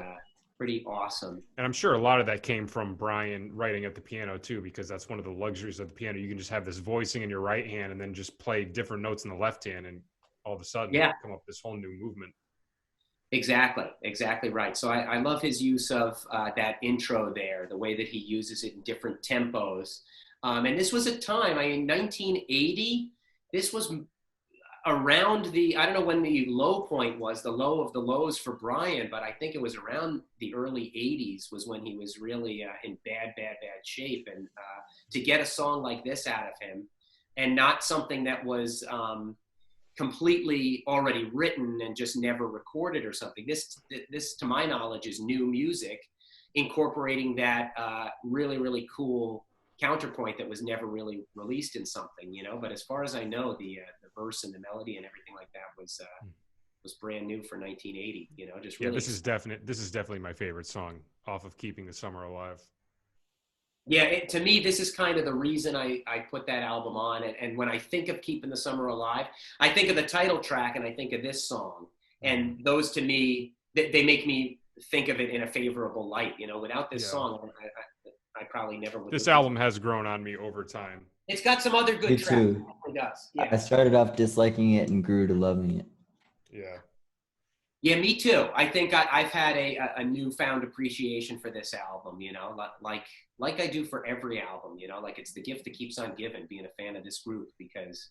Speaker 3: pretty awesome.
Speaker 4: And I'm sure a lot of that came from Brian writing at the piano too, because that's one of the luxuries of the piano. You can just have this voicing in your right hand and then just play different notes in the left hand, and all of a sudden come up with this whole new movement. Exactly right. So I love his use of that intro there, the way that he uses it in different tempos. And this was a time, 1980, this was around I don't know when the low point was, the low of the lows for Brian, but I think it was around the early 80s was when he was really in bad shape. And to get a song like this out of him, and not something that was completely already written and just never recorded or something. This, to my knowledge, is new music, incorporating that really, really cool counterpoint that was never really released in something, But as far as I know, the verse and the melody and everything like that was brand new for 1980. Just really. This is definitely my favorite song off of Keeping the Summer Alive.
Speaker 3: Yeah, to me, this is kind of the reason I put that album on. And when I think of Keeping the Summer Alive, I think of the title track and I think of this song. And those, to me, they make me think of it in a favorable light. Without this song, I probably never would.
Speaker 4: This album has grown on me over time.
Speaker 3: It's got some other good tracks.
Speaker 2: Too.
Speaker 3: It does. Yeah.
Speaker 2: I started off disliking it and grew to loving it.
Speaker 4: Yeah.
Speaker 3: Yeah, me too. I think I've had a newfound appreciation for this album, like I do for every album, like it's the gift that keeps on giving, being a fan of this group, because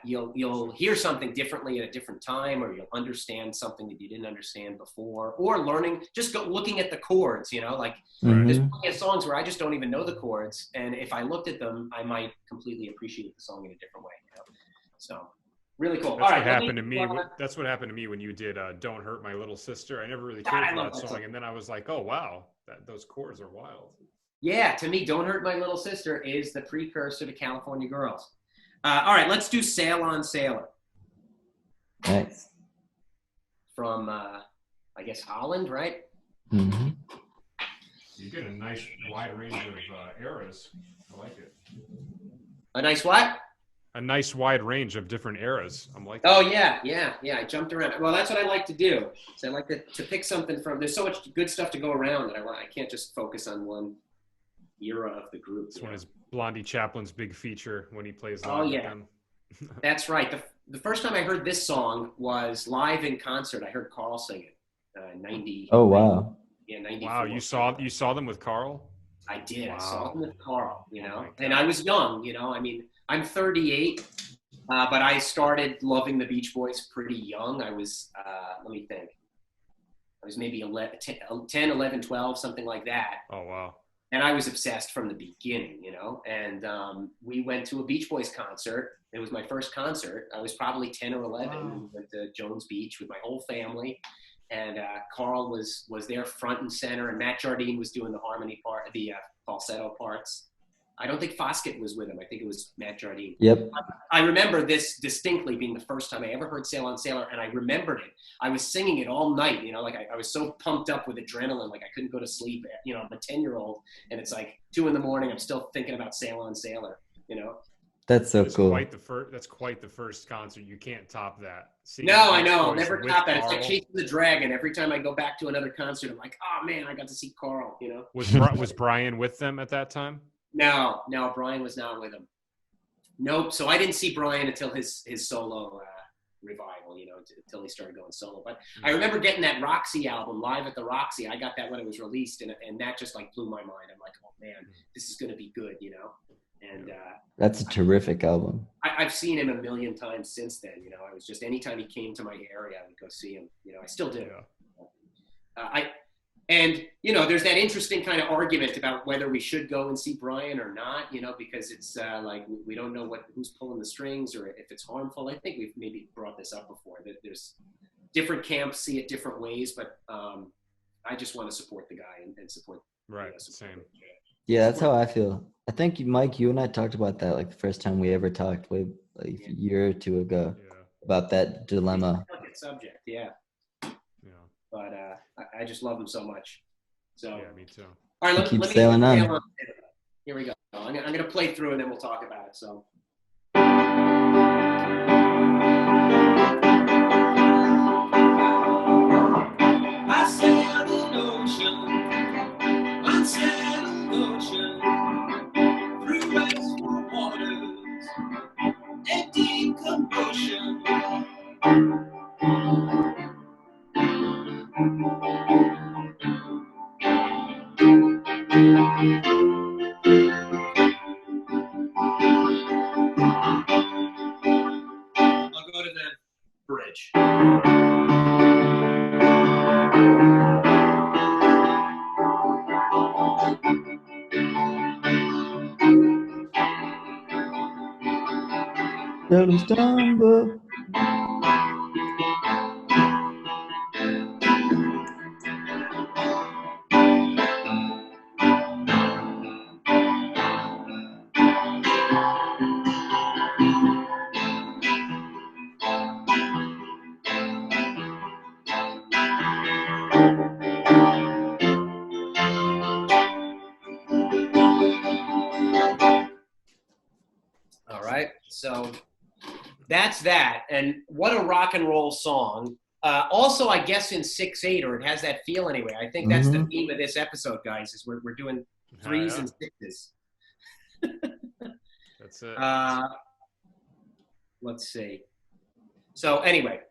Speaker 3: you'll hear something differently at a different time, or you'll understand something that you didn't understand before, or looking at the chords, there's plenty of songs where I just don't even know the chords, and if I looked at them, I might completely appreciate the song in a different way, So really cool.
Speaker 4: That's
Speaker 3: All right,
Speaker 4: what happened to me. That's what happened to me when you did "Don't Hurt My Little Sister." I never really cared for that song, and then I was like, "Oh wow, those chords are wild."
Speaker 3: Yeah, to me, "Don't Hurt My Little Sister" is the precursor to "California Girls." All right, let's do "Sail On Sailor."
Speaker 2: Nice.
Speaker 3: From I guess Holland, right?
Speaker 2: Mm-hmm.
Speaker 1: You get a nice wide range of eras. I like it.
Speaker 3: A nice what?
Speaker 4: A nice wide range of different eras. I'm like.
Speaker 3: Oh yeah. I jumped around. Well, that's what I like to do. So I like to pick something from. There's so much good stuff to go around that I can't just focus on one era of the group.
Speaker 4: This one is Blondie Chaplin's big feature when he plays live.
Speaker 3: Oh yeah, that's right. The first time I heard this song was live in concert. I heard Carl sing it. 90.
Speaker 2: Oh wow.
Speaker 3: Yeah, 94.
Speaker 4: Wow, you saw them with Carl?
Speaker 3: I did.
Speaker 4: Wow.
Speaker 3: I saw them with Carl. You know,
Speaker 4: Oh
Speaker 3: and I was young. You know, I mean, I'm 38, but I started loving the Beach Boys pretty young. I was, let me think. I was maybe 10, 11, 12, something like that.
Speaker 4: Oh wow.
Speaker 3: And I was obsessed from the beginning, you know. And we went to a Beach Boys concert. It was my first concert. I was probably 10 or 11. Wow. We went to Jones Beach with my whole family. And Carl was there front and center. And Matt Jardine was doing the harmony part, the falsetto parts. I don't think Foskett was with him. I think it was Matt Jardine.
Speaker 2: Yep.
Speaker 3: I remember this distinctly being the first time I ever heard Sail on Sailor, and I remembered it. I was singing it all night, you know, like I was so pumped up with adrenaline, like I couldn't go to sleep. You know, I'm a 10-year-old, and it's like 2 a.m. I'm still thinking about Sail on Sailor, you know?
Speaker 2: That's so cool.
Speaker 4: That's quite the first concert. You can't top that.
Speaker 3: No, I know. I'll never top that. It's like chasing the dragon. Every time I go back to another concert, I'm like, oh man, I got to see Carl, you know?
Speaker 4: Was Brian with them at that time?
Speaker 3: No, Brian was not with him. Nope. So I didn't see Brian until his solo revival, you know, until he started going solo. But I remember getting that Roxy album, Live at the Roxy. I got that when it was released, and that just like blew my mind. I'm like, oh man, this is going to be good, you know? And
Speaker 2: that's a terrific album.
Speaker 3: I've seen him a million times since then, you know. I was just, anytime he came to my area, I would go see him, you know. I still do.
Speaker 4: Yeah.
Speaker 3: And, you know, there's that interesting kind of argument about whether we should go and see Brian or not, you know, because it's like we don't know who's pulling the strings or if it's harmful. I think we've maybe brought this up before, that there's different camps see it different ways, but I just want to support the guy and support.
Speaker 4: Right, same.
Speaker 2: Yeah, that's how I feel. I think, Mike, you and I talked about that like the first time we ever talked, like a year or two ago, about that dilemma.
Speaker 3: Subject, yeah. But I just love him so much. So
Speaker 4: yeah, me too.
Speaker 3: All right, let me
Speaker 2: sailing on.
Speaker 3: Here we go. I'm gonna play through and then we'll talk about it. So. I sailed an ocean, unsettled ocean, through western waters, and deep commotion. I'll go to the bridge.
Speaker 2: Don't stumble.
Speaker 3: All right, so that's that. And what a rock and roll song. Also, I guess in 6/8, or it has that feel anyway. I think that's the theme of this episode, guys, is we're doing 3s and 6s.
Speaker 4: That's it.
Speaker 3: Let's see. So anyway,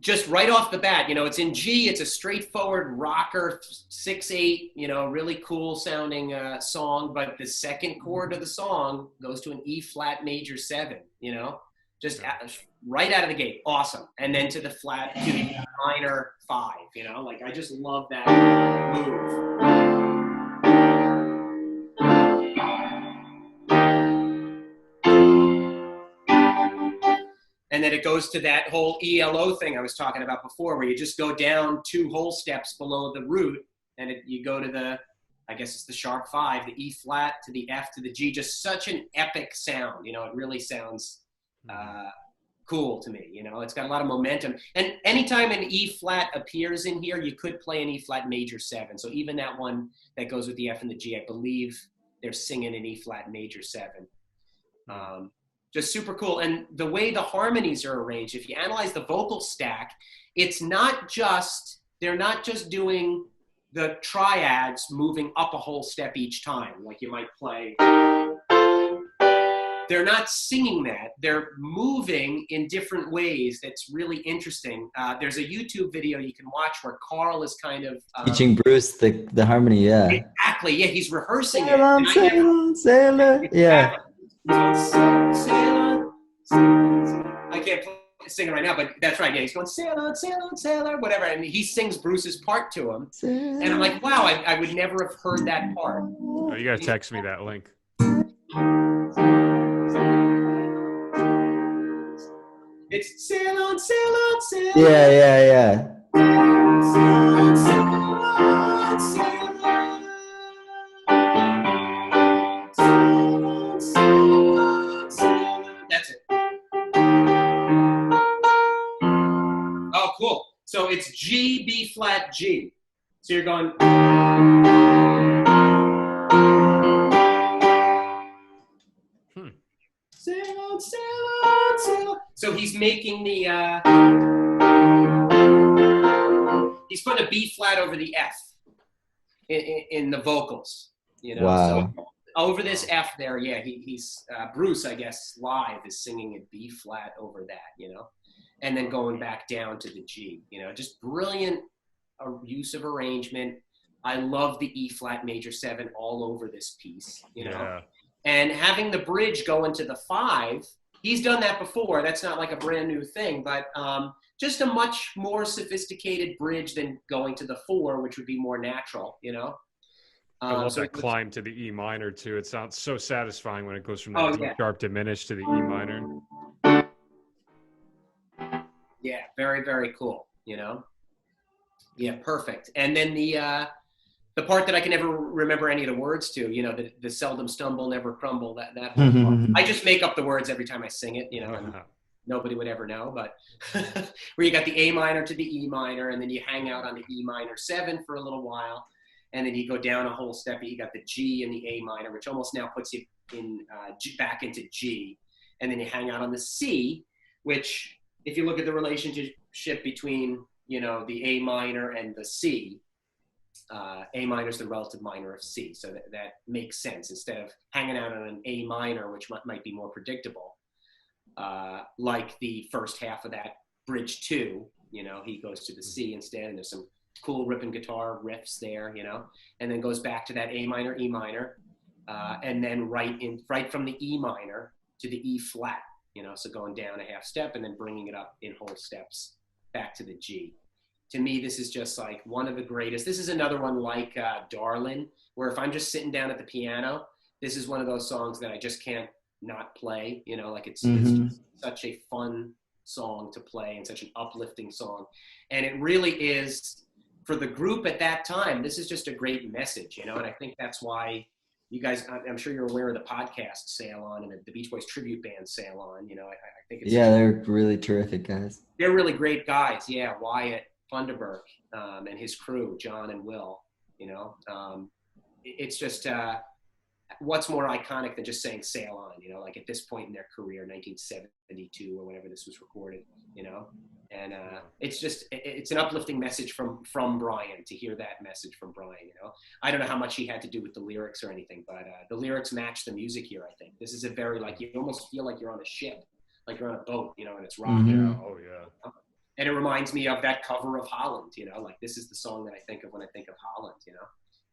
Speaker 3: just right off the bat, you know, it's in G. It's a straightforward rocker, 6/8, you know, really cool sounding song. But the second chord of the song goes to an E flat major 7, you know, just right out of the gate. Awesome. And then to the flat, to the minor 5, you know, like I just love that move. then it goes to that whole ELO thing I was talking about before, where you just go down 2 whole steps below the root, and you go to the, I guess it's the sharp 5, the E flat to the F to the G. Just such an epic sound. It really sounds cool to me. It's got a lot of momentum. And anytime an E flat appears in here, you could play an E flat major 7. So even that one that goes with the F and the G, I believe they're singing an E flat major 7. Just super cool. And the way the harmonies are arranged, if you analyze the vocal stack, it's not just, they're not just doing the triads moving up a whole step each time, like you might play. They're not singing that. They're moving in different ways. That's really interesting. There's a YouTube video you can watch where Carl is kind of
Speaker 2: teaching Bruce the harmony. Yeah.
Speaker 3: Exactly. Yeah, he's rehearsing
Speaker 2: Sail on, sail on, sailor. Yeah.
Speaker 3: Sailor. I can't sing it right now, but that's right. Yeah, he's going sailor, sailor, sailor, whatever, and he sings Bruce's part to him. And I'm like, wow, I would never have heard that part.
Speaker 4: Oh, you gotta text me that link.
Speaker 3: It's sail on, sail on, sail on.
Speaker 2: Yeah.
Speaker 3: Sail on, sail on, sail on. That's it. Oh, cool. So it's G, B flat, G. So you're going. Sail on, sail on, sail on. So he's making the. He's putting a B flat over the F in the vocals.
Speaker 2: Wow.
Speaker 3: So over this F there, yeah, he's Bruce, I guess, live is singing a B flat over that, and then going back down to the G, just brilliant use of arrangement. I love the E flat major 7 all over this piece,
Speaker 4: Yeah.
Speaker 3: And having the bridge go into the 5, he's done that before. That's not like a brand new thing, but just a much more sophisticated bridge than going to the 4, which would be more natural,
Speaker 4: I love
Speaker 3: so
Speaker 4: that climb to the E minor too. It sounds so satisfying when it goes from that D sharp diminished to the E minor.
Speaker 3: Yeah, very, very cool, Yeah, perfect. And then the part that I can never remember any of the words to, the seldom stumble, never crumble, that whole part. I just make up the words every time I sing it, and nobody would ever know, but where you got the A minor to the E minor, and then you hang out on the E minor 7 for a little while, and then you go down a whole step, you got the G and the A minor, which almost now puts you in back into G, and then you hang out on the C, which if you look at the relationship between, the A minor and the C, A minor is the relative minor of C, so that makes sense. Instead of hanging out on an A minor, which might be more predictable, like the first half of that bridge 2, he goes to the C instead, and there's some cool ripping guitar riffs there, and then goes back to that A minor, E minor, and then right from the E minor to the E flat, so going down a half step and then bringing it up in whole steps back to the G. To me, this is just like one of the greatest. This is another one like Darlin', where if I'm just sitting down at the piano, this is one of those songs that I just can't not play. It's just such a fun song to play and such an uplifting song. And it really is, for the group at that time, this is just a great message, and I think that's why you guys, I'm sure you're aware of the podcast Sail On and the Beach Boys tribute band Sail On. I think it's
Speaker 2: they're really terrific guys.
Speaker 3: They're really great guys. Yeah, Wyatt Funderburk and his crew, John and Will. It's just what's more iconic than just saying "Sail On"? Like at this point in their career, 1972 or whenever this was recorded. And it's an uplifting message from Brian, to hear that message from Brian. I don't know how much he had to do with the lyrics or anything, but the lyrics match the music here. I think this is a very, like, you almost feel like you're on a ship, like you're on a boat, and it's rocking.
Speaker 4: Yeah. Oh yeah.
Speaker 3: And it reminds me of that cover of Holland. Like this is the song that I think of when I think of Holland.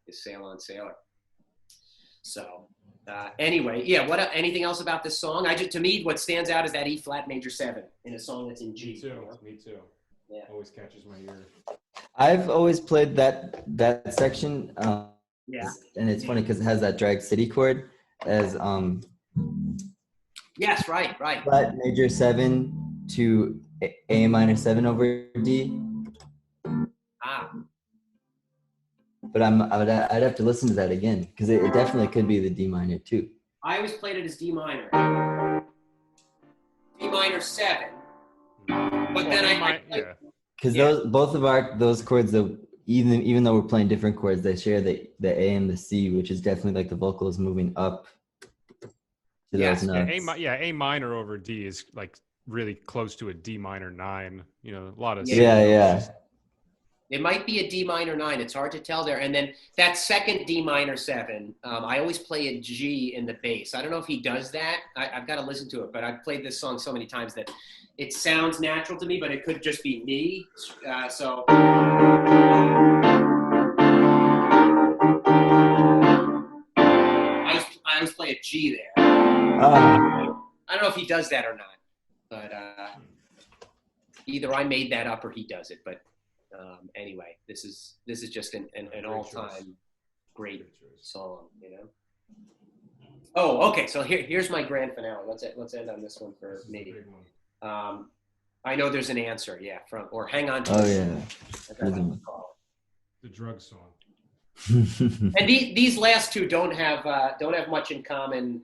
Speaker 3: Is "Sail On, Sailor." So anyway, yeah. Anything else about this song? To me, what stands out is that E flat major 7 in a song that's in G.
Speaker 1: Me too.
Speaker 3: Yeah.
Speaker 1: Always catches my ear.
Speaker 2: I've always played that section.
Speaker 3: Yeah.
Speaker 2: And it's funny because it has that drag city chord as
Speaker 3: Yes, right.
Speaker 2: flat major 7 to A minor 7 over D. But I'd have to listen to that again because it definitely could be the D minor too.
Speaker 3: I always played it as D minor. D minor 7. But then
Speaker 2: because both of those chords, that even though we're playing different chords, they share the A and the C, which is definitely like the vocals moving up to those notes.
Speaker 4: A minor over D is like really close to a D minor 9. You know, a lot of
Speaker 2: yeah.
Speaker 3: It might be a D minor 9. It's hard to tell there. And then that second D minor 7, I always play a G in the bass. I don't know if he does that. I've got to listen to it, but I've played this song so many times that it sounds natural to me, but it could just be me. So I always play a G there. I don't know if he does that or not, but either I made that up or he does it. But anyway, this is just an all-time great song, you know. Oh, okay. So here's my grand finale. Let's end on this one for me. I know there's an answer. Yeah, or hang on to.
Speaker 2: Oh yeah.
Speaker 4: The drug song.
Speaker 3: And these last two don't have much in common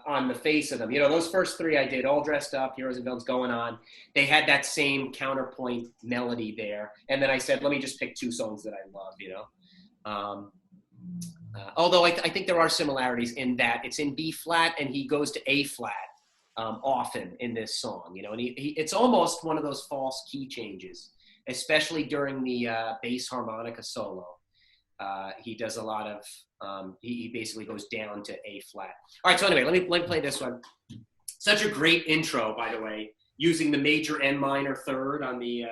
Speaker 3: on the face of them. You know, those first three I did, All Dressed Up, Heroes and Villains, Going On. They had that same counterpoint melody there. And then I said, let me just pick two songs that I love, you know. Although I think there are similarities in that it's in B flat and he goes to A flat often in this song, you know. And it's almost one of those false key changes, especially during the bass harmonica solo. He does a lot of, he basically goes down to A flat. All right, so anyway, let me play this one. Such a great intro, by the way, using the major N minor third on the.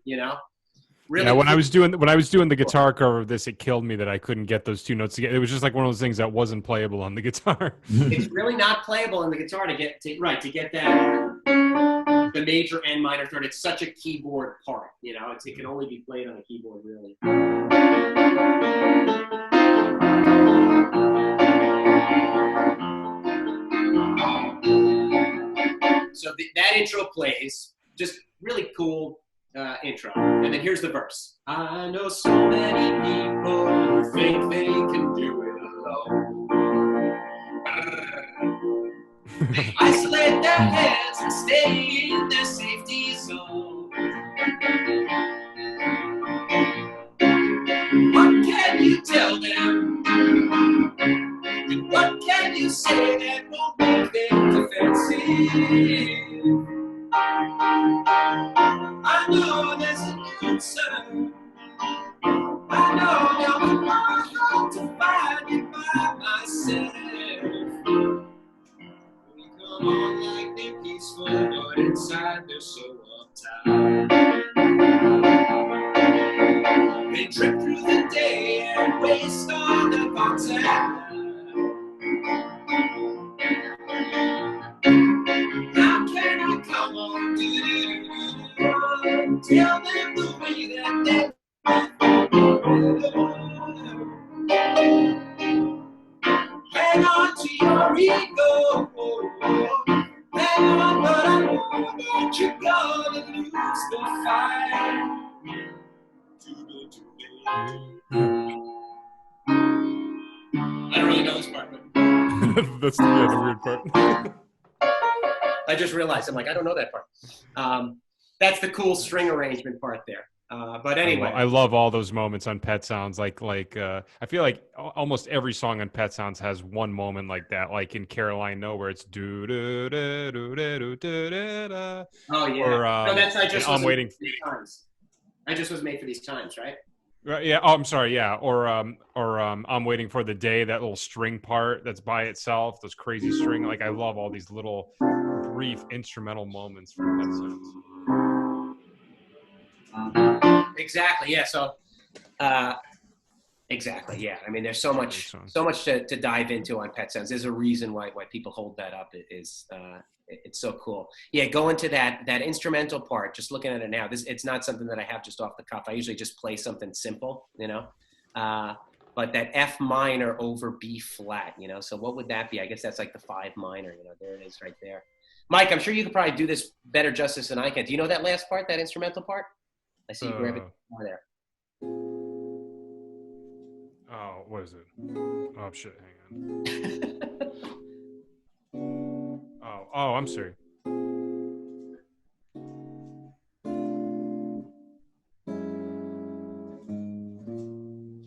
Speaker 3: You know, really.
Speaker 4: Yeah, when I was doing the guitar cover of this, it killed me that I couldn't get those two notes together. It was just like one of those things that wasn't playable on the guitar.
Speaker 3: It's really not playable on the guitar to get that. The major N minor third. It's such a keyboard part, you know. It can only be played on a keyboard, really. So that intro plays, just really cool intro. And then here's the verse. I know so many people who think they can do it alone. They isolate their heads and stay in their safety zone. What can you tell them? And what can you say that won't make them defensive? I know there's an answer. I know now I'm hard to find it by myself. Come on like they're peaceful, but inside they're so uptight. They trip through the day and waste all their thoughts at night. How can I come on, tell them the way that they hang on to your ego. Hang on, but I know that you're gonna lose the fight. I don't really know this part, but
Speaker 4: That's the weird part.
Speaker 3: I just realized I don't know that part. That's the cool string arrangement part there. But anyway,
Speaker 4: I love all those moments on Pet Sounds. I feel like almost every song on Pet Sounds has one moment like that. Like in Caroline No, where it's do do do do do do do da.
Speaker 3: Oh yeah.
Speaker 4: Or,
Speaker 3: no, that's I just.
Speaker 4: I'm waiting.
Speaker 3: Times. I just was made for these times, right?
Speaker 4: Right. Yeah. Oh, I'm sorry. Yeah. Or I'm waiting for the day. That little string part that's by itself. Those crazy string. Like I love all these little brief instrumental moments from Pet Sounds.
Speaker 3: Exactly. Yeah. So, exactly. Yeah. I mean, there's so much to dive into on Pet Sounds. There's a reason why people hold that up. It's so cool. Yeah. Go into that instrumental part. Just looking at it now, it's not something that I have just off the cuff. I usually just play something simple, you know. but that F minor over B flat, you know? So what would that be? I guess that's like the 5 minor, you know, there it is right there. Mike, I'm sure you could probably do this better justice than I can. Do you know that last part, that instrumental part? I see you grabbing over there.
Speaker 4: Oh, what is it? Oh, shit, hang on. Oh, I'm sorry.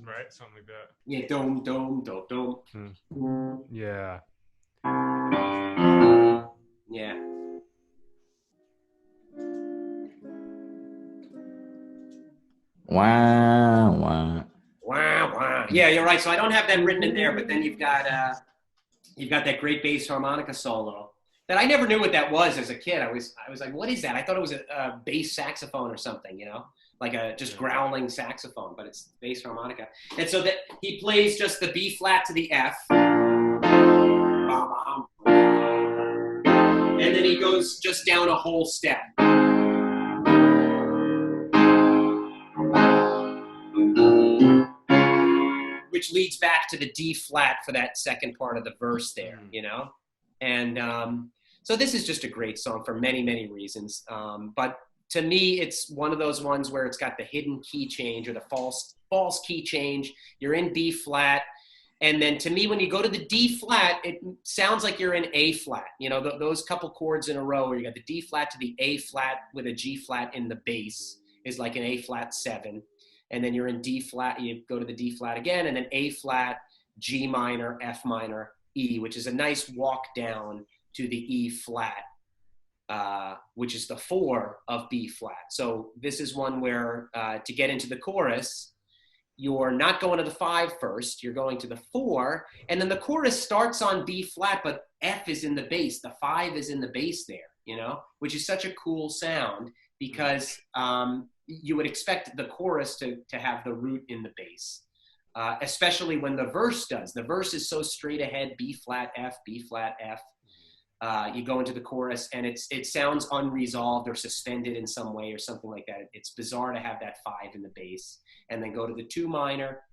Speaker 4: Right, something like that.
Speaker 3: Yeah, dome, dome, dome, dome.
Speaker 4: Yeah.
Speaker 3: Yeah.
Speaker 2: Wow, wow.
Speaker 3: Wow, wow. Yeah, you're right. So I don't have that written in there, but then you've got that great bass harmonica solo that I never knew what that was as a kid. I was like, what is that? I thought it was a bass saxophone or something, you know, like a just growling saxophone, but it's bass harmonica. And so that he plays just the B flat to the F, and then he goes just down a whole step. Which leads back to the D flat for that second part of the verse there, you know? And so this is just a great song for many, many reasons. But to me, it's one of those ones where it's got the hidden key change or the false key change. You're in B flat. And then to me, when you go to the D flat, it sounds like you're in A flat. You know, those couple chords in a row where you got the D flat to the A flat with a G flat in the bass is like an A flat 7. And then you're in D flat, you go to the D flat again, and then A flat, G minor, F minor, E, which is a nice walk down to the E flat, which is the 4 of B flat. So this is one where to get into the chorus, you're not going to the 5 first, you're going to the 4, and then the chorus starts on B flat, but F is in the bass, the 5 is in the bass there, you know, which is such a cool sound because you would expect the chorus to have the root in the bass, especially when the verse does. The verse is so straight ahead, B flat, F, B flat, F. You go into the chorus and it sounds unresolved or suspended in some way or something like that. It's bizarre to have that 5 in the bass and then go to the 2 minor,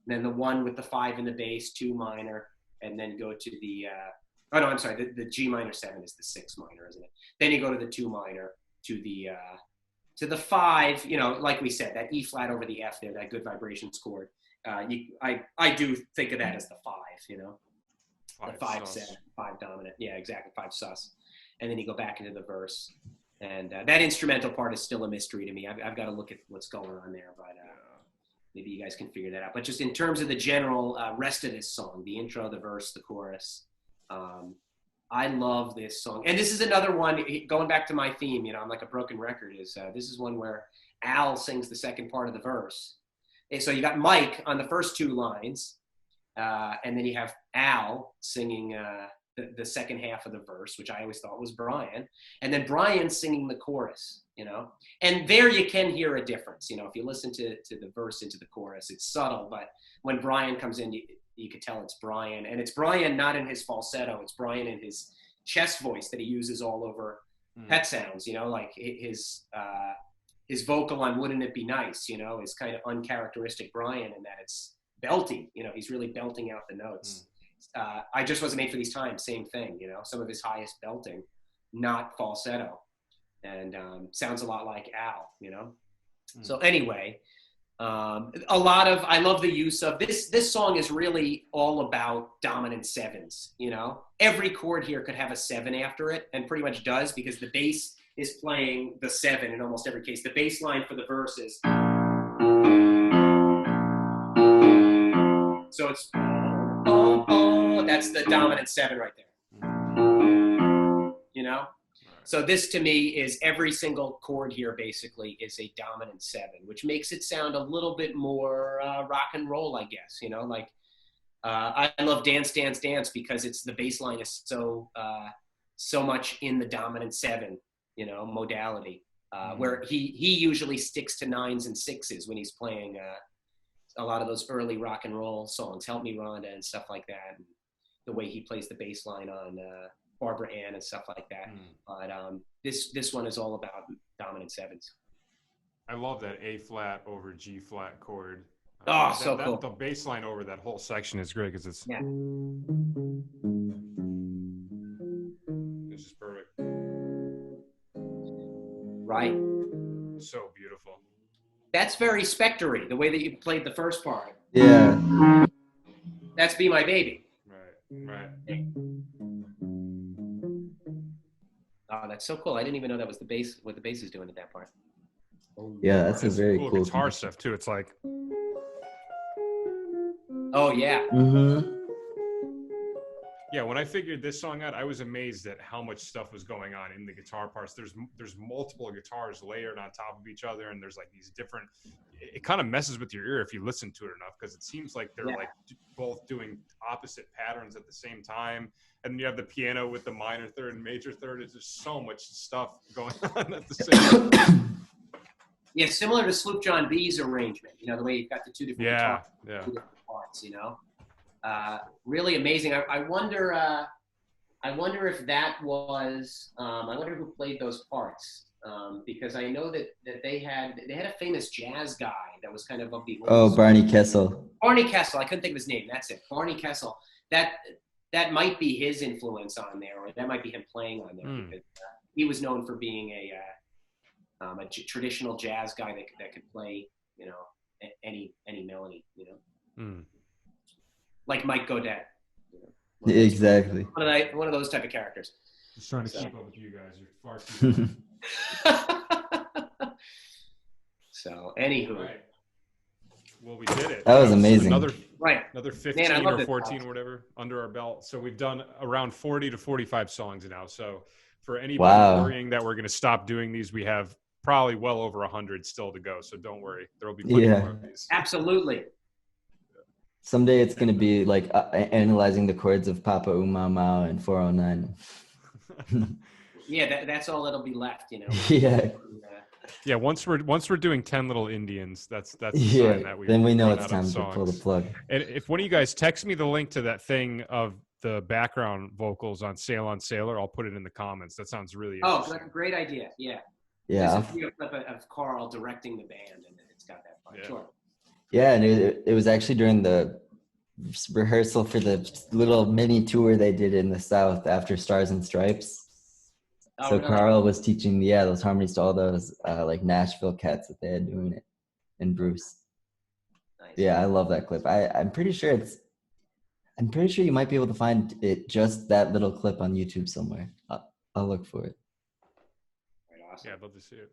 Speaker 3: then the 1 with the 5 in the bass, 2 minor, and then go to the, oh no, I'm sorry, the G minor 7 is the 6 minor, isn't it? Then you go to the 2 minor to the 5, you know, like we said, that E flat over the F there, that good vibrations chord. I do think of that as the 5, you know, the 5/7, 5 dominant. Yeah, exactly, 5 sus. And then you go back into the verse. And that instrumental part is still a mystery to me. I've got to look at what's going on there, but maybe you guys can figure that out. But just in terms of the general rest of this song, the intro, the verse, the chorus, I love this song. And this is another one, going back to my theme, you know, I'm like a broken record, this is one where Al sings the second part of the verse. And so you got Mike on the first 2 lines, and then you have Al singing the second half of the verse, which I always thought was Brian. And then Brian singing the chorus, you know. And there you can hear a difference, you know. If you listen to the verse into the chorus, it's subtle, but when Brian comes in, you could tell it's Brian. And it's Brian not in his falsetto. It's Brian in his chest voice that he uses all over Pet Sounds, you know, like his vocal on Wouldn't It Be Nice, you know, is kind of uncharacteristic Brian in that it's belting, you know, he's really belting out the notes. I Just Wasn't Made for These Times, same thing, you know, some of his highest belting, not falsetto, and sounds a lot like Al, you know. So anyway, I love the use of this song is really all about dominant 7s, you know. Every chord here could have a 7 after it, and pretty much does, because the bass is playing the 7 in almost every case. The bass line for the verse is, so it's, oh, that's the dominant 7 right there, you know. So this to me is every single chord here basically is a dominant 7, which makes it sound a little bit more rock and roll, I guess, you know, like I love Dance, Dance, Dance because it's the bass line is so much in the dominant 7, you know, modality, where he usually sticks to 9s and 6s when he's playing a lot of those early rock and roll songs, Help Me Rhonda and stuff like that, and the way he plays the bass line on Barbara Ann and stuff like that. But this one is all about dominant 7s.
Speaker 4: I love that A flat over G flat chord.
Speaker 3: Oh, so cool.
Speaker 4: The bass line over that whole section is great because it's
Speaker 3: Yeah.
Speaker 4: This is perfect.
Speaker 3: Right.
Speaker 4: So beautiful.
Speaker 3: That's very Spectre-y, the way that you played the first part.
Speaker 2: Yeah.
Speaker 3: That's Be My Baby.
Speaker 4: Right.
Speaker 3: Oh, that's so cool. I didn't even know that was the bass, what the bass is doing at that part.
Speaker 2: Yeah, that's a
Speaker 4: It's
Speaker 2: very
Speaker 4: cool
Speaker 2: cool
Speaker 4: guitar stuff too. It's like
Speaker 3: Oh, yeah.
Speaker 2: Mm-hmm.
Speaker 4: yeah, when I figured this song out, I was amazed at how much stuff was going on in the guitar parts. There's multiple guitars layered on top of each other, and there's like these different. It kind of messes with your ear if you listen to it enough, because it seems like they're like both doing opposite patterns at the same time. And then you have the piano with the minor third and major third. It's just so much stuff going on at the same time.
Speaker 3: Yeah, similar to Sloop John B's arrangement. You know, the way you've got the two different guitars, two different parts. You know, really amazing. I wonder if that was. I wonder who played those parts. Because I know that they had a famous jazz guy that was kind of the
Speaker 2: Oh, Barney Kessel.
Speaker 3: Barney Kessel. I couldn't think of his name. That's it. Barney Kessel. That might be his influence on there, or that might be him playing on there. Because he was known for being a traditional jazz guy that could play, you know, any melody, you know, like Mike Godet. You know,
Speaker 2: Exactly.
Speaker 3: one of those type of characters.
Speaker 4: Just trying to keep up with you guys. You're far too
Speaker 3: So, anywho.
Speaker 4: Right. Well, we did it.
Speaker 2: That was amazing.
Speaker 4: Another 15
Speaker 3: Man,
Speaker 4: or 14 or whatever under our belt. So we've done around 40 to 45 songs now. So for anybody worrying that we're going to stop doing these, we have probably well over 100 still to go. So don't worry. There will be plenty more of these.
Speaker 3: Absolutely.
Speaker 2: Someday it's going to be like analyzing the chords of Papa Uma Mao and 409.
Speaker 3: Yeah, that's all that'll be left, you know.
Speaker 2: Yeah.
Speaker 4: Yeah, once we're doing 10 Little Indians, that's the
Speaker 2: Yeah.
Speaker 4: sign that we
Speaker 2: Then we know
Speaker 4: run
Speaker 2: it's
Speaker 4: out of
Speaker 2: time to
Speaker 4: songs.
Speaker 2: pull the plug.
Speaker 4: And if one of you guys text me the link to that thing of the background vocals on Sail on Sailor, I'll put it in the comments. That sounds really interesting.
Speaker 3: Oh, great idea. Yeah.
Speaker 2: Yeah.
Speaker 3: There's a video clip of Carl directing the band, and it's got that part.
Speaker 4: Yeah.
Speaker 3: Sure.
Speaker 2: Yeah, and it was actually during the rehearsal for the little mini tour they did in the South after Stars and Stripes.
Speaker 3: Oh,
Speaker 2: So
Speaker 3: really?
Speaker 2: Carl was teaching, those harmonies to all those like Nashville cats that they had doing it, and Bruce.
Speaker 3: Nice.
Speaker 2: Yeah, I love that clip. I'm pretty sure you might be able to find it, just that little clip on YouTube somewhere. I'll look for it.
Speaker 3: Right, awesome.
Speaker 4: Yeah, I'd love to see it.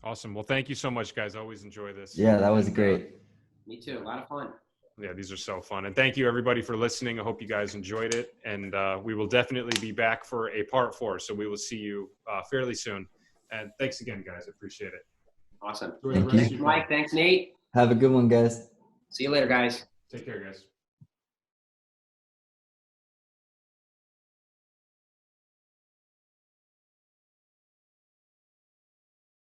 Speaker 4: Awesome. Well, thank you so much, guys. I always enjoy this.
Speaker 2: Yeah, that was great.
Speaker 3: Me too. A lot of fun.
Speaker 4: Yeah, these are so fun. And thank you, everybody, for listening. I hope you guys enjoyed it. And we will definitely be back for a part 4. So we will see you fairly soon. And thanks again, guys. I appreciate it.
Speaker 3: Awesome.
Speaker 2: Thank you.
Speaker 3: Thanks, Mike. Thanks, Nate.
Speaker 2: Have a good one, guys.
Speaker 3: See you later, guys.
Speaker 4: Take care, guys.